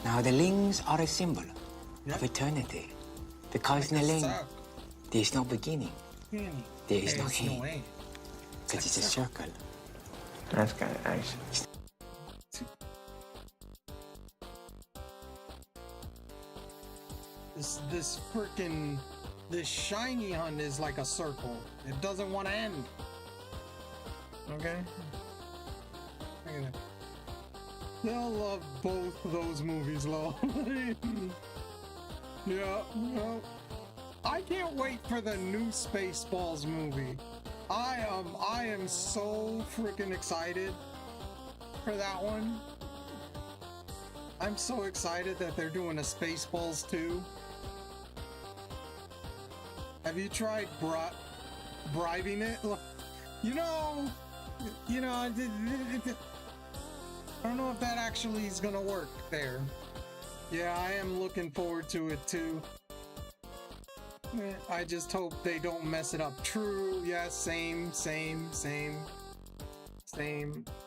Speaker 7: Now the Lings are a symbol of eternity. Because in a Ling, there is no beginning. There is no end. Because it's a circle.
Speaker 4: That's kind of nice.
Speaker 5: This freaking shiny hunt is like a circle. It doesn't want to end. Okay. Look at that. They'll love both of those movies, lol. Yeah. I can't wait for the new Spaceballs movie. I am so freaking excited for that one. I'm so excited that they're doing a Spaceballs 2. Have you tried bribing it? You know, I don't know if that actually is gonna work there. Yeah, I am looking forward to it too. I just hope they don't mess it up. True, yeah, same.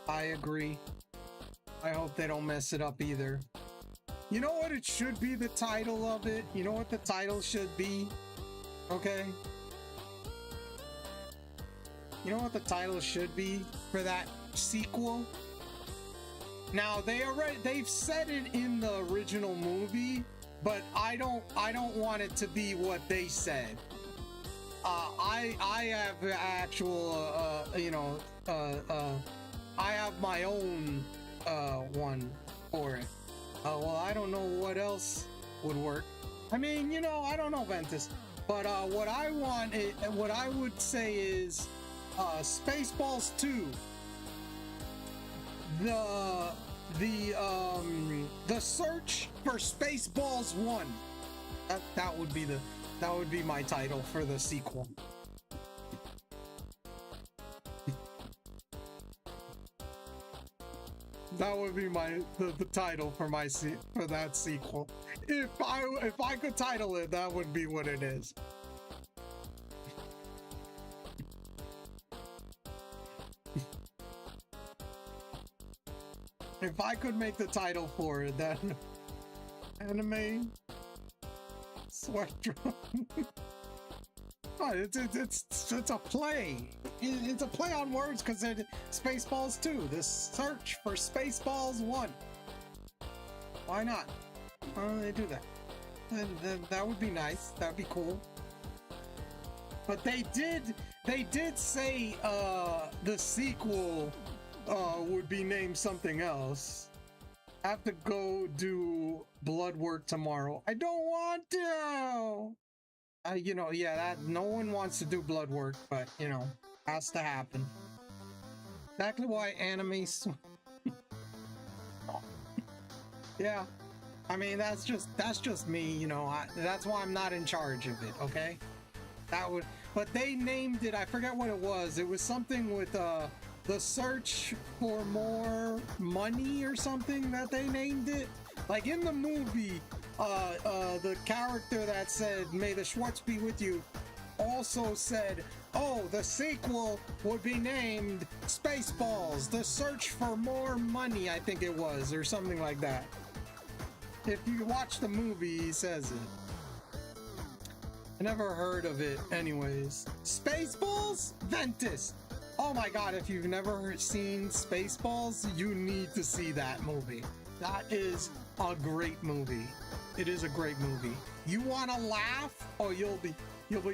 Speaker 5: I agree. I hope they don't mess it up either. You know what it should be, the title of it? You know what the title should be? Okay? You know what the title should be for that sequel? Now they've said it in the original movie, but I don't want it to be what they said. I have actual I have my own one for it. Well, I don't know what else would work. I mean, I don't know, Ventus, but what I would say is Spaceballs 2. The search for Spaceballs 1. That would be my title for the sequel. That would be the title for that sequel. If I could title it, that would be what it is. If I could make the title for it, then anime sweat drum. It's a play. It's a play on words because it's Spaceballs 2. The search for Spaceballs 1. Why not? Why don't they do that? That would be nice. That'd be cool. But they did say the sequel would be named something else. I have to go do blood work tomorrow. I don't want to. That no one wants to do blood work, but has to happen. Exactly why anime. Yeah, I mean that's just me. That's why I'm not in charge of it. Okay, but they named it. I forget what it was. It was something with the search for more money or something that they named it. Like in the movie, the character that said, "May the Schwartz be with you," also said, "Oh, the sequel would be named Spaceballs, the search for more money," I think it was, or something like that. If you watch the movie, he says it. I never heard of it anyways. Spaceballs? Ventus! Oh my god, if you've never seen Spaceballs, you need to see that movie. That is a great movie. It is a great movie. You want to laugh? Oh, you'll be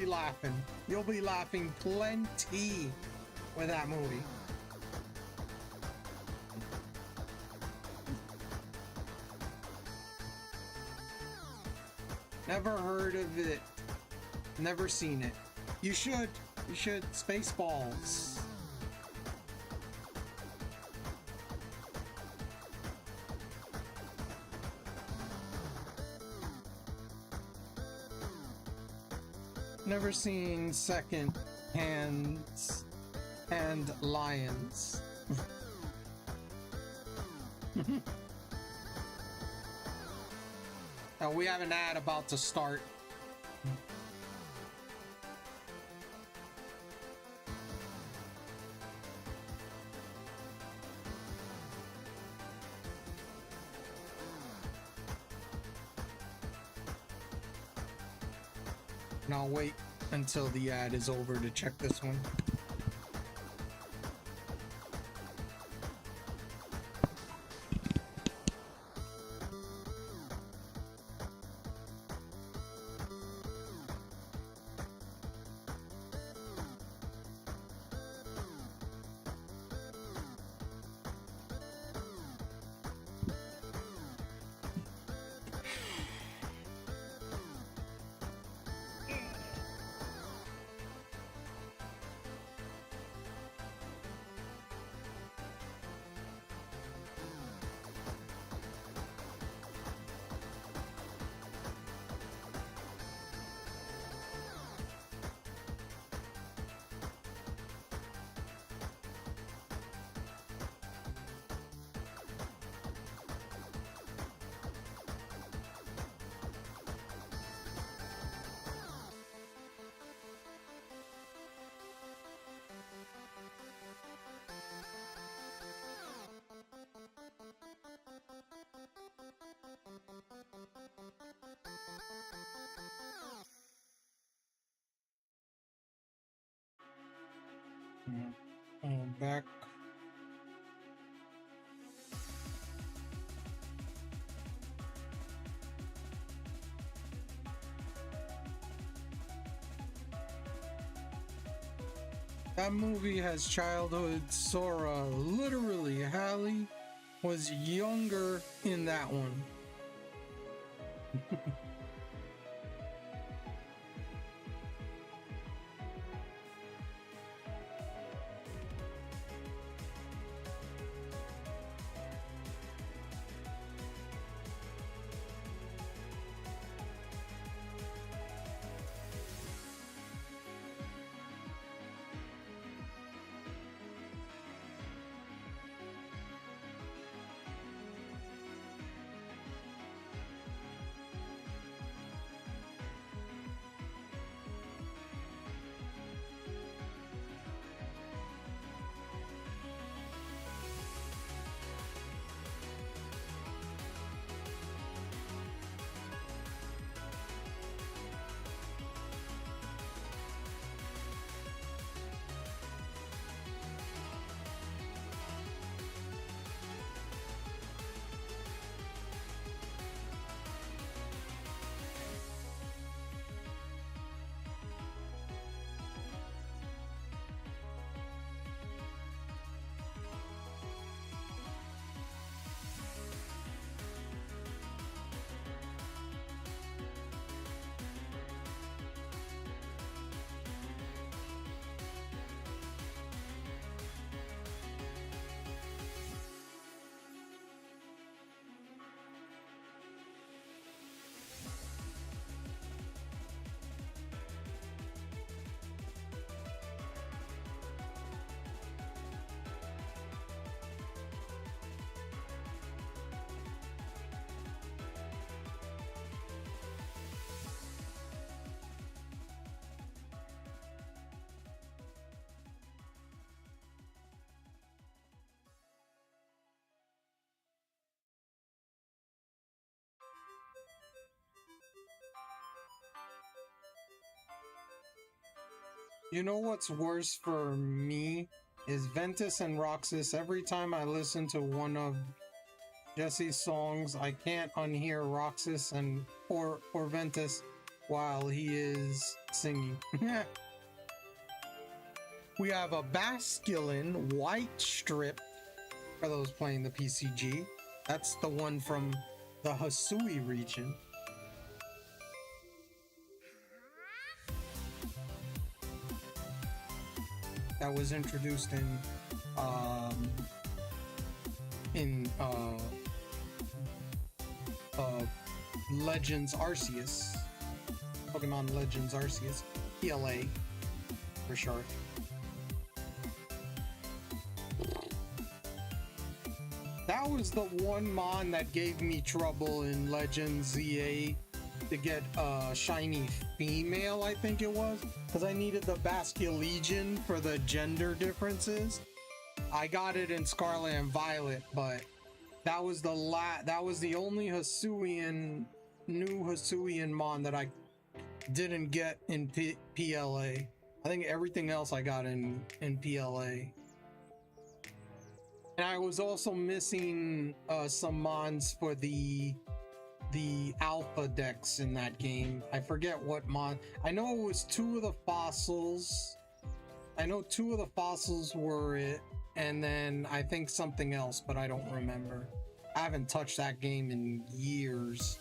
Speaker 5: laughing. You'll be laughing plenty with that movie. Never heard of it. Never seen it. You should. You should. Spaceballs. Never seen Second Hands and Lions. Now we have an ad about to start. And I'll wait until the ad is over to check this one. Back. That movie has childhood Sora. Literally, Hallie was younger in that one. You know what's worse for me is Ventus and Roxas. Every time I listen to one of Jesse's songs, I can't unhear Roxas or Ventus while he is singing. We have a Basculin White Strip for those playing the PCG. That's the one from the Hisui region. That was introduced in Legends Arceus, Pokemon Legends Arceus, PLA for short. That was the one mon that gave me trouble in Legends ZA to get shiny female, I think it was, because I needed the Bastia Legion for the gender differences. I got it in Scarlet and Violet, but that was the only Hisuian, new Hisuian mon that I didn't get in PLA. I think everything else I got in PLA. And I was also missing some mons for the alpha decks in that game. I forget what mon. I know it was 2 of the fossils. I know 2 of the fossils were it, and then I think something else, but I don't remember. I haven't touched that game in years.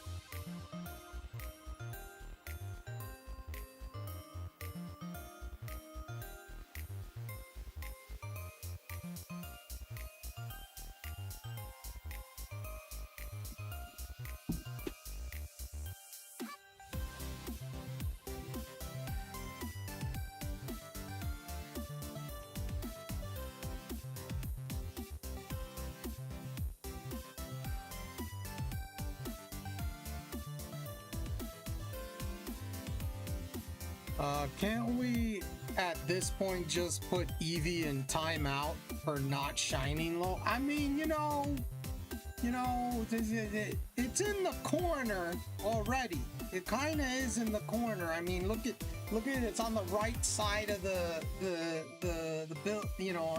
Speaker 5: Can't we at this point just put Eevee in timeout for not shining low? I mean, you know, it's in the corner already. It kind of is in the corner. I mean, look at it. It's on the right side of the build, you know,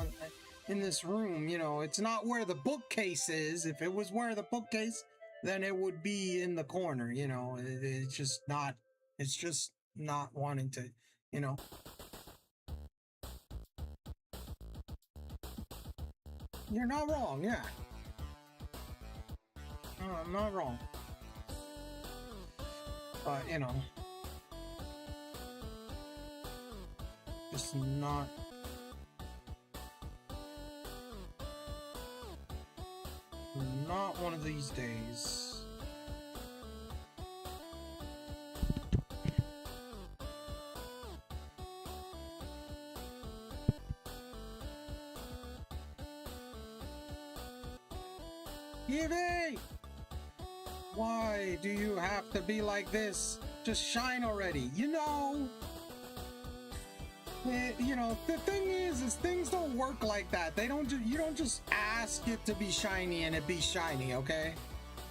Speaker 5: in this room. You know, it's not where the bookcase is. If it was where the bookcase, then it would be in the corner. You know, it's just not. It's just not wanting to, you know. You're not wrong, yeah. No, I'm not wrong. But, you know, just not. Not one of these days. Eevee! Why do you have to be like this? Just shine already, you know? You know, the thing is things don't work like that. You don't just ask it to be shiny and it be shiny, okay?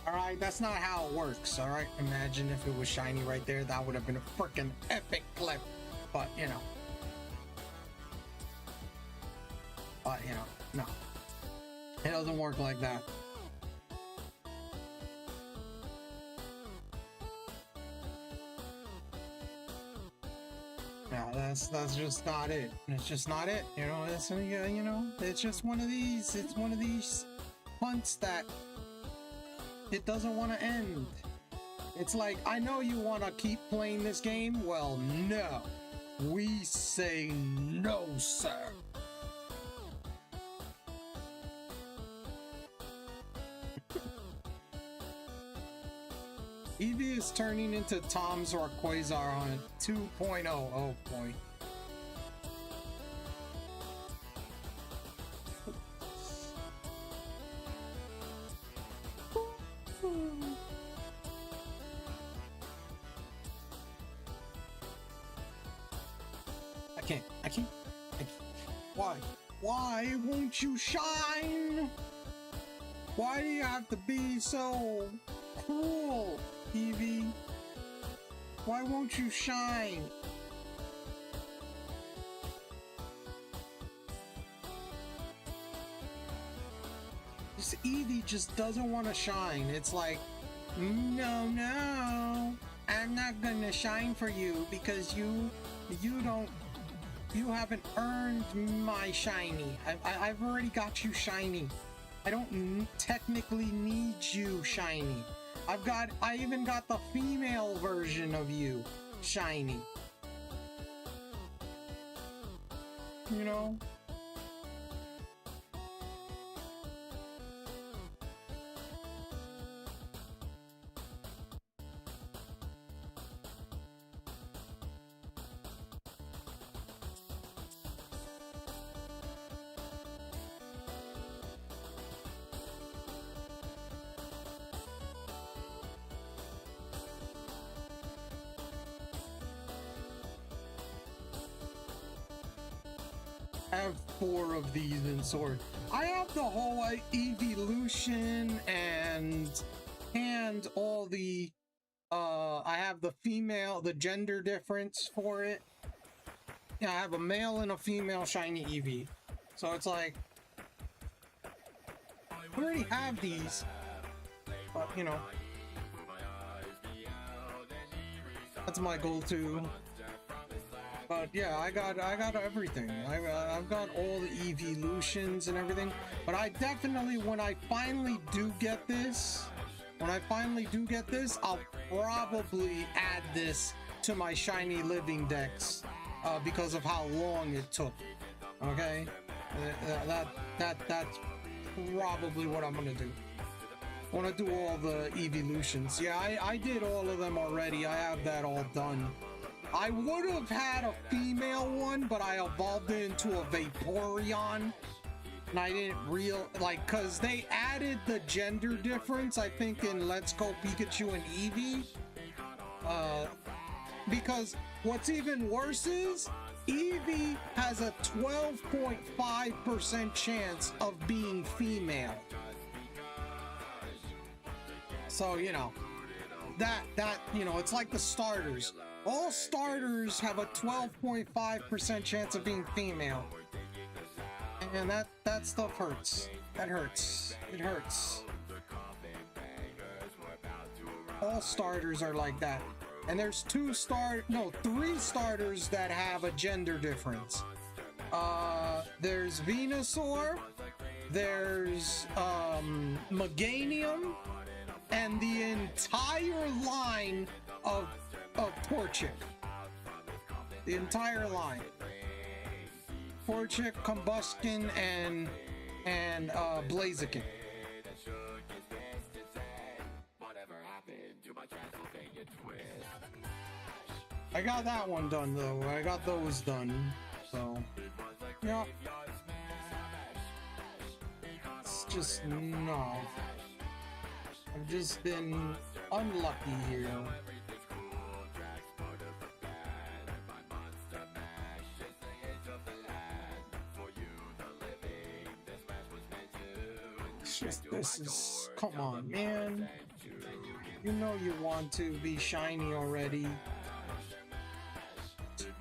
Speaker 5: Alright, that's not how it works, alright? Imagine if it was shiny right there, that would have been a freaking epic clip. But, you know. But, you know, no. It doesn't work like that. Yeah, that's just not it. It's just not it. You know, it's you know, it's just one of these. It's one of these hunts that it doesn't want to end. It's like, I know you want to keep playing this game. Well, no, we say no, sir. Eevee is turning into Tom's or Quasar on a 2.0. Oh boy. I can't. Why? Why won't you shine? Why do you have to be so cruel, Eevee? Why won't you shine? This Eevee just doesn't want to shine. It's like, no, I'm not gonna shine for you because you haven't earned my shiny. I've already got you shiny. I don't technically need you shiny. I even got the female version of you shiny. You know? 4 of these in sword. I have the whole evolution and all the I have the female, the gender difference for it. Yeah, I have a male and a female shiny Eevee. So it's like, I already have these, but you know, that's my goal too. But yeah, I got everything. I've got all the evolutions and everything. But I definitely, when I finally do get this, I'll probably add this to my shiny living decks because of how long it took. Okay, that's probably what I'm gonna do. I want to do all the evolutions. Yeah, I did all of them already. I have that all done. I would have had a female one, but I evolved it into a Vaporeon. And I didn't cause they added the gender difference, I think, in Let's Go Pikachu and Eevee. Because what's even worse is, Eevee has a 12.5% chance of being female. So, you know, you know, it's like the starters. All starters have a 12.5% chance of being female. And that stuff hurts. That hurts. It hurts. All starters are like that. And there's 3 starters that have a gender difference. There's Venusaur, there's Meganium, and the entire line of Torchic. The entire line. Torchic, Combustion, and Blaziken. I got that one done though. I got those done. So yeah. It's just no. I've just been unlucky here. It's just, this is, come on, man. You know you want to be shiny already.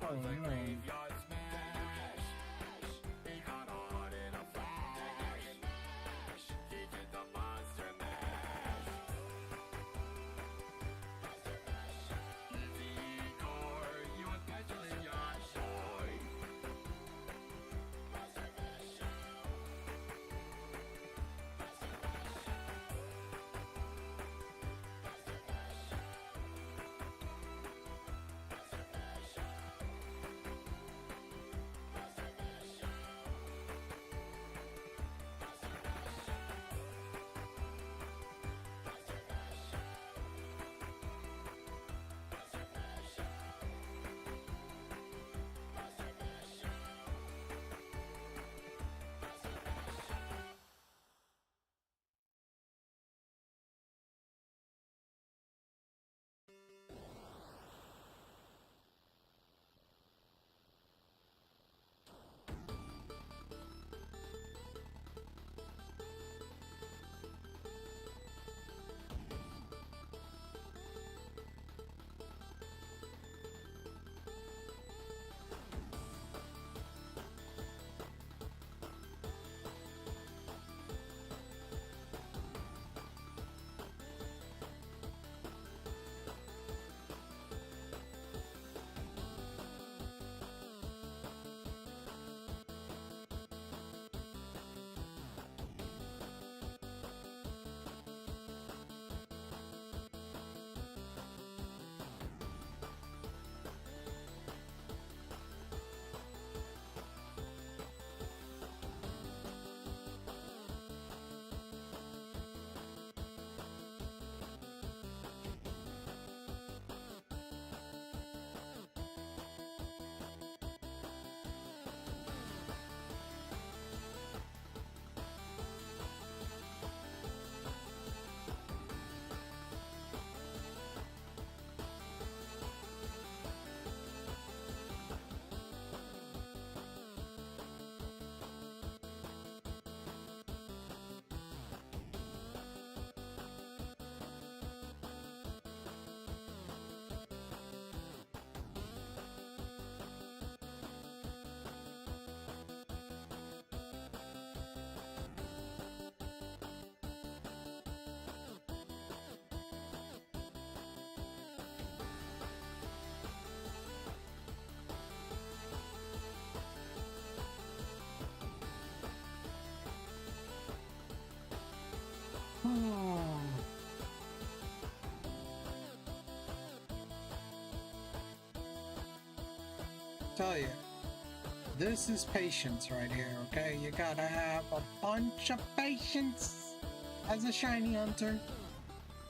Speaker 5: Oh no. Tell you, this is patience right here, okay? You gotta have a bunch of patience as a shiny hunter.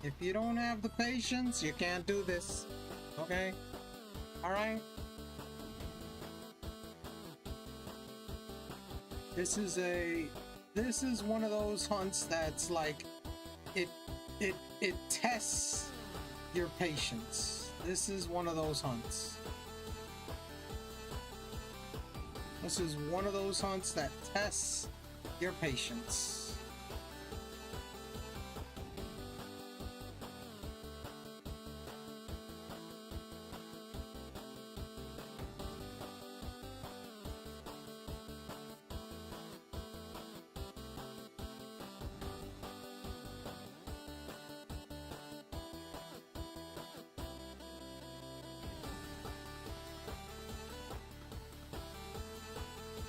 Speaker 5: If you don't have the patience, you can't do this, okay? Alright? This is one of those hunts that's like, it tests your patience. This is one of those hunts. This is one of those hunts that tests your patience.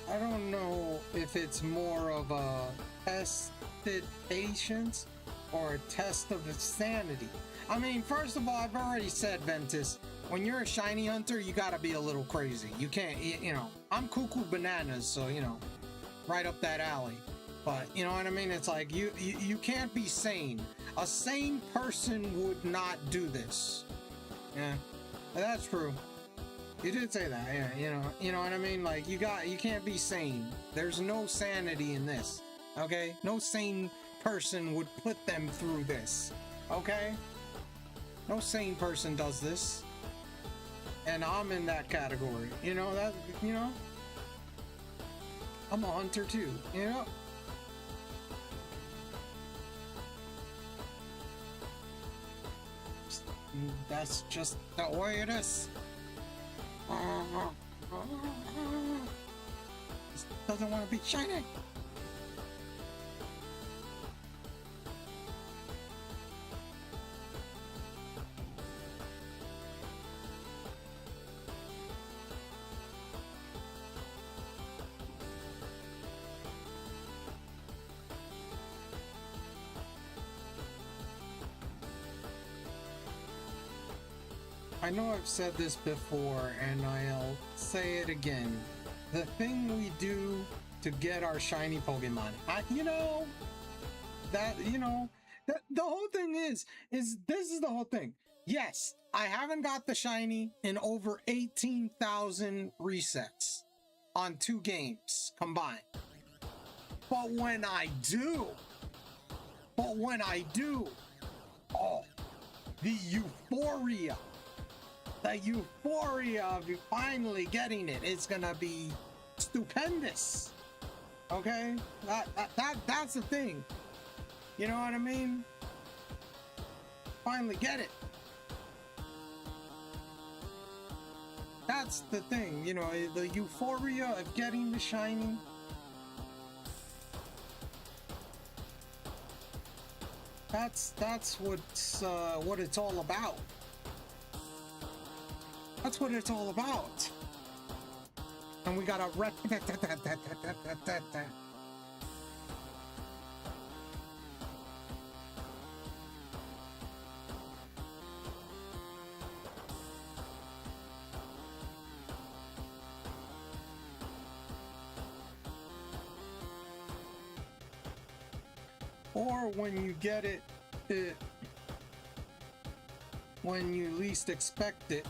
Speaker 5: I don't know if it's more of a tested patience or a test of its sanity. I mean, first of all, I've already said, Ventus, when you're a shiny hunter, you gotta be a little crazy. You can't, you know, I'm cuckoo bananas, so, you know, right up that alley. But, you know what I mean? It's like, you can't be sane. A sane person would not do this. Yeah, that's true. You did say that, yeah, you know what I mean? Like, you can't be sane. There's no sanity in this, okay? No sane person would put them through this, okay? No sane person does this. And I'm in that category, you know, I'm a hunter too, you know? That's just the way it is. Just doesn't want to be shiny. I know I've said this before, and I'll say it again. The thing we do to get our shiny Pokemon, the whole thing is this is the whole thing. Yes, I haven't got the shiny in over 18,000 resets on 2 games combined. But when I do, oh, the euphoria of you finally getting it is gonna be stupendous. Okay, that's the thing. You know what I mean? Finally get it. That's the thing. You know, the euphoria of getting the shiny. That's what it's all about. That's what it's all about. And we gotta or when you get it, when you least expect it,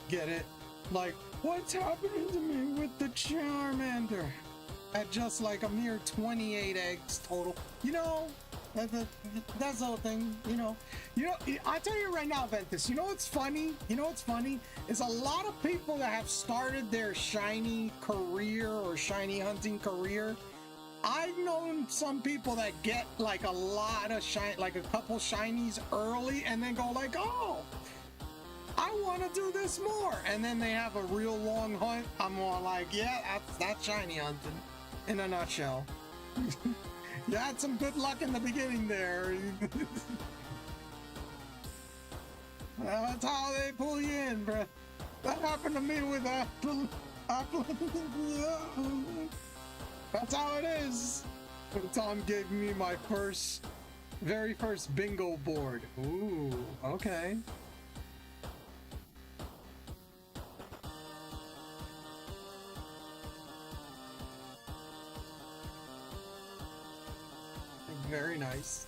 Speaker 5: get it. Like, what's happening to me with the Charmander? At just like a mere 28 eggs total. You know, that's the whole thing, you know. I'll tell you right now, Ventus, you know what's funny? Is a lot of people that have started their shiny career or shiny hunting career, I've known some people that get like a lot of like a couple shinies early and then go like, oh, I want to do this more, and then they have a real long hunt. I'm all like, yeah, that's shiny hunting in a nutshell. You had some good luck in the beginning there. That's how they pull you in, bro. That happened to me with Apple. That's how it is. Tom gave me my first Very first bingo board. Ooh, okay. Very nice.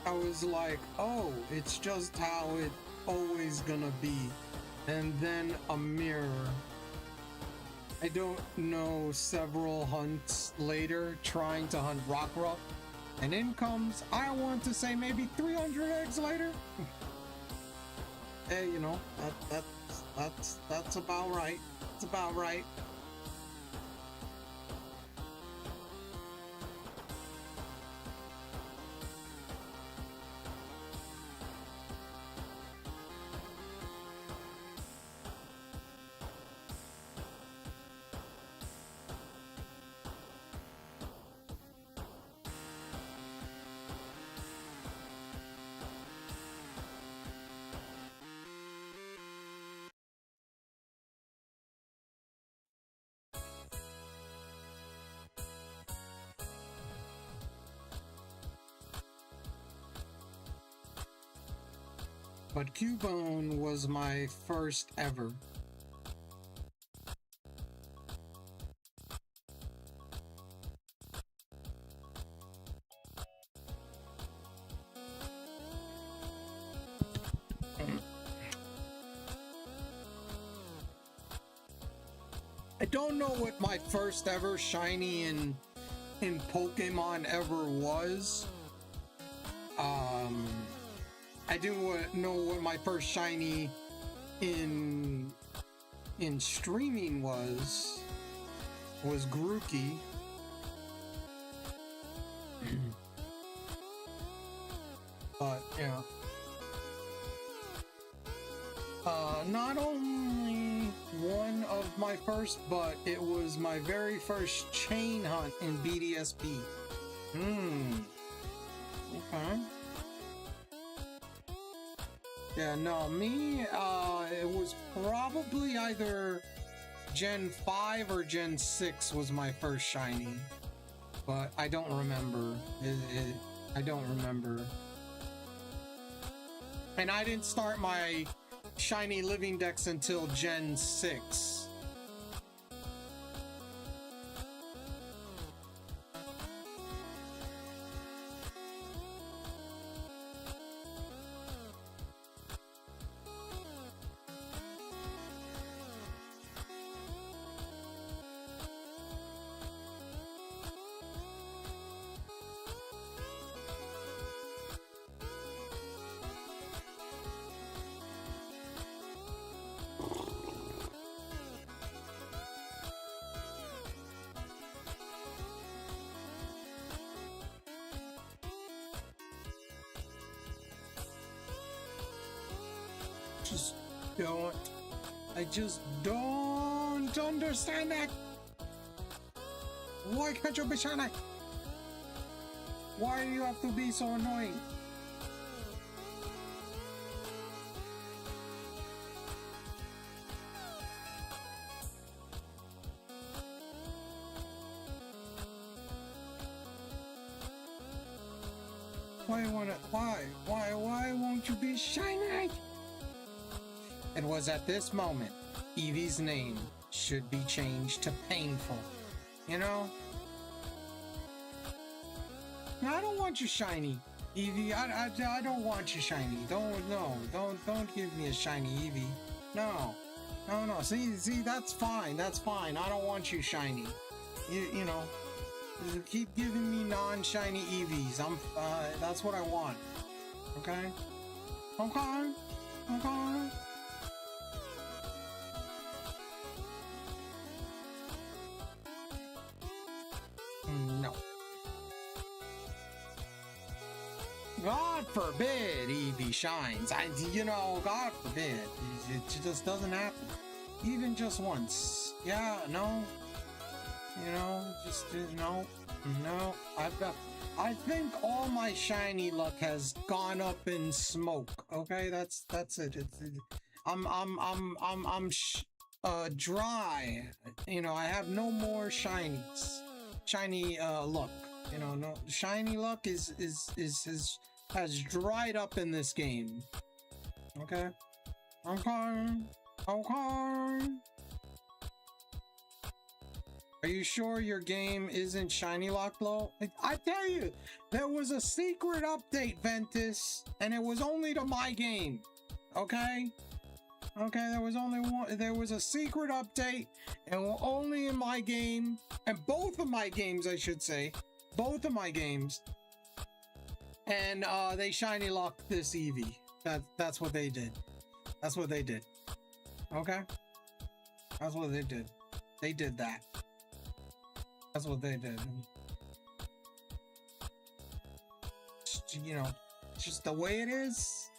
Speaker 5: I was like, oh, it's just how it always gonna be. And then a mirror. I don't know, several hunts later, trying to hunt Rockruff, and in comes, I want to say maybe 300 eggs later. Hey, you know, that's about right. That's about right. But Cubone was my first ever. I don't know what my first ever shiny in Pokemon ever was. I do know what my first shiny in streaming was Grookey. But yeah. Not only one of my first, but it was my very first chain hunt in BDSP. Okay. Yeah, no, me, it was probably either Gen 5 or Gen 6 was my first shiny. But I don't remember. I don't remember. And I didn't start my shiny living dex until Gen 6. I just don't understand that. Why can't you be shiny? Why do you have to be so annoying? Why won't you be shiny? It was at this moment, Eevee's name should be changed to Painful. You know? I don't want you shiny, Eevee. I don't want you shiny. Don't give me a shiny Eevee. No. See, that's fine. That's fine. I don't want you shiny. You know, keep giving me non-shiny Eevees. That's what I want. Okay? Okay? No. God forbid Eevee shines. God forbid. It just doesn't happen. Even just once. Yeah, no. No. I think all my shiny luck has gone up in smoke. Okay, that's it. I'm dry. I have no more shinies. Shiny luck. No shiny luck has dried up in this game. Okay. Okay. Are you sure your game isn't shiny locked low? I tell you, there was a secret update, Ventus, and it was only to my game. Okay? Okay, there was a secret update, and only in my game, and both of my games, I should say. Both of my games. And they shiny locked this Eevee. That's what they did. That's what they did. Okay? That's what they did. They did that. That's what they did. Just the way it is.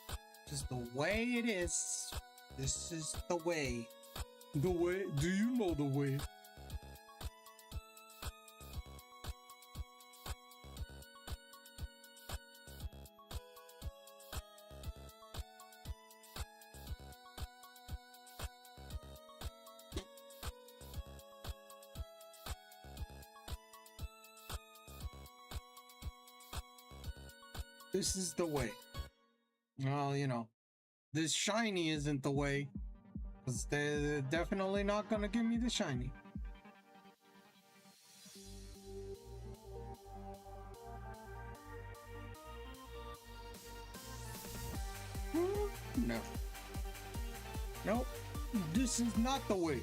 Speaker 5: Just the way it is. This is the way. The way? Do you know the way? This is the way. Well, this shiny isn't the way. Because they're definitely not gonna give me the shiny. No. Nope. This is not the way.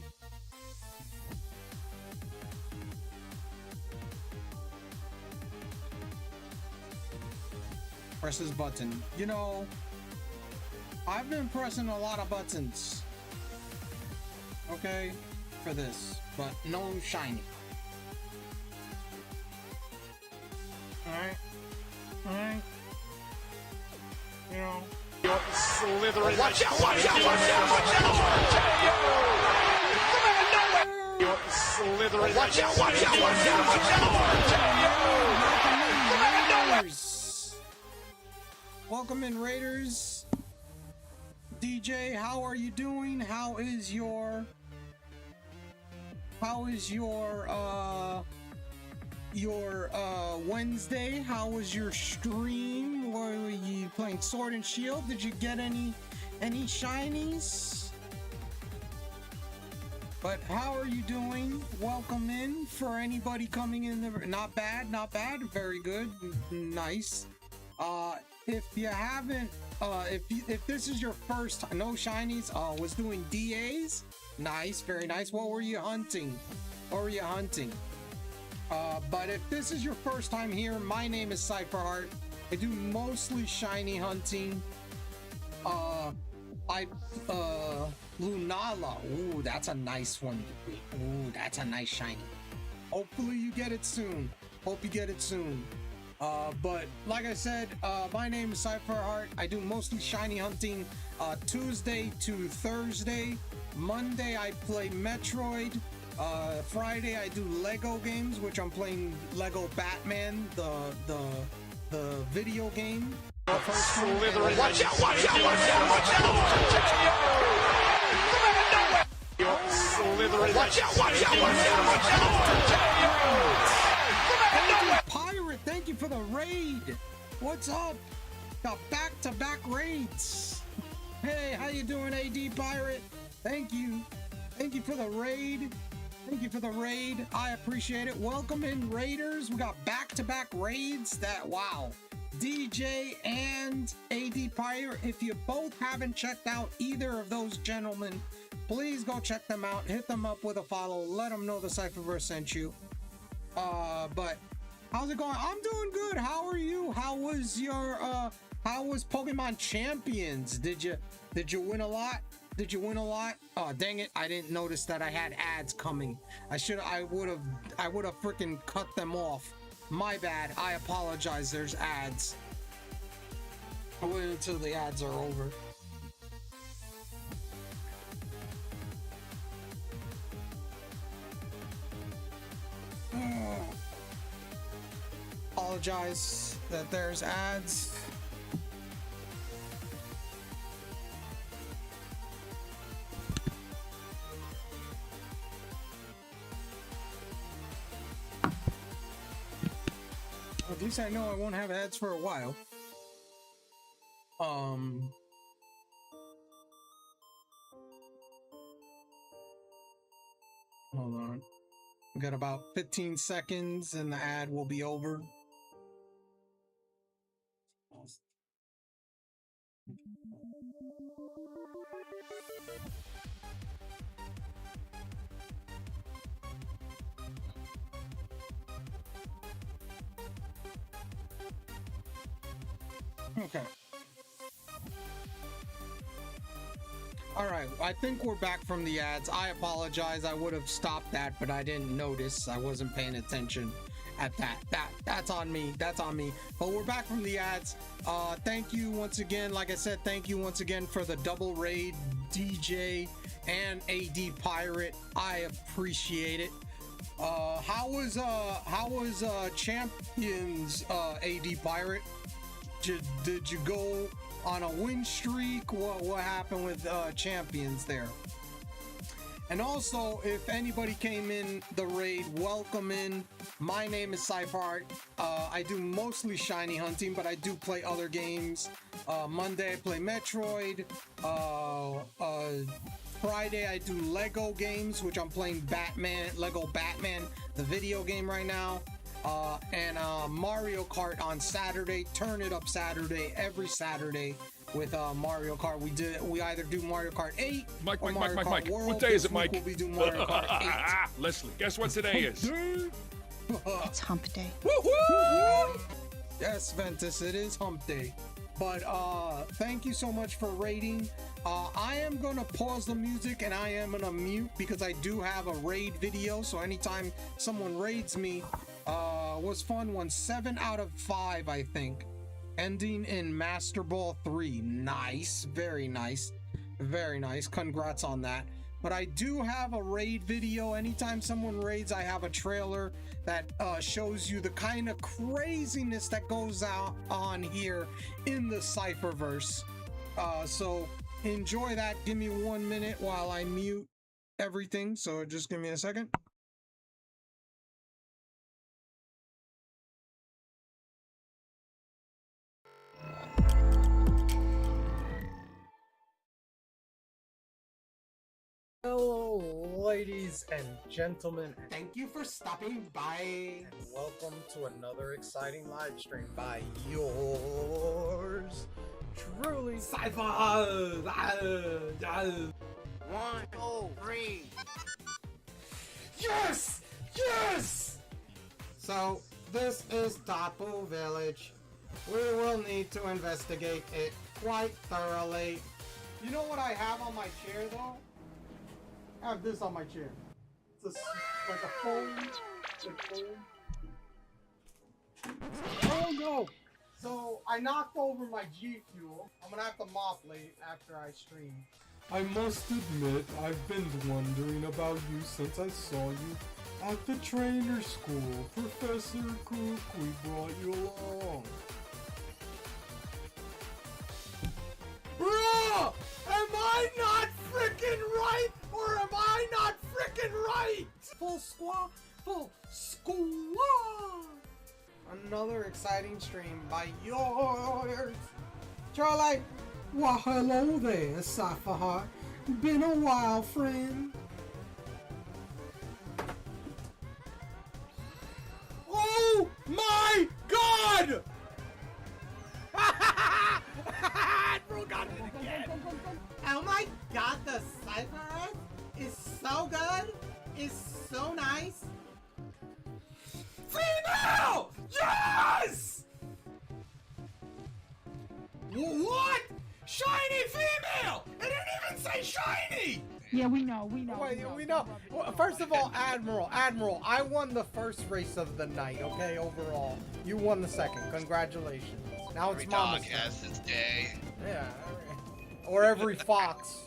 Speaker 5: Press this button. I've been pressing a lot of buttons. Okay? For this. But no shiny. Alright? Alright?
Speaker 6: You're slithering.
Speaker 3: Watch out, watch out, watch out, watch out!
Speaker 6: You're slithering.
Speaker 3: Watch out, watch out, watch out, watch out!
Speaker 5: Welcome in, Raiders. DJ, how are you doing? How is your Wednesday? How was your stream? Were you playing Sword and Shield? Did you get any shinies? But how are you doing? Welcome in for anybody coming in. Not bad, not bad. Very good. Nice. If you haven't, if this is your first time, no shinies, was doing DAs. Nice, very nice. What were you hunting? What were you hunting? But if this is your first time here, my name is Cypherheart. I do mostly shiny hunting. Lunala. Ooh, that's a nice one. Ooh, that's a nice shiny. Hopefully you get it soon. Hope you get it soon. But like I said, my name is Cypherheart. I do mostly shiny hunting, Tuesday to Thursday. Monday I play Metroid. Friday I do Lego games, which I'm playing Lego Batman, the video game. The first one.
Speaker 3: Watch out, watch out, watch out, watch out!
Speaker 6: You're slithering.
Speaker 3: Watch out, watch out, watch out, watch out!
Speaker 5: Pirate, thank you for the raid. What's up? Got back-to-back raids. Hey, how you doing, AD Pirate? Thank you. Thank you for the raid. Thank you for the raid. I appreciate it. Welcome in, Raiders. We got back-to-back raids. Wow. DJ and AD Pirate, if you both haven't checked out either of those gentlemen, please go check them out. Hit them up with a follow. Let them know the Cypherverse sent you. But how's it going? I'm doing good. How are you? How was Pokemon Champions? Did you win a lot? Did you win a lot? Oh, dang it. I didn't notice that I had ads coming. I would have freaking cut them off. My bad. I apologize. There's ads. I'll wait until the ads are over. Apologize that there's ads. At least I know I won't have ads for a while. Hold on. We got about 15 seconds and the ad will be over. Okay. All right, I think we're back from the ads. I apologize. I would have stopped that, but I didn't notice. I wasn't paying attention at that. That's on me. That's on me. But we're back from the ads. Thank you once again. Like I said, thank you once again for the double raid, DJ and AD Pirate. I appreciate it. How was Champions, AD Pirate? Did you go on a win streak? What happened with Champions there? And also, if anybody came in the raid, welcome in. My name is Cypher. I do mostly shiny hunting, but I do play other games. Monday I play Metroid. Friday I do Lego games, which I'm playing Lego Batman, the video game right now. And Mario Kart on Saturday. Turn it up Saturday, every Saturday with Mario Kart. We either do Mario Kart 8
Speaker 4: Mike,
Speaker 5: or
Speaker 4: Mike,
Speaker 5: Mario
Speaker 4: Mike,
Speaker 5: Kart
Speaker 4: Mike.
Speaker 5: World.
Speaker 4: What day is
Speaker 5: This
Speaker 4: it, Mike?
Speaker 5: week We'll be doing Mario Kart 8.
Speaker 4: Leslie, guess what today is?
Speaker 8: It's hump day.
Speaker 4: Woo-hoo!
Speaker 5: Yes, Ventus, it is hump day. But thank you so much for raiding. I am gonna pause the music and I am gonna mute because I do have a raid video. So anytime someone raids me, was fun one. 7 out of 5, I think. Ending in Master Ball 3. Nice, very nice, very nice. Congrats on that. But I do have a raid video. Anytime someone raids, I have a trailer that shows you the kind of craziness that goes on here in the Cypherverse. So enjoy that. Give me 1 minute while I mute everything. So just give me a second. Hello, ladies and gentlemen. Thank you for stopping by. And welcome to another exciting live stream by yours truly, Cypher.
Speaker 1: 1, 2, 3.
Speaker 5: Yes! Yes! So, this is Tapu Village. We will need to investigate it quite thoroughly. You know what I have on my chair, though? I have this on my chair. It's like a phone. Oh no! So I knocked over my G Fuel. I'm gonna have to mop late after I stream.
Speaker 9: I must admit, I've been wondering about you since I saw you at the trainer school. Professor Cook, we brought you along.
Speaker 5: Bruh! Am I not frickin' right? Or am I not frickin' right? Full squad! Full squad! Another exciting stream by yours. Charlie!
Speaker 9: Well, hello there, Cypher. Been a while, friend.
Speaker 5: Oh my god! Bro got it again. Oh my god, the Cypher is so good. Is so nice. Female! Yes! What? Shiny female! It didn't even say shiny!
Speaker 8: Yeah, we know.
Speaker 5: Wait, we know. Well, first of all, Admiral, I won the first race of the night, okay, overall. You won the second. Congratulations. Now
Speaker 10: Every
Speaker 5: it's Mama's
Speaker 10: dog
Speaker 5: turn.
Speaker 10: has his day.
Speaker 5: Yeah. Or every fox.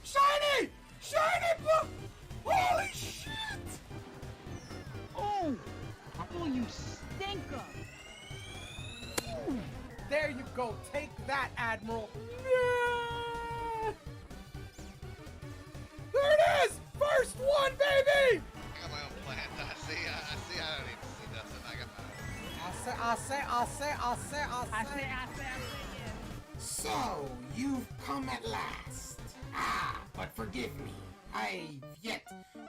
Speaker 5: Shiny! Shiny blue! Holy shit!
Speaker 8: Oh! Oh, you stinker!
Speaker 5: Ooh, there you go. Take that, Admiral. Yeah! There it is! First one, baby!
Speaker 10: I got my own plan. I see. I don't need to see nothing. I got my own.
Speaker 11: So, you've come at last. Ah, but forgive me. I've yet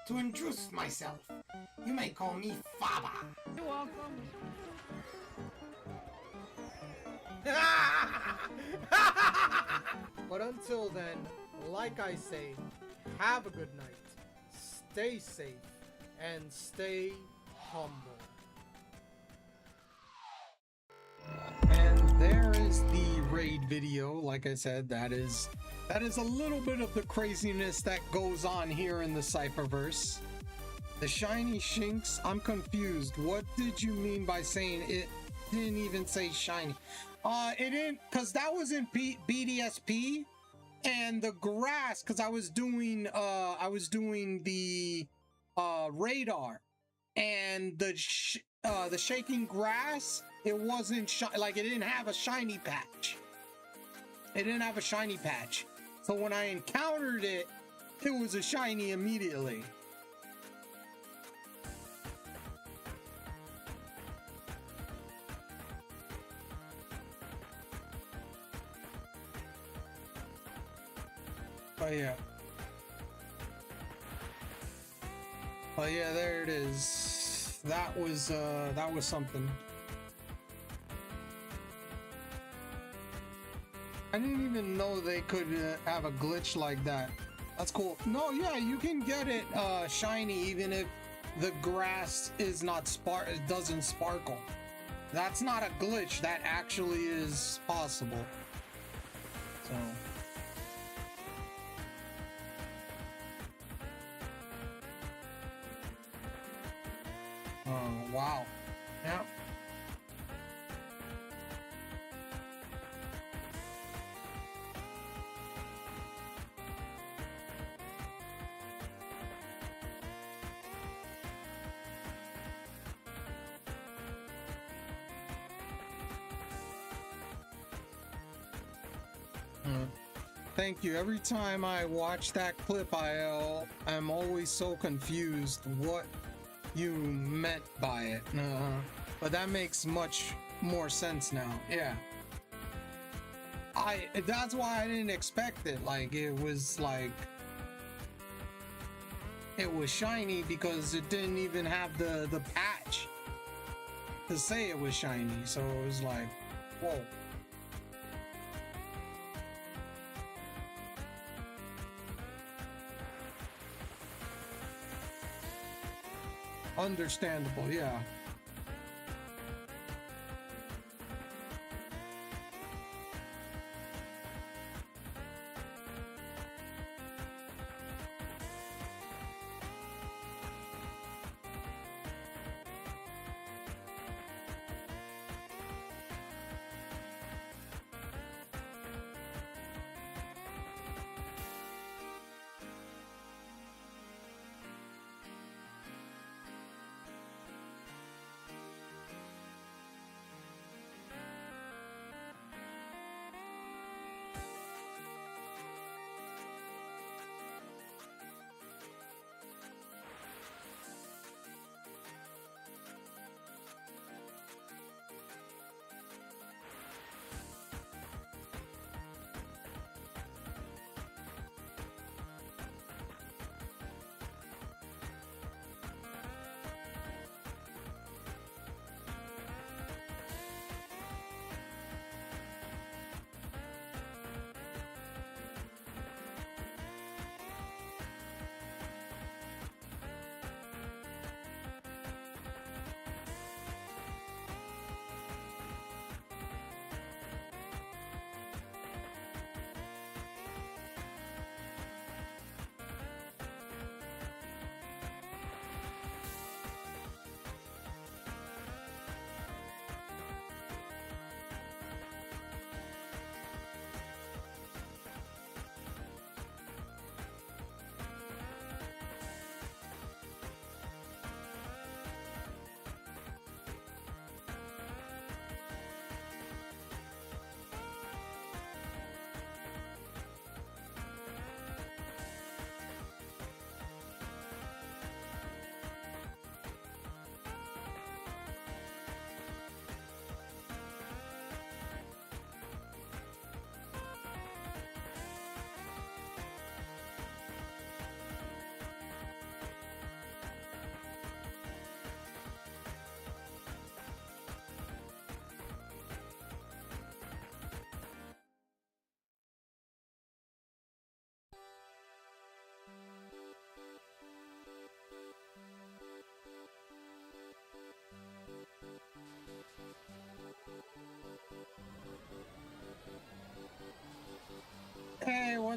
Speaker 11: to introduce myself. You may call me Faba.
Speaker 8: You're welcome.
Speaker 5: But until then, like I say, have a good night, stay safe, and stay humble. And there is the raid video. Like I said, that is a little bit of the craziness that goes on here in the Cypherverse. The shiny Shinx, I'm confused. What did you mean by saying it didn't even say shiny? It didn't, because that was in BDSP, and the grass, because I was doing the radar, and the shaking grass, it wasn't like it didn't have a shiny patch. It didn't have a shiny patch. So when I encountered it, it was a shiny immediately. But yeah. But yeah, there it is. That was something. I didn't even know they could have a glitch like that. That's cool. No, yeah, you can get it shiny even if the grass is not it doesn't sparkle. That's not a glitch. That actually is possible. So. Oh, wow. Yeah. Thank you. Every time I watch that clip, I'm always so confused what you meant by it. But that makes much more sense now. Yeah. That's why I didn't expect it. Like, it was shiny because it didn't even have the patch to say it was shiny. So it was like, whoa. Understandable, yeah.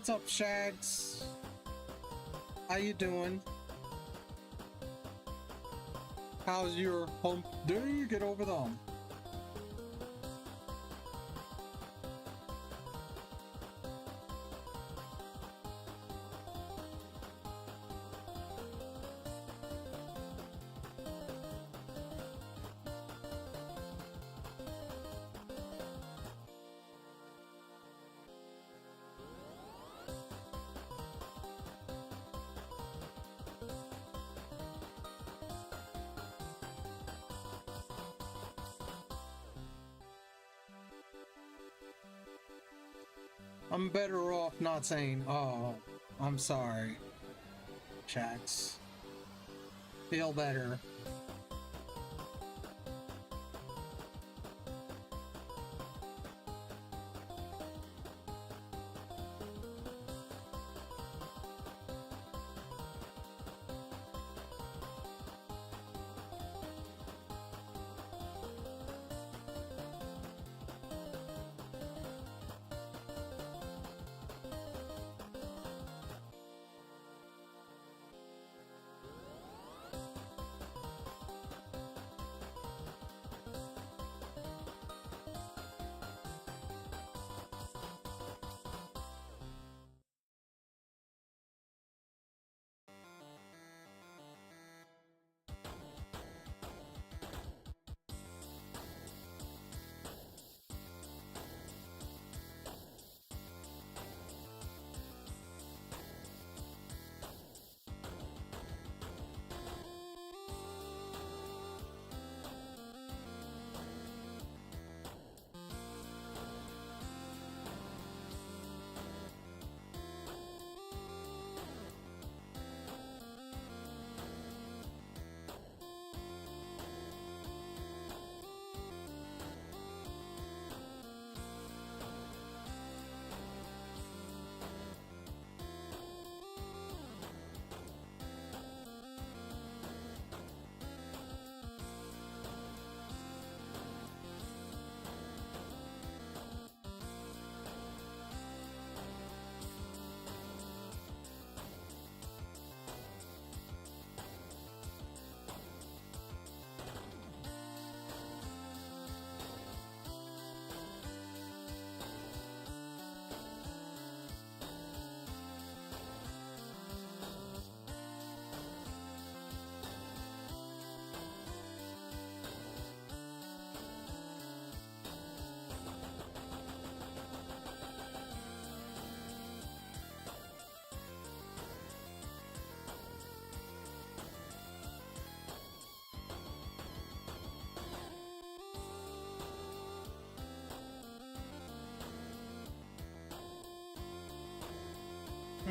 Speaker 5: What's up, Shags? How you doing? How's your hump day? Get over the hump. I'm better off not saying, oh, I'm sorry, Shax. Feel better.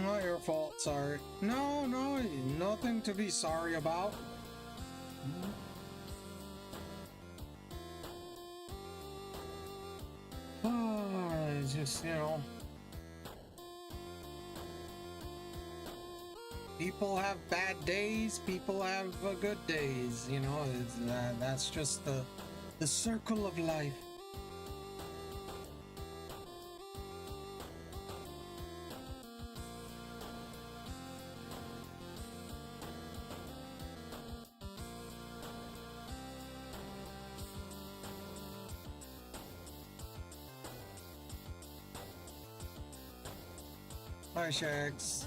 Speaker 5: Not your fault, sorry. No, nothing to be sorry about. It's just, you know. People have bad days, people have good days, you know. That's just the circle of life. Hi, Shags.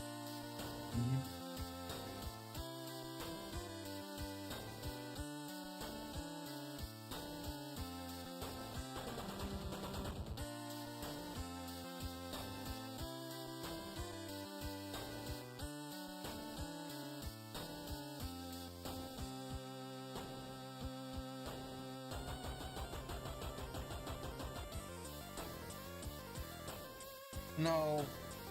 Speaker 5: No,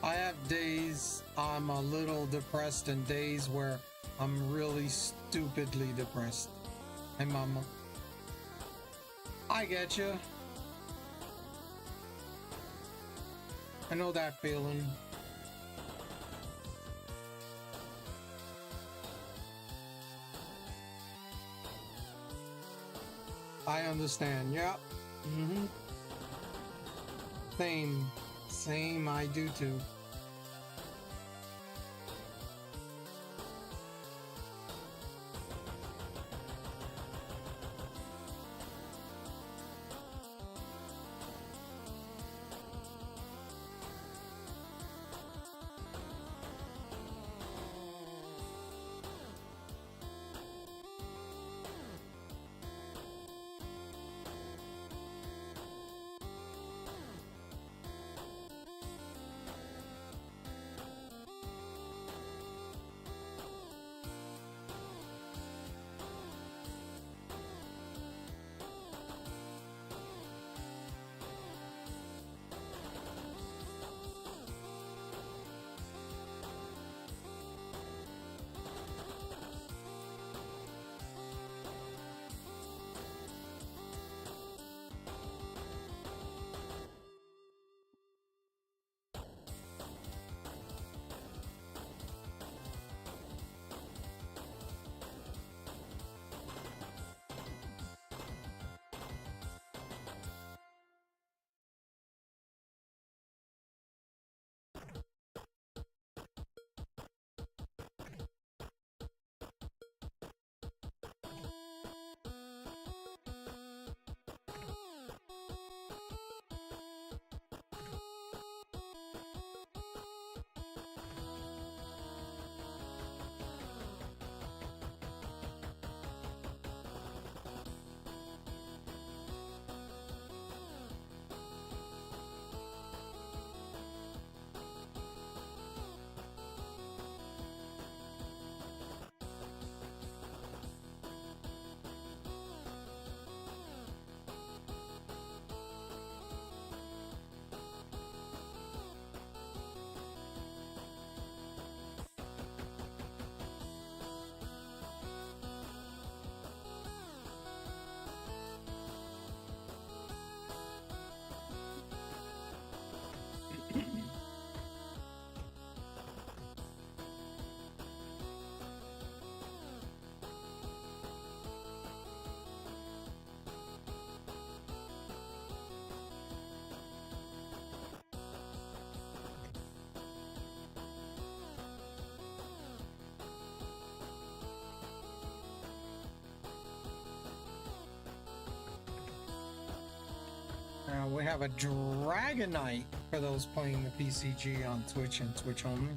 Speaker 5: I have days I'm a little depressed and days where I'm really stupidly depressed. Hey, mama. I get you. I know that feeling. I understand. Yep. Same, I do too. have a Dragonite for those playing the PCG on Twitch and Twitch only.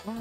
Speaker 5: We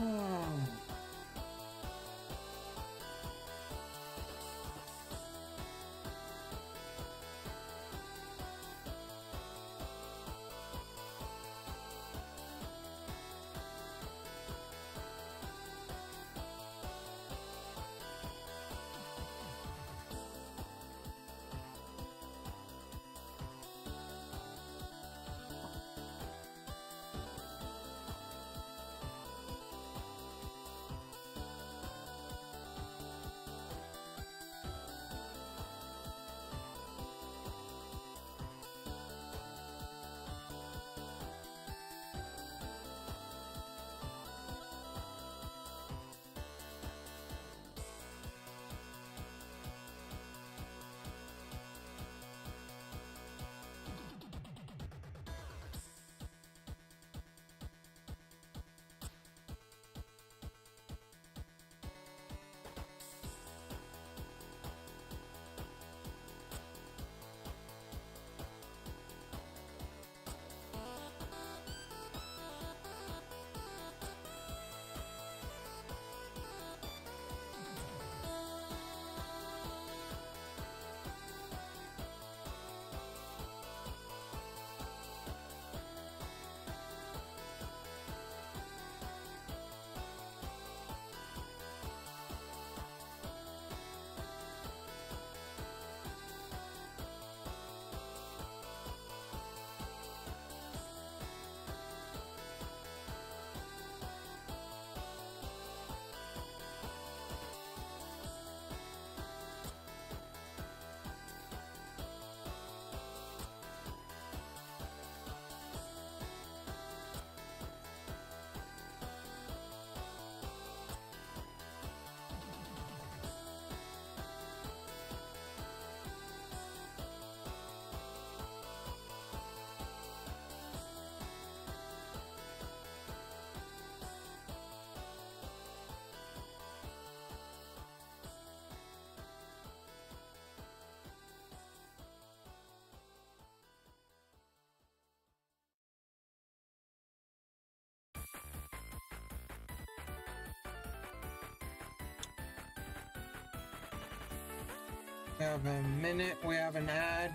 Speaker 5: have a minute, we have an ad.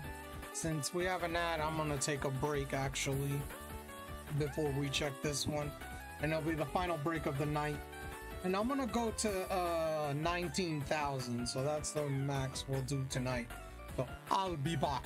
Speaker 5: Since we have an ad, I'm gonna take a break actually before we check this one. And it'll be the final break of the night. And I'm gonna go to 19,000, so that's the max we'll do tonight. So I'll be back.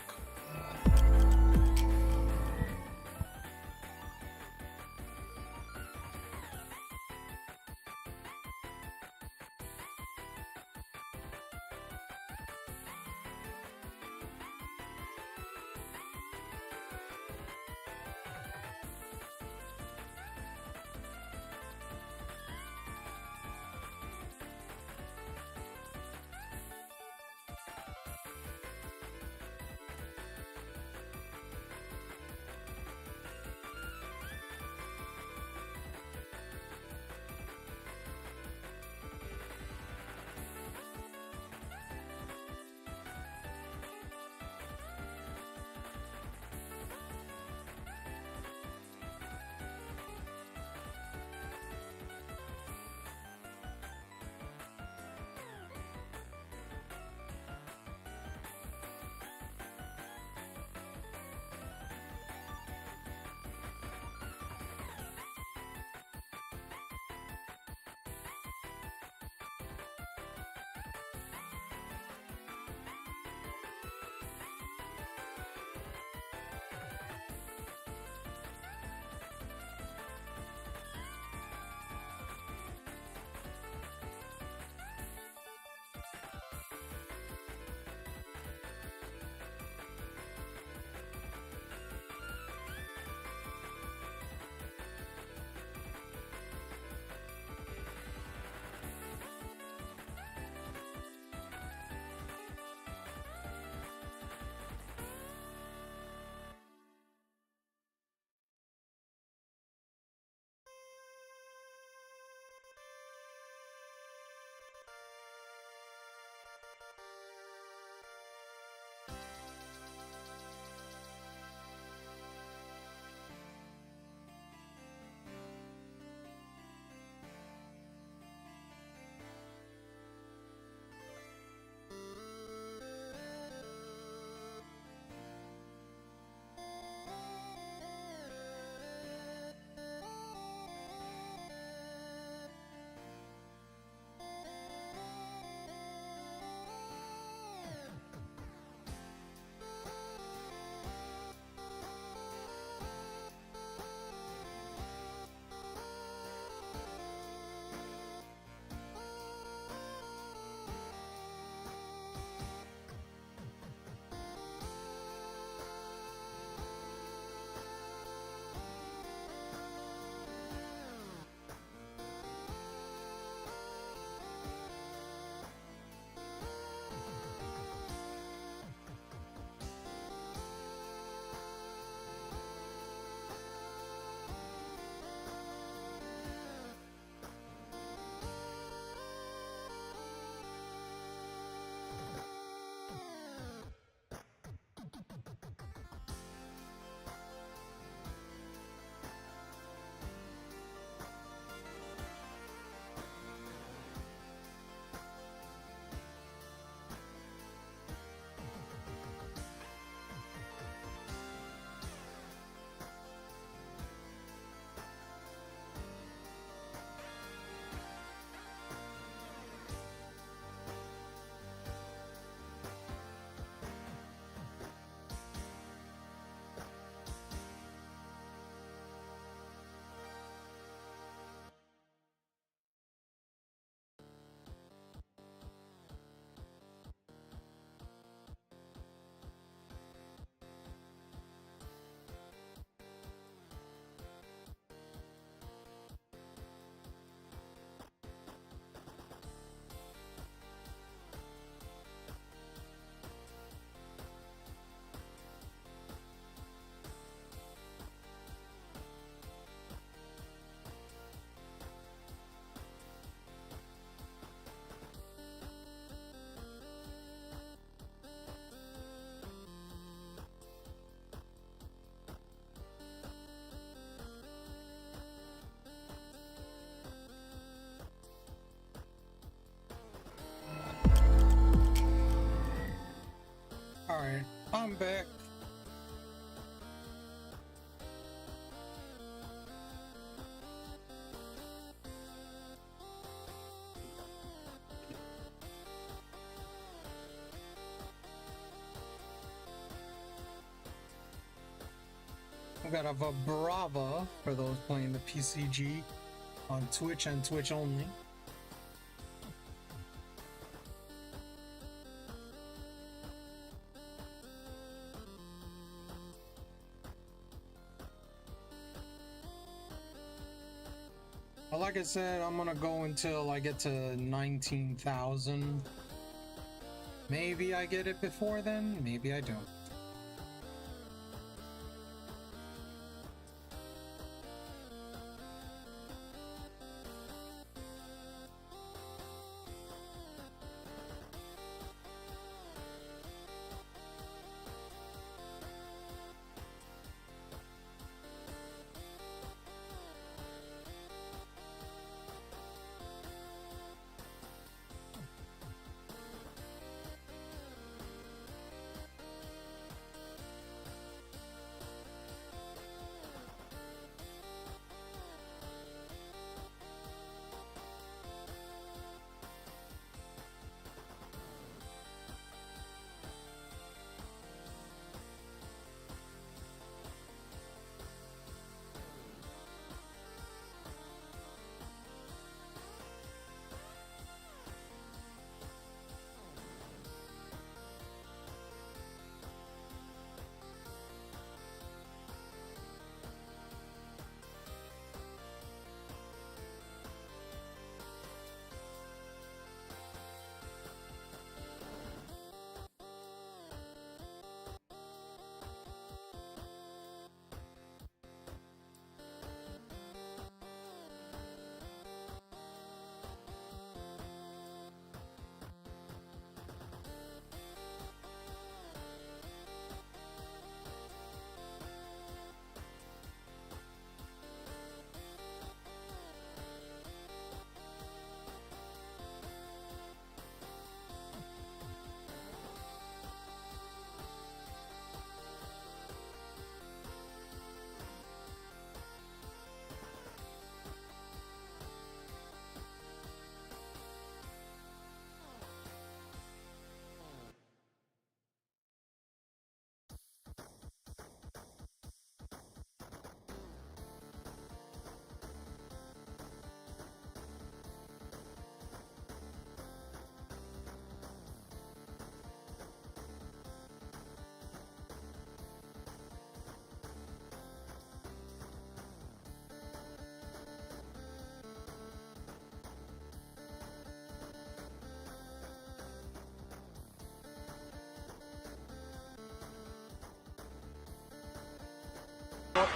Speaker 5: I'm back. We got a Brava for those playing the PCG on Twitch and Twitch only. But like I said, I'm gonna go until I get to 19,000. Maybe I get it before then, maybe I don't.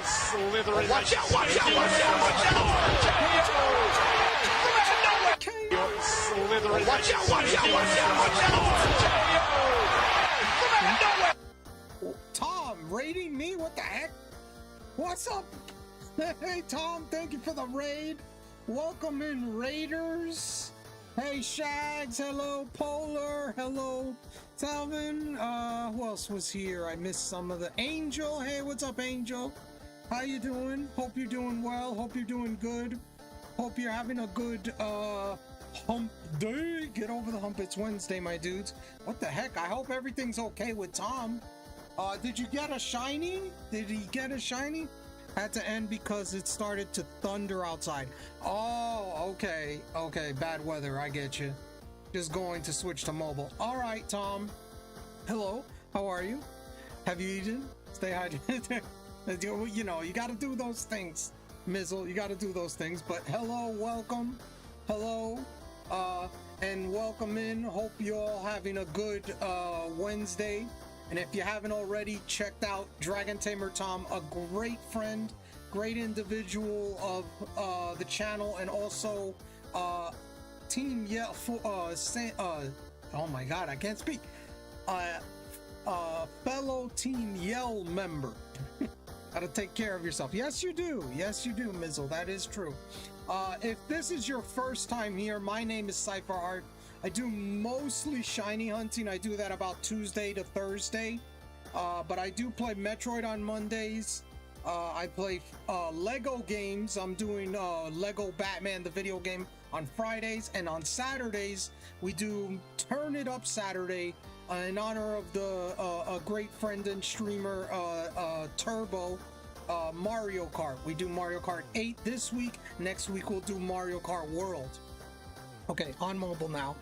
Speaker 6: Slithering.
Speaker 3: Watch out, watch out, watch out, watch out!
Speaker 6: Slithering.
Speaker 3: Watch out, watch out, watch out, watch out!
Speaker 5: Tom, raiding me? What the heck? What's up? Hey, Tom, thank you for the raid. Welcome in, Raiders. Hey, Shags. Hello, Polar. Hello, Talvin. Who else was here? I missed some of the Angel. Hey, what's up, Angel? How you doing? Hope you're doing well. Hope you're doing good. Hope you're having a good hump day. Get over the hump. It's Wednesday, my dudes. What the heck? I hope everything's okay with Tom. Did you get a shiny? Did he get a shiny? Had to end because it started to thunder outside. Oh, okay. Okay, bad weather. I get you. Just going to switch to mobile. All right, Tom. Hello. How are you? Have you eaten? Stay hydrated. You know, you got to do those things, Mizzle. You got to do those things. But hello, welcome. Hello. And welcome in. Hope you're all having a good Wednesday. And if you haven't already checked out Dragon Tamer Tom, a great friend, great individual of the channel, and also Team Yell oh my god, I can't speak. Fellow Team Yell member. Gotta take care of yourself. Yes, you do. Yes, you do, Mizzle. That is true. If this is your first time here, my name is Cypher Art. I do mostly shiny hunting. I do that about Tuesday to Thursday. But I do play Metroid on Mondays. I play Lego games. I'm doing Lego Batman, the video game, on Fridays. And on Saturdays, we do Turn It Up Saturday in honor of the a great friend and streamer, Turbo, Mario Kart. We do Mario Kart 8 this week. Next week, we'll do Mario Kart World. Okay, on mobile now.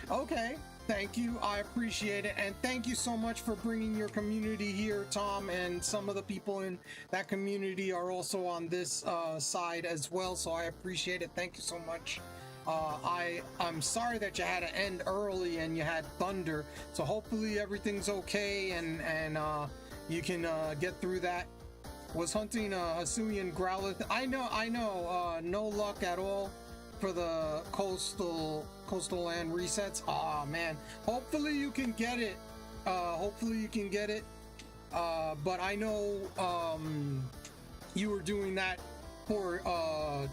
Speaker 5: Okay. Thank you. I appreciate it. And thank you so much for bringing your community here, Tom. And some of the people in that community are also on this side as well. So I appreciate it. Thank you so much. I'm sorry that you had to end early and you had thunder. So hopefully everything's okay and you can get through that. Was hunting Hisuian Growlithe. I know. No luck at all for the coastal land resets. Aw, man. Hopefully you can get it. But I know you were doing that for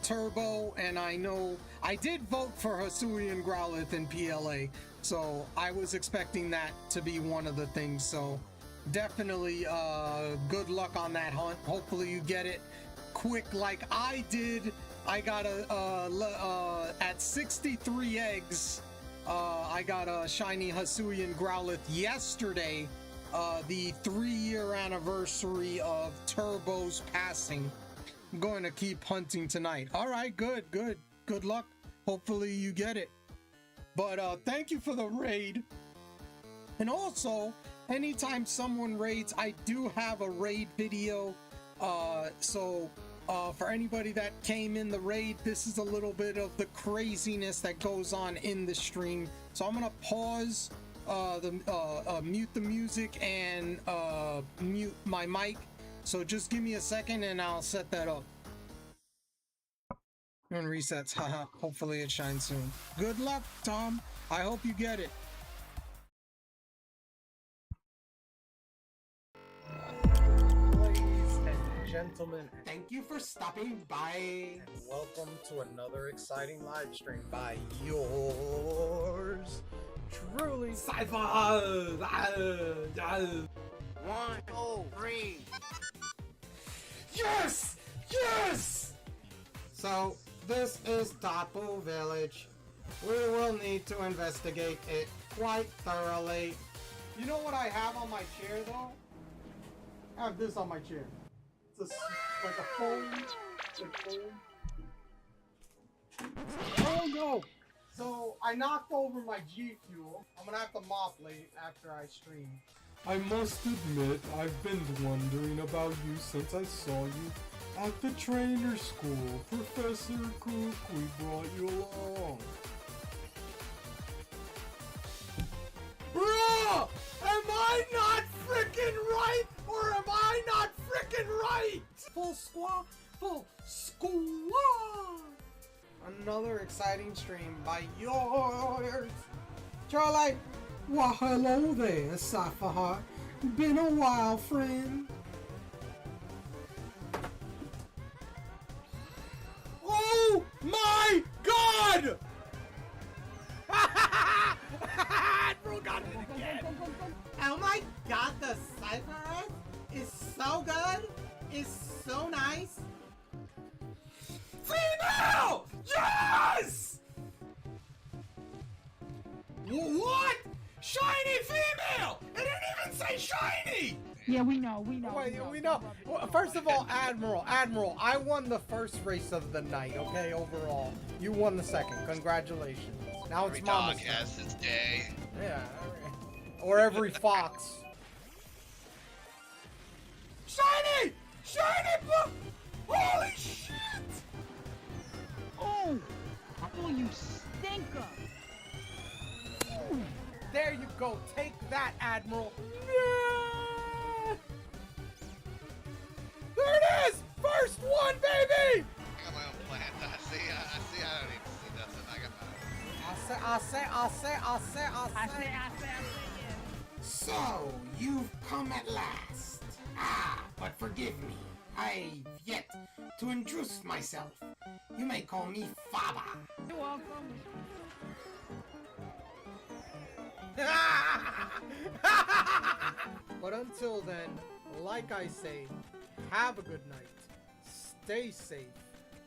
Speaker 5: Turbo, and I know I did vote for Hisuian Growlithe in PLA, so I was expecting that to be one of the things. So definitely good luck on that hunt. Hopefully you get it quick like I did. I got at 63 eggs, I got a shiny Hisuian Growlithe yesterday, the 3-year anniversary of Turbo's passing. I'm going to keep hunting tonight. All right, good luck. Hopefully you get it. But thank you for the raid. And also, anytime someone raids, I do have a raid video. So for anybody that came in the raid, this is a little bit of the craziness that goes on in the stream. So I'm gonna pause mute the music and mute my mic. So just give me a second and I'll set that up. And resets, haha. Hopefully it shines soon. Good luck, Tom. I hope you get it. Gentlemen,
Speaker 11: Thank you for stopping by.
Speaker 5: welcome to another exciting live stream by yours truly.
Speaker 11: Sci-fi. 1, 2, 3. Yes! Yes! So, this is Tapu Village. We will need to investigate it quite thoroughly.
Speaker 5: You know what I have on my chair though? I have this on my chair. It's like a phone. Oh no! So I knocked over my G Fuel. I'm gonna have to mop late after I stream.
Speaker 9: I must admit, I've been wondering about you since I saw you at the trainer school. Professor Cook, we brought you along.
Speaker 11: Bruh! Am I not frickin' right? Or am I not frickin' right?
Speaker 5: Full squad! Another exciting stream by yours. Charlie!
Speaker 11: Well, hello there, Safahat. Been a while, friend. Oh my god! Bro got it again. Oh my god, the Cypher is so good. It's so nice. Female! Yes! What? Shiny female! It didn't even say shiny!
Speaker 8: Yeah, we know.
Speaker 5: Wait, we know. Well, first of all, Admiral, I won the first race of the night, okay, overall. You won the second. Congratulations. Now it's
Speaker 10: Every
Speaker 5: Mama's
Speaker 10: dog
Speaker 5: turn.
Speaker 10: has its day.
Speaker 5: Yeah, or every fox.
Speaker 11: Shiny! Shiny book! Holy shit!
Speaker 8: Oh, you stinker!
Speaker 5: There you go. Take that, Admiral.
Speaker 11: Yeah! There it is! First one, baby!
Speaker 10: I got my own plan. I see. I don't even see nothing. I got my
Speaker 8: I say, yeah.
Speaker 11: So, you've come at last. But forgive me. I've yet to introduce myself. You may call me Faba.
Speaker 8: You're welcome.
Speaker 5: But until then, like I say, have a good night, stay safe,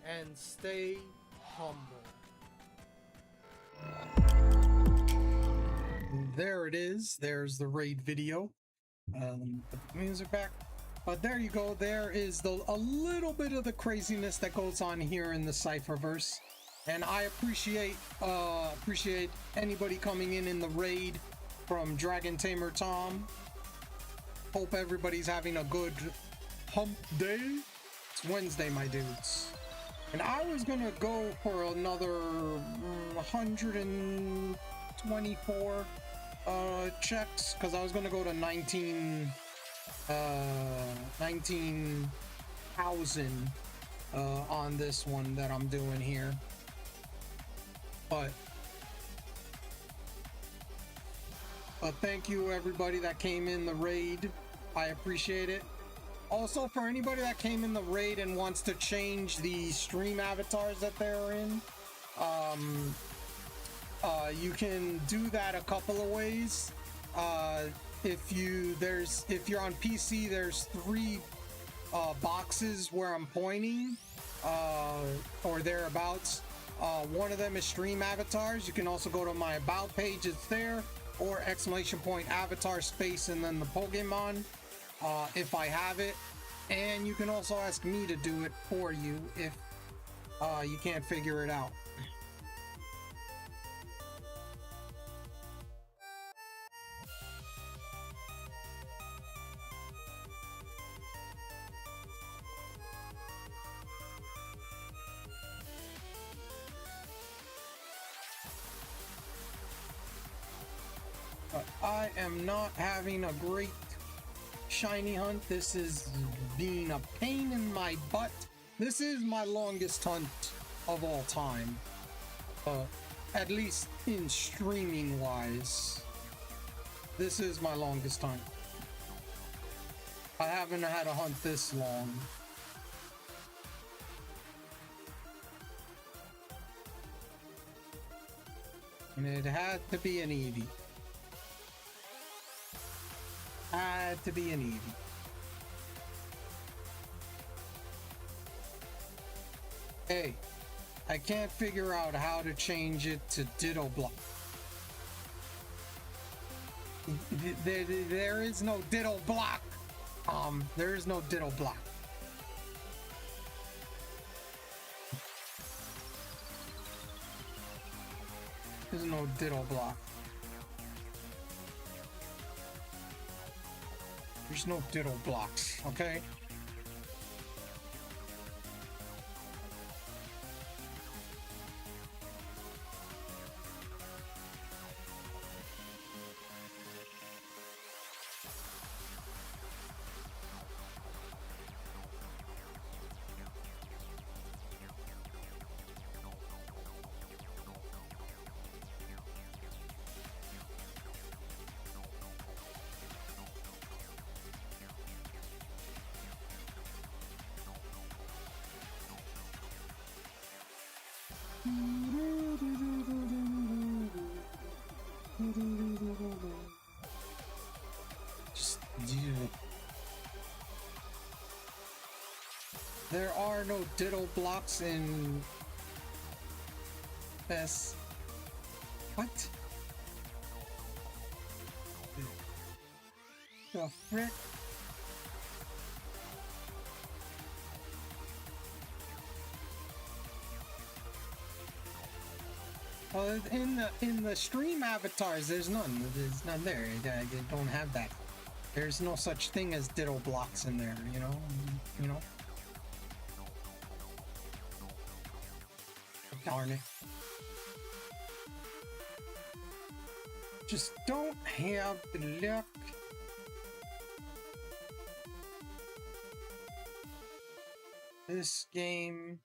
Speaker 5: and stay humble. There it is. There's the raid video. Put the music back. But there you go. There is a little bit of the craziness that goes on here in the Cypherverse. And I appreciate anybody coming in the raid from Dragon Tamer Tom. Hope everybody's having a good hump day. It's Wednesday, my dudes. And I was gonna go for another 124 checks, because I was gonna go to 19,000 on this one that I'm doing here. But thank you everybody that came in the raid. I appreciate it. Also, for anybody that came in the raid and wants to change the stream avatars that they're in, you can do that a couple of ways. If you're on PC, there's 3 boxes where I'm pointing, or thereabouts. One of them is stream avatars. You can also go to my about page, it's there, or ! avatar space and then the Pokemon, if I have it. And you can also ask me to do it for you if you can't figure it out. But I am not having a great shiny hunt. This is being a pain in my butt. This is my longest hunt of all time. At least in streaming wise. This is my longest hunt. I haven't had a hunt this long. And it had to be an Eevee. Had to be an Eevee. Hey, I can't figure out how to change it to Ditto Block. There is no Ditto Block. There is no Ditto Block. There's no Ditto Block. There's no Ditto blocks, okay? There are no Ditto blocks in this. What? The frick? Well, in the stream avatars, there's none. There's none there. They don't have that. There's no such thing as Ditto blocks in there. You know. Darn it. Just don't have the luck. This game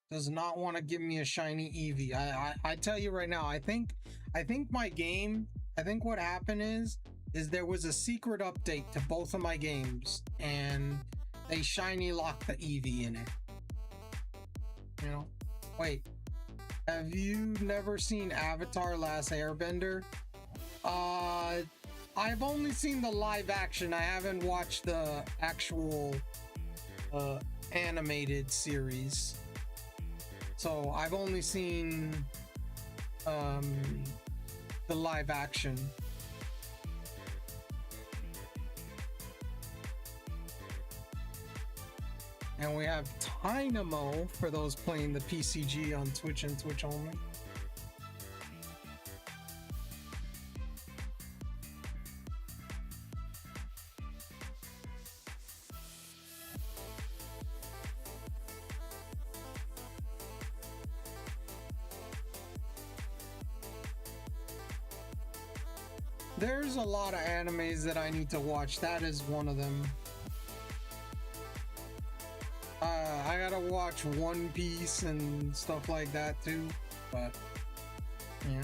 Speaker 5: does not want to give me a shiny Eevee. I tell you right now, I think my game, I think what happened is there was a secret update to both of my games and they shiny locked the Eevee in it. You know? Wait. Have you never seen Avatar Last Airbender? I've only seen the live action. I haven't watched the actual animated series. So I've only seen the live action. And we have Dynamo for those playing the PCG on Twitch and Twitch only. There's a lot of animes that I need to watch. That is one of them. I gotta watch One Piece and stuff like that too, but yeah.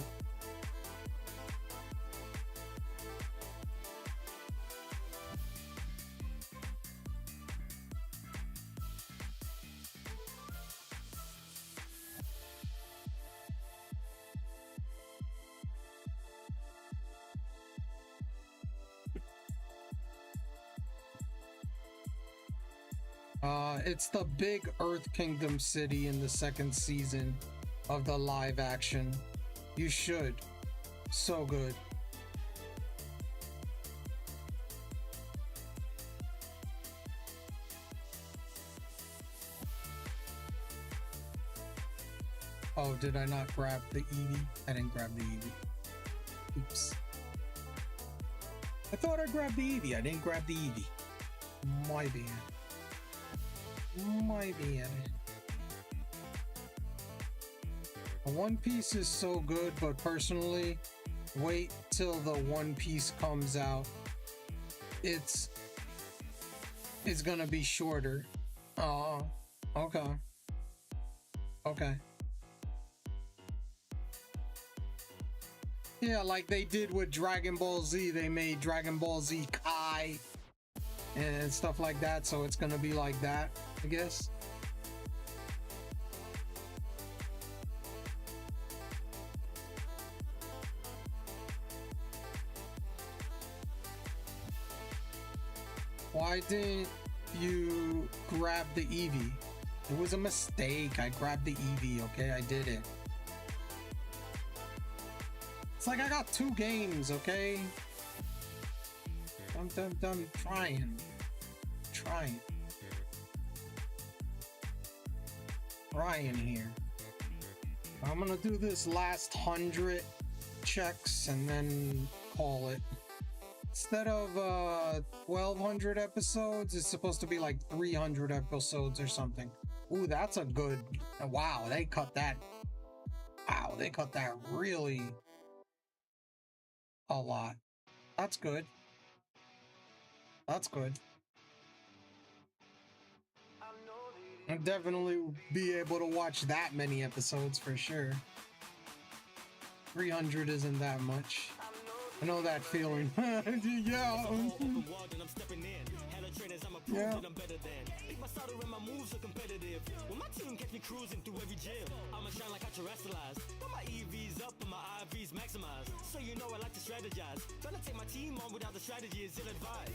Speaker 5: It's the big Earth Kingdom city in the second season of the live action. You should. So good. Oh, did I not grab the Eevee? I didn't grab the Eevee. Oops. I thought I grabbed the Eevee. I didn't grab the Eevee. My bad. My bad. One Piece is so good, but personally, wait till the One Piece comes out. It's gonna be shorter. Oh, okay. Okay. Yeah, like they did with Dragon Ball Z. They made Dragon Ball Z Kai and stuff like that, so it's gonna be like that, I guess. Why didn't you grab the Eevee? It was a mistake. I grabbed the Eevee, okay? I did it. It's like I got 2 games, okay? I'm trying. Trying here. I'm gonna do this last 100 checks and then call it. Instead of 1,200 episodes, it's supposed to be like 300 episodes or something. Ooh, that's a good... Wow, they cut that. Wow, they cut that really a lot. That's good. That's good. I'll definitely be able to watch that many episodes for sure. 300 isn't that much. I know that feeling. Yeah. Yeah.
Speaker 2: When my team catch me cruising through every gym, I'ma shine like I terrestrialized. Got my EVs up and my IVs maximized. So you know I like to strategize. Tryna take my team on without the strategy is ill-advised.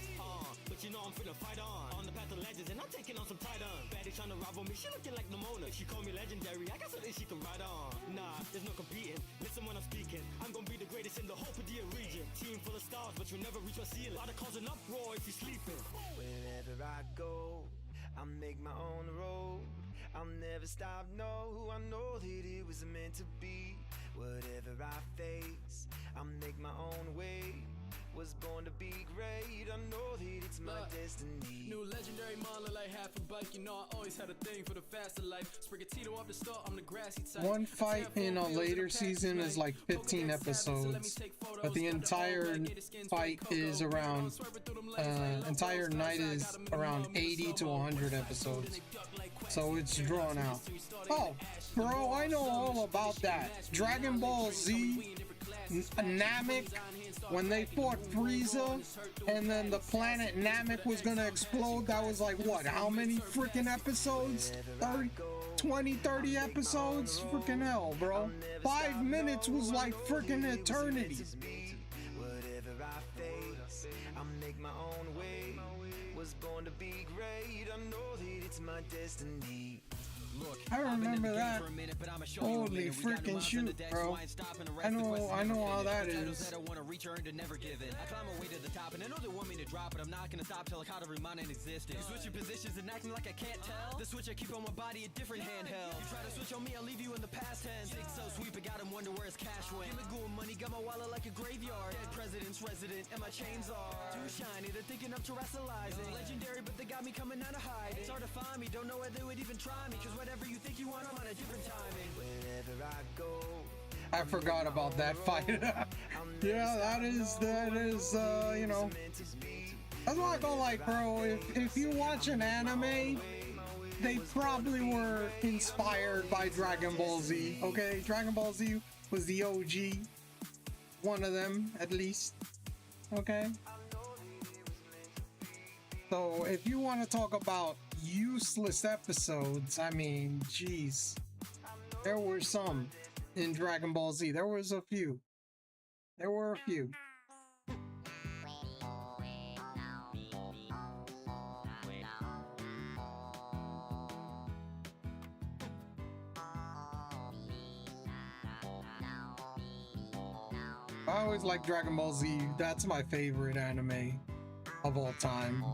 Speaker 2: But you know I'm finna fight on the path of legends, and I'm taking on some Titan. Baddie tryna rival me, she looking like Nimona. She call me legendary, I got something she can ride on. Nah, there's no competing. Listen when I'm speaking, I'm gonna be the greatest in the whole Padilla region. Team full of stars, but you'll never reach my ceiling. Lot of cause an uproar if you're sleeping.
Speaker 3: Wherever I go, I make my own road. I'll never stop, no, I know that it was meant to be. Whatever I face, I'll make my own way. Was born to be great, I know that it's my destiny.
Speaker 12: New legendary model like half a bike, you know I always had a thing for the faster life. Sprigatito off the start, I'm the grassy type.
Speaker 5: One fight in a later season is like 15 episodes, but the entire fight is around, entire night is around 80 to 100 episodes. So it's drawn out. Oh, bro, I know all about that. Dragon Ball Z, Namek, when they fought Frieza, and then the planet Namek was gonna explode, that was like, what, how many freaking episodes? 30, 20, 30 episodes? Freaking hell, bro. 5 minutes was like freaking eternity.
Speaker 3: Whatever I face, I make my own way. Was born to be great. I know that it's my destiny. Look,
Speaker 5: I remember that. Holy freaking shoot, bro. I know how that is.
Speaker 3: I want to reach or to never give it. I climb my way to the top, and I know they want me to drop, but I'm not gonna stop till I caught every mind in existence. You switch your positions and acting like I can't tell. The switch I keep on my body, a different handheld. You try to switch on me, I'll leave you in the past tense. It's so sweet, but got him wonder where his cash went. Give me good money, got my wallet like a graveyard. Dead president's resident, and my chains are too shiny. They're thinking of terrestrializing. Legendary, but they got me coming out of hiding. It's hard to find me, don't know where they would even try me. Cause whatever you think you want, I'm on a different timing. Wherever I go,
Speaker 5: I forgot about that fight. Yeah, that is, you know. That's why I go like, bro, if you watch an anime, they probably were inspired by Dragon Ball Z, okay? Dragon Ball Z was the OG. One of them, at least. Okay? So, if you want to talk about useless episodes, I mean, jeez. There were some in Dragon Ball Z. There was a few. There were a few. I always like Dragon Ball Z. That's my favorite anime of all time.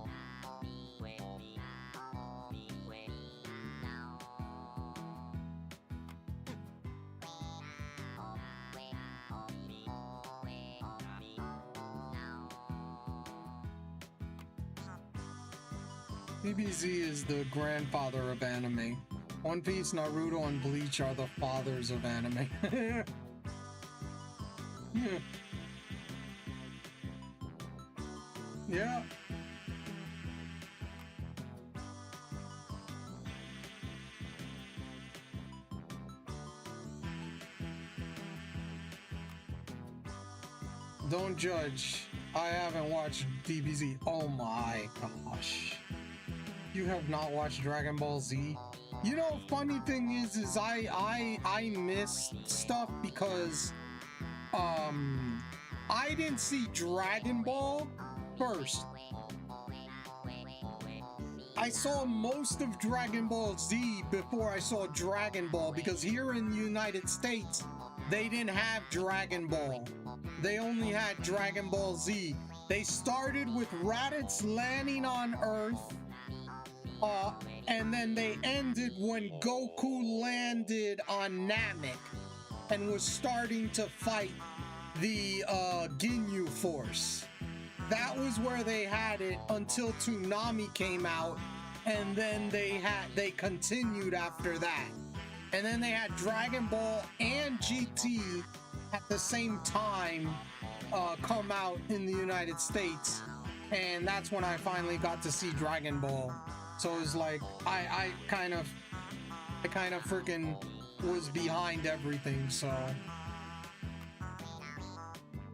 Speaker 5: DBZ is the grandfather of anime. One Piece, Naruto, and Bleach are the fathers of anime. Yeah. Don't judge. I haven't watched DBZ. Oh my gosh. You have not watched Dragon Ball Z? You know, funny thing is I missed stuff because I didn't see Dragon Ball first. I saw most of Dragon Ball Z before I saw Dragon Ball, because here in the United States they didn't have Dragon Ball. They only had Dragon Ball Z. They started with Raditz landing on Earth, and then they ended when Goku landed on Namek and was starting to fight the Ginyu Force. That was where they had it until Toonami came out, and then they continued after that. And then they had Dragon Ball and GT at the same time come out in the United States, and that's when I finally got to see Dragon Ball. So it was like I kind of freaking was behind everything. So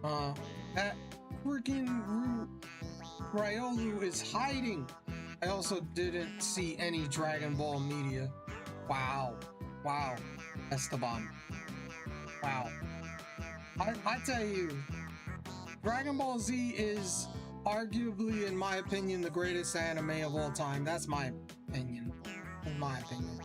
Speaker 5: that freaking Ryolu is hiding. I also didn't see any Dragon Ball media. Wow, Esteban. Wow. I tell you, Dragon Ball Z is arguably, in my opinion, the greatest anime of all time. That's my opinion. In my opinion.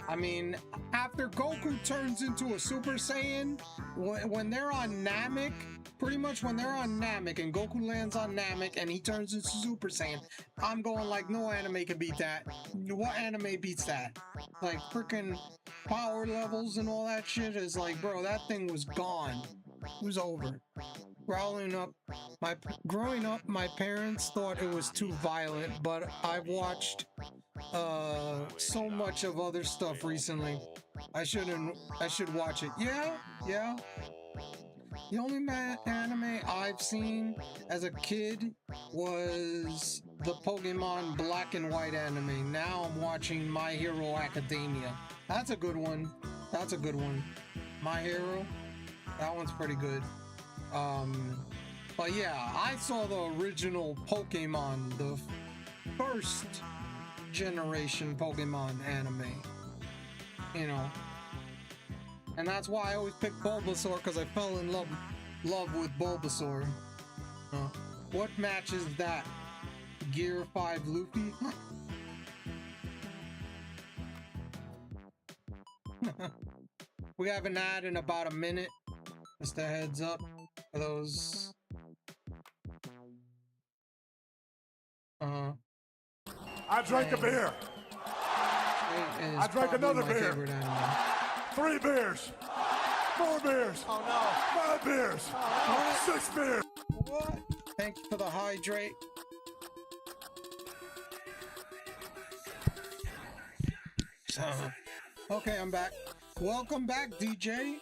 Speaker 5: I mean, after Goku turns into a Super Saiyan, when they're on Namek, pretty much when they're on Namek and Goku lands on Namek and he turns into Super Saiyan, I'm going like, no anime can beat that. What anime beats that? Like, freaking power levels and all that shit is like, bro, that thing was gone. It was over. Growing up, my parents thought it was too violent, but I've watched so much of other stuff recently. I should watch it. Yeah. The only anime I've seen as a kid was the Pokemon Black and White anime. Now I'm watching My Hero Academia. That's a good one. My Hero, that one's pretty good. But yeah, I saw the original Pokemon, the first generation Pokemon anime, you know, and that's why I always picked Bulbasaur, because I fell in love with Bulbasaur. What match is that? Gear 5 Luffy? We have an ad in about a minute. Just a heads up for those.
Speaker 6: I drank a beer. I drank another beer. 3 beers. 4 beers.
Speaker 3: Oh no.
Speaker 6: 5 beers.
Speaker 5: What?
Speaker 6: 6 beers.
Speaker 5: What? Thank you for the hydrate. Okay, I'm back. Welcome back, DJ.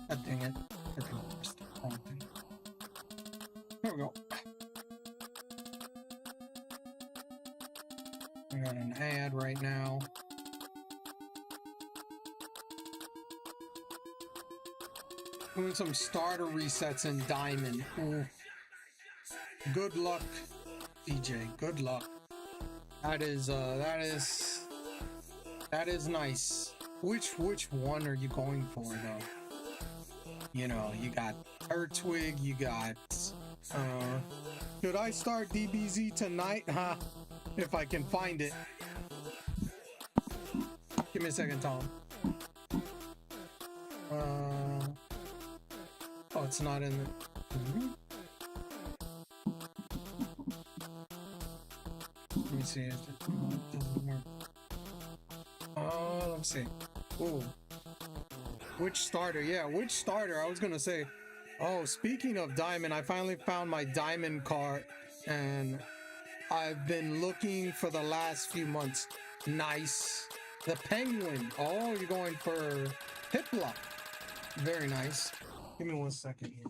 Speaker 5: God dang it. I think I pressed the wrong thing. Here we go. I got an ad right now. Doing some starter resets in Diamond. Ooh. Good luck, DJ. Good luck. That is nice. Which one are you going for though? You know, you got Earthwig, you got should I start DBZ tonight? Huh? If I can find it. Give me a second, Tom. Oh, it's not in the Let me see if it doesn't work. Let's see. Ooh. Which starter? Yeah, which starter? I was gonna say. Oh, speaking of Diamond, I finally found my Diamond card, and I've been looking for the last few months. Nice. The Penguin. Oh, you're going for Piplup. Very nice. Give me 1 second here.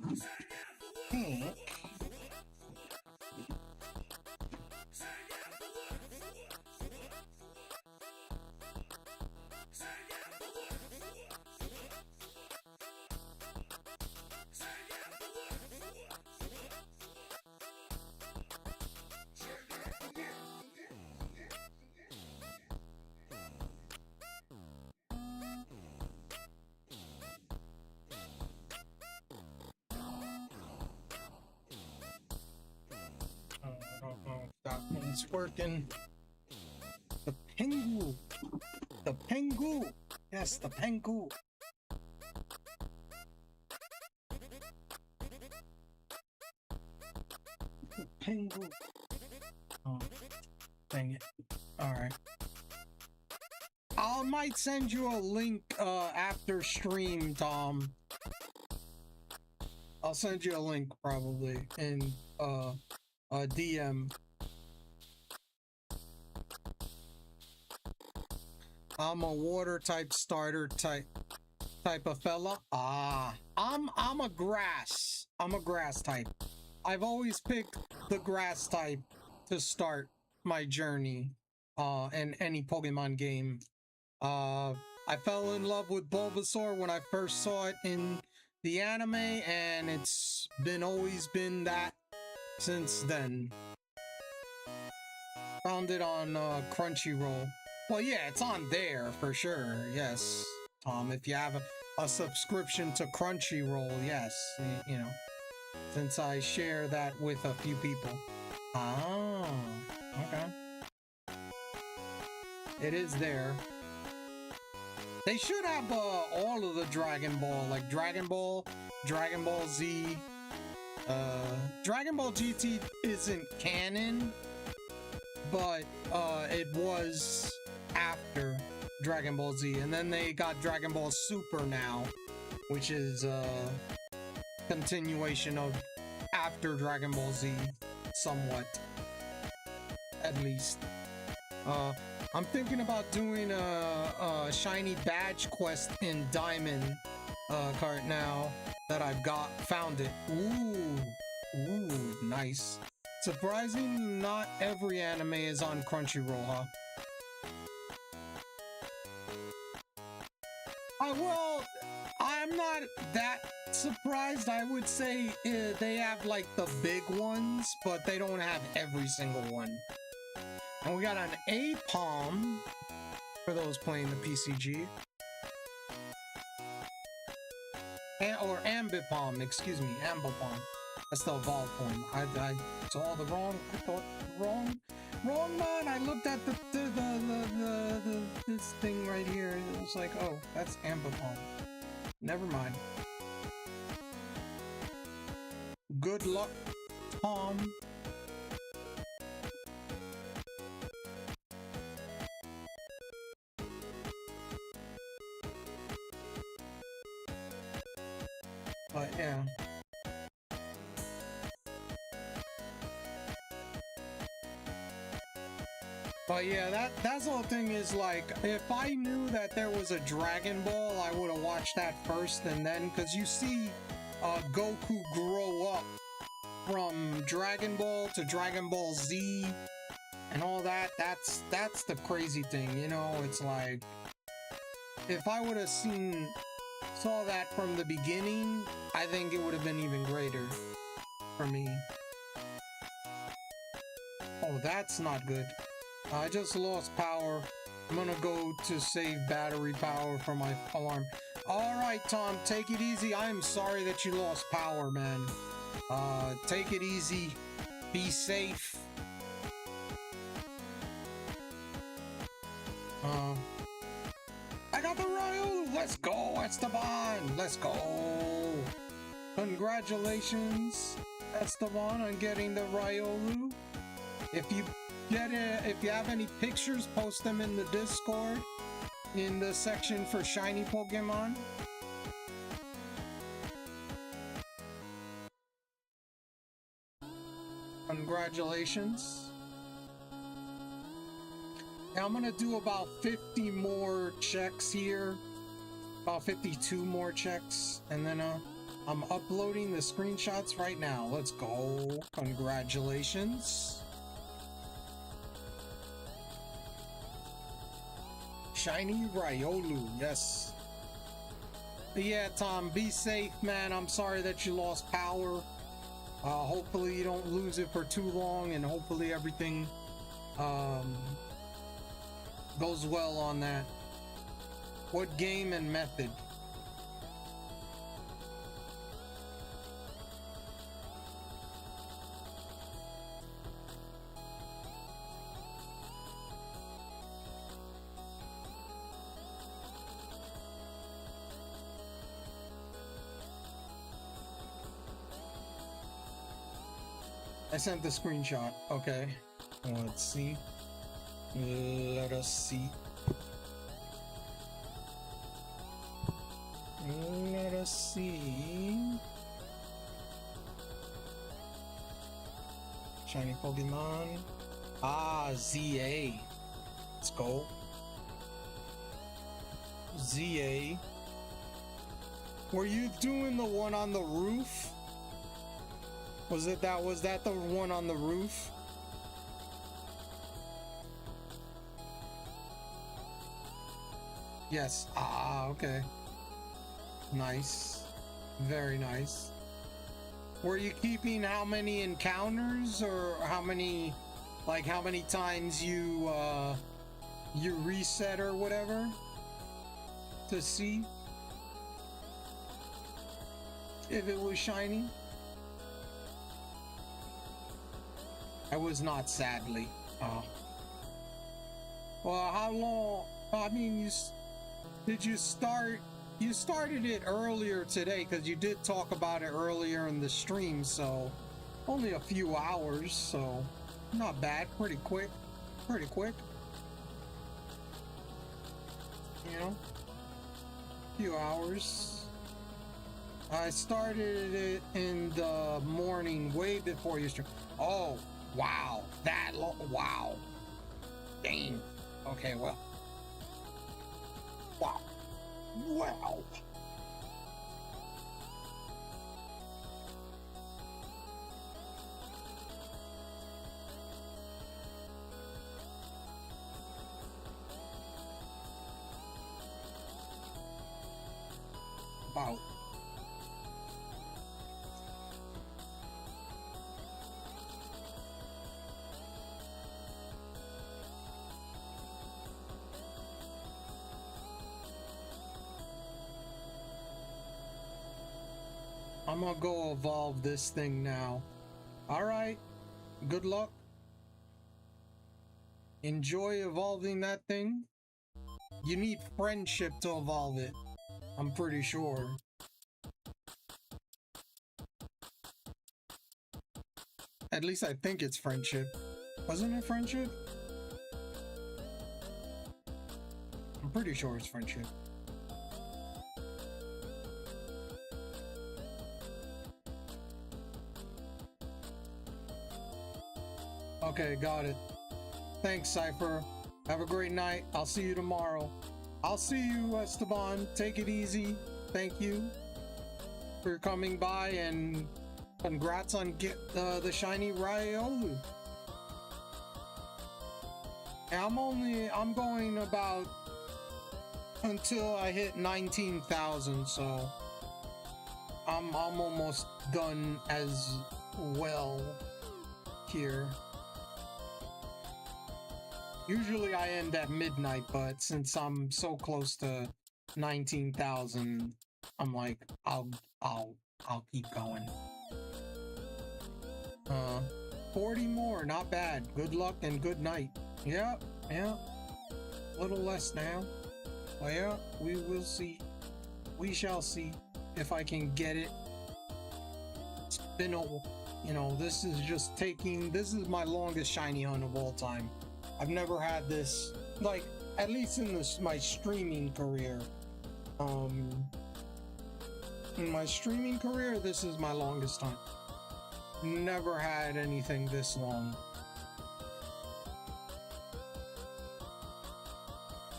Speaker 5: It's working. The Pengu. The Pengu. Yes, the Pengu. The Pengu. Oh, dang it. Alright. I might send you a link after stream, Tom. I'll send you a link probably in a DM. I'm a water type starter type of fella. I'm a grass. I'm a grass type. I've always picked the grass type to start my journey in any Pokemon game. I fell in love with Bulbasaur when I first saw it in the anime, and it's always been that since then. Found it on Crunchyroll. Well, yeah, it's on there for sure. Yes, Tom, if you have a subscription to Crunchyroll, yes, you know, since I share that with a few people. Oh, okay. It is there. They should have all of the Dragon Ball, like Dragon Ball, Dragon Ball Z. Dragon Ball GT isn't canon, but it was after Dragon Ball Z, and then they got Dragon Ball Super now, which is a continuation of after Dragon Ball Z, somewhat, at least. I'm thinking about doing a shiny badge quest in Diamond cart now that I've found it. Ooh, nice. Surprising, not every anime is on Crunchyroll, huh? Well, I'm not that surprised. I would say they have like the big ones, but they don't have every single one. And we got an A-Palm for those playing the PCG. Or Ambipalm, excuse me, Ambipalm. That's the evolved form. I saw the wrong. I thought wrong man. I looked at this thing right here. It was like, oh, that's Ambipalm. Never mind. Good luck, Tom. But yeah. But yeah, that's the whole thing is like, if I knew that there was a Dragon Ball, I would have watched that first and then, because you see Goku grow up from Dragon Ball to Dragon Ball Z and all that. That's the crazy thing, you know. It's like, if I would have saw that from the beginning, I think it would have been even greater for me. Oh, that's not good. I just lost power. I'm gonna go to save battery power for my alarm. Alright, Tom, take it easy. I am sorry that you lost power, man. Take it easy. Be safe. I got the Ryu! Let's go, Esteban! Let's go! Congratulations, Esteban, on getting the Ryolu. If you have any pictures, post them in the Discord, in the section for shiny Pokemon. Congratulations. Now I'm gonna do about 50 more checks here, about 52 more checks, and then I'm uploading the screenshots right now. Let's go. Congratulations. Shiny Ryolu, yes. But yeah, Tom, be safe, man. I'm sorry that you lost power. Hopefully you don't lose it for too long, and hopefully everything goes well on that. What game and method? I sent the screenshot. Okay. Let's see. Let us see. Let us see. Shiny Pokemon. Ah, ZA. Let's go. ZA. Were you doing the one on the roof? Was that the one on the roof? Yes. Ah, okay. Nice. Very nice. Were you keeping how many encounters, or how many times you reset or whatever to see if it was shiny? I was not, sadly. Well, how long? I mean, you started it earlier today, because you did talk about it earlier in the stream, so only a few hours, so not bad. Pretty quick. You know, few hours. I started it in the morning, way before your stream. Oh, wow, wow. Dang. Okay, well. Wow. about. I'm gonna go evolve this thing now. Alright, good luck. Enjoy evolving that thing. You need friendship to evolve it, I'm pretty sure. At least I think it's friendship. Wasn't it friendship? I'm pretty sure it's friendship. Okay, got it. Thanks, Cypher. Have a great night. I'll see you tomorrow. I'll see you, Esteban. Take it easy. Thank you for coming by, and congrats on the shiny Riolu. And I'm going about until I hit 19,000, so I'm almost done as well here. Usually I end at midnight, but since I'm so close to 19,000, I'm like, I'll keep going. 40 more, not bad. Good luck and good night. Yeah. A little less now. Well, yeah, we will see. We shall see if I can get it. It's been this is my longest shiny hunt of all time. I've never had this, like, at least in my streaming career. In my streaming career, this is my longest hunt. Never had anything this long.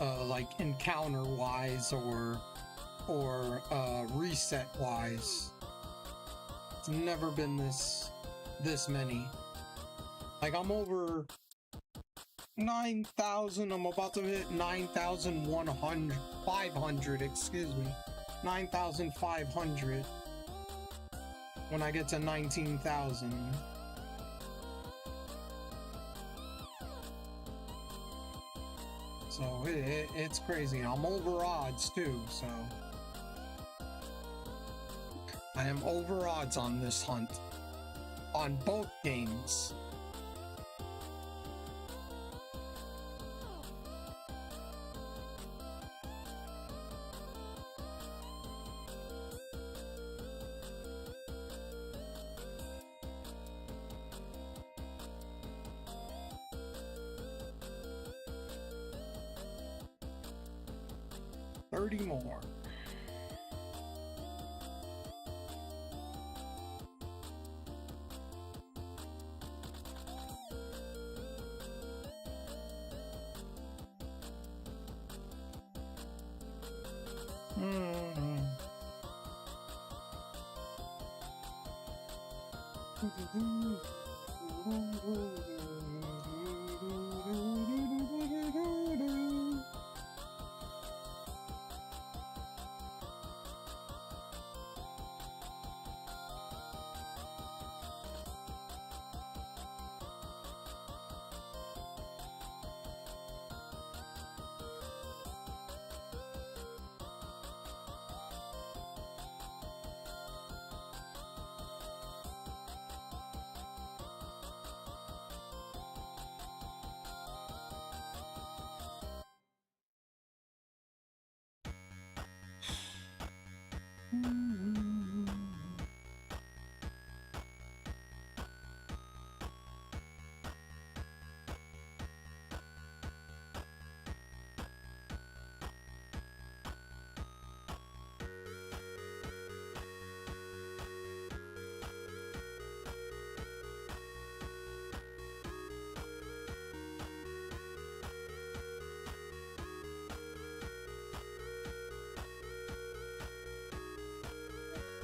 Speaker 5: Like encounter-wise or reset-wise. It's never been this many. Like, I'm over 9,000. I'm about to hit 9,500, excuse me. 9,500 when I get to 19,000. So it's crazy. I'm over odds too, so I am over odds on this hunt. On both games. More.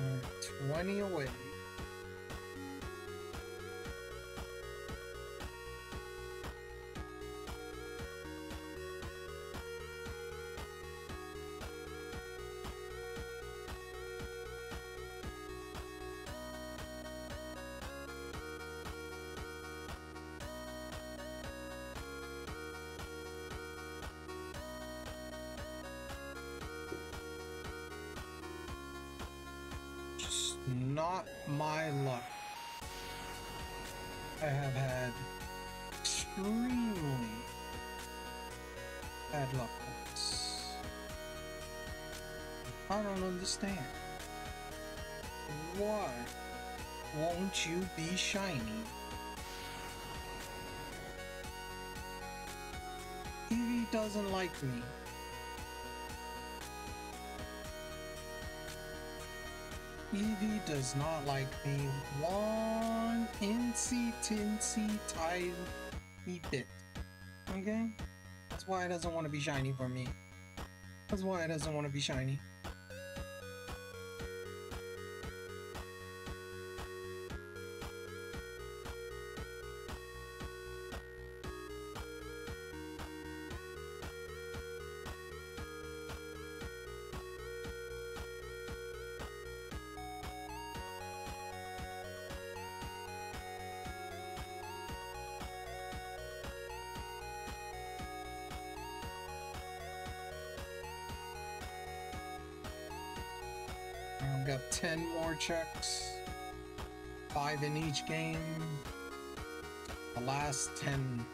Speaker 5: Alright, 20 away. not my luck. I have had extremely bad luck with this. I don't understand. Why won't you be shiny? Eevee doesn't like me. Eevee does not like me one insy-tinsy tiny bit. Okay? That's why it doesn't want to be shiny for me. That's why it doesn't want to be shiny. I've got 10 more checks, 5 in each game. The last 10,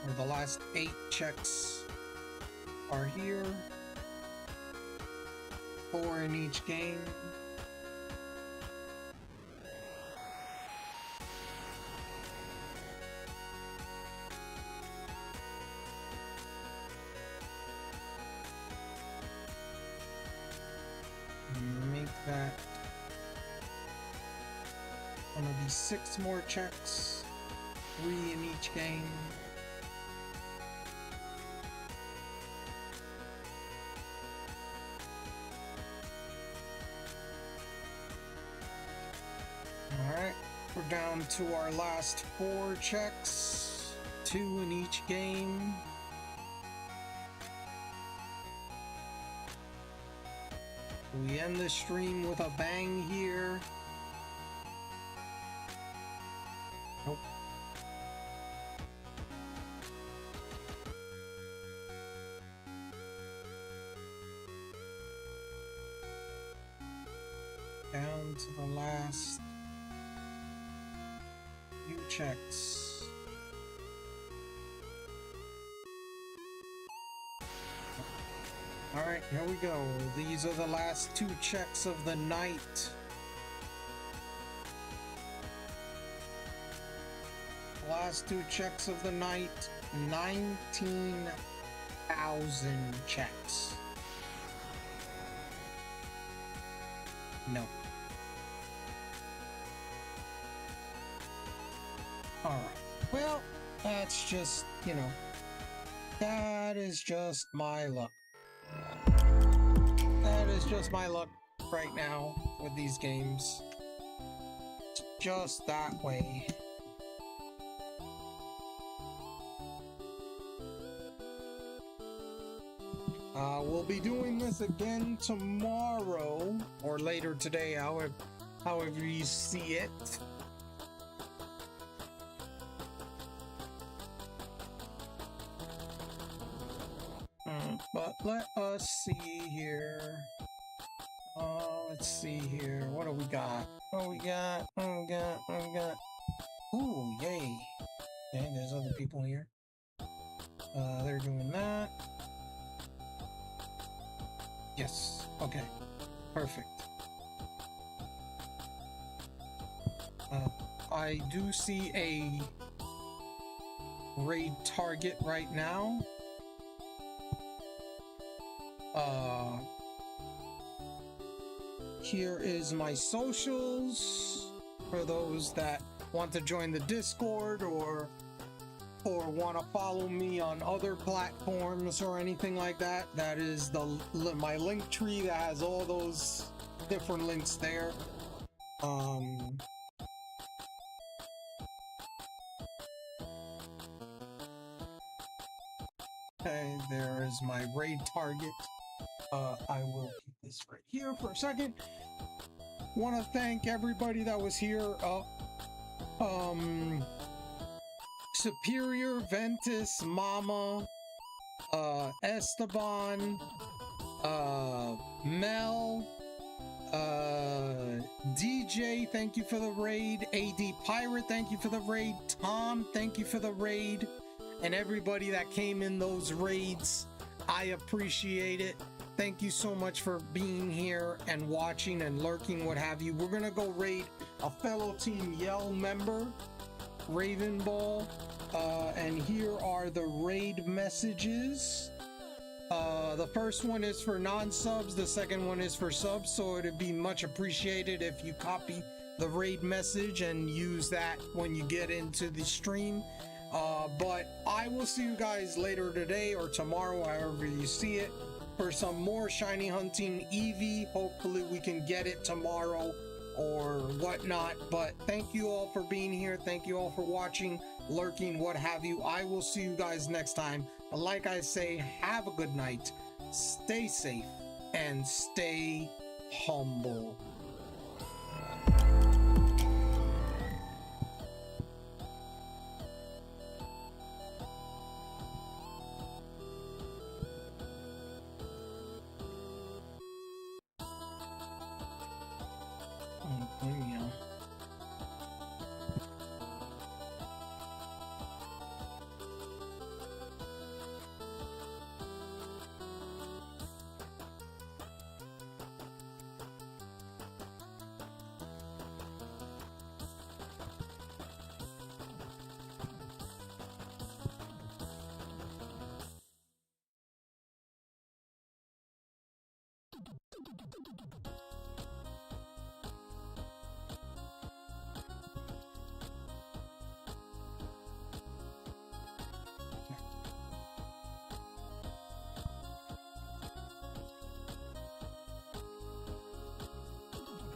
Speaker 5: or the last 8 checks are here, 4 in each game. That gonna be 6 more checks, 3 in each game. Alright, we're down to our last 4 checks, 2 in each game. We end the stream with a bang here. Nope. Down to the last few checks. Alright, here we go. These are the last 2 checks of the night. Last 2 checks of the night. 19,000 checks. No. Alright. Well, that's just, you know, that is just my luck. That is just my luck right now with these games. It's just that way. We'll be doing this again tomorrow or later today, however you see it. But let us see here. Let's see here. What do we got? What we got? What we got? What we got? Ooh, yay. Okay, there's other people here. They're doing that. Yes. Okay. Perfect. I do see a raid target right now. Here is my socials for those that want to join the Discord or want to follow me on other platforms or anything like that. That is my link tree that has all those different links there. Okay, there is my raid target. I will keep this right here for a second. Want to thank everybody that was here. Superior, Ventus, Mama, Esteban, Mel, AJ, thank you for the raid. AD Pirate, thank you for the raid. Tom, thank you for the raid. And everybody that came in those raids, I appreciate it. Thank you so much for being here and watching and lurking, what have you. We're gonna go raid a fellow Team Yell member, Raven Ball. And here are the raid messages. The first one is for non-subs, the second one is for subs, so it'd be much appreciated if you copy the raid message and use that when you get into the stream. But I will see you guys later today or tomorrow, however you see it, for some more shiny hunting Eevee. Hopefully we can get it tomorrow or whatnot. But thank you all for being here. Thank you all for watching, lurking, what have you. I will see you guys next time. But like I say, have a good night, stay safe, and stay humble. Oh,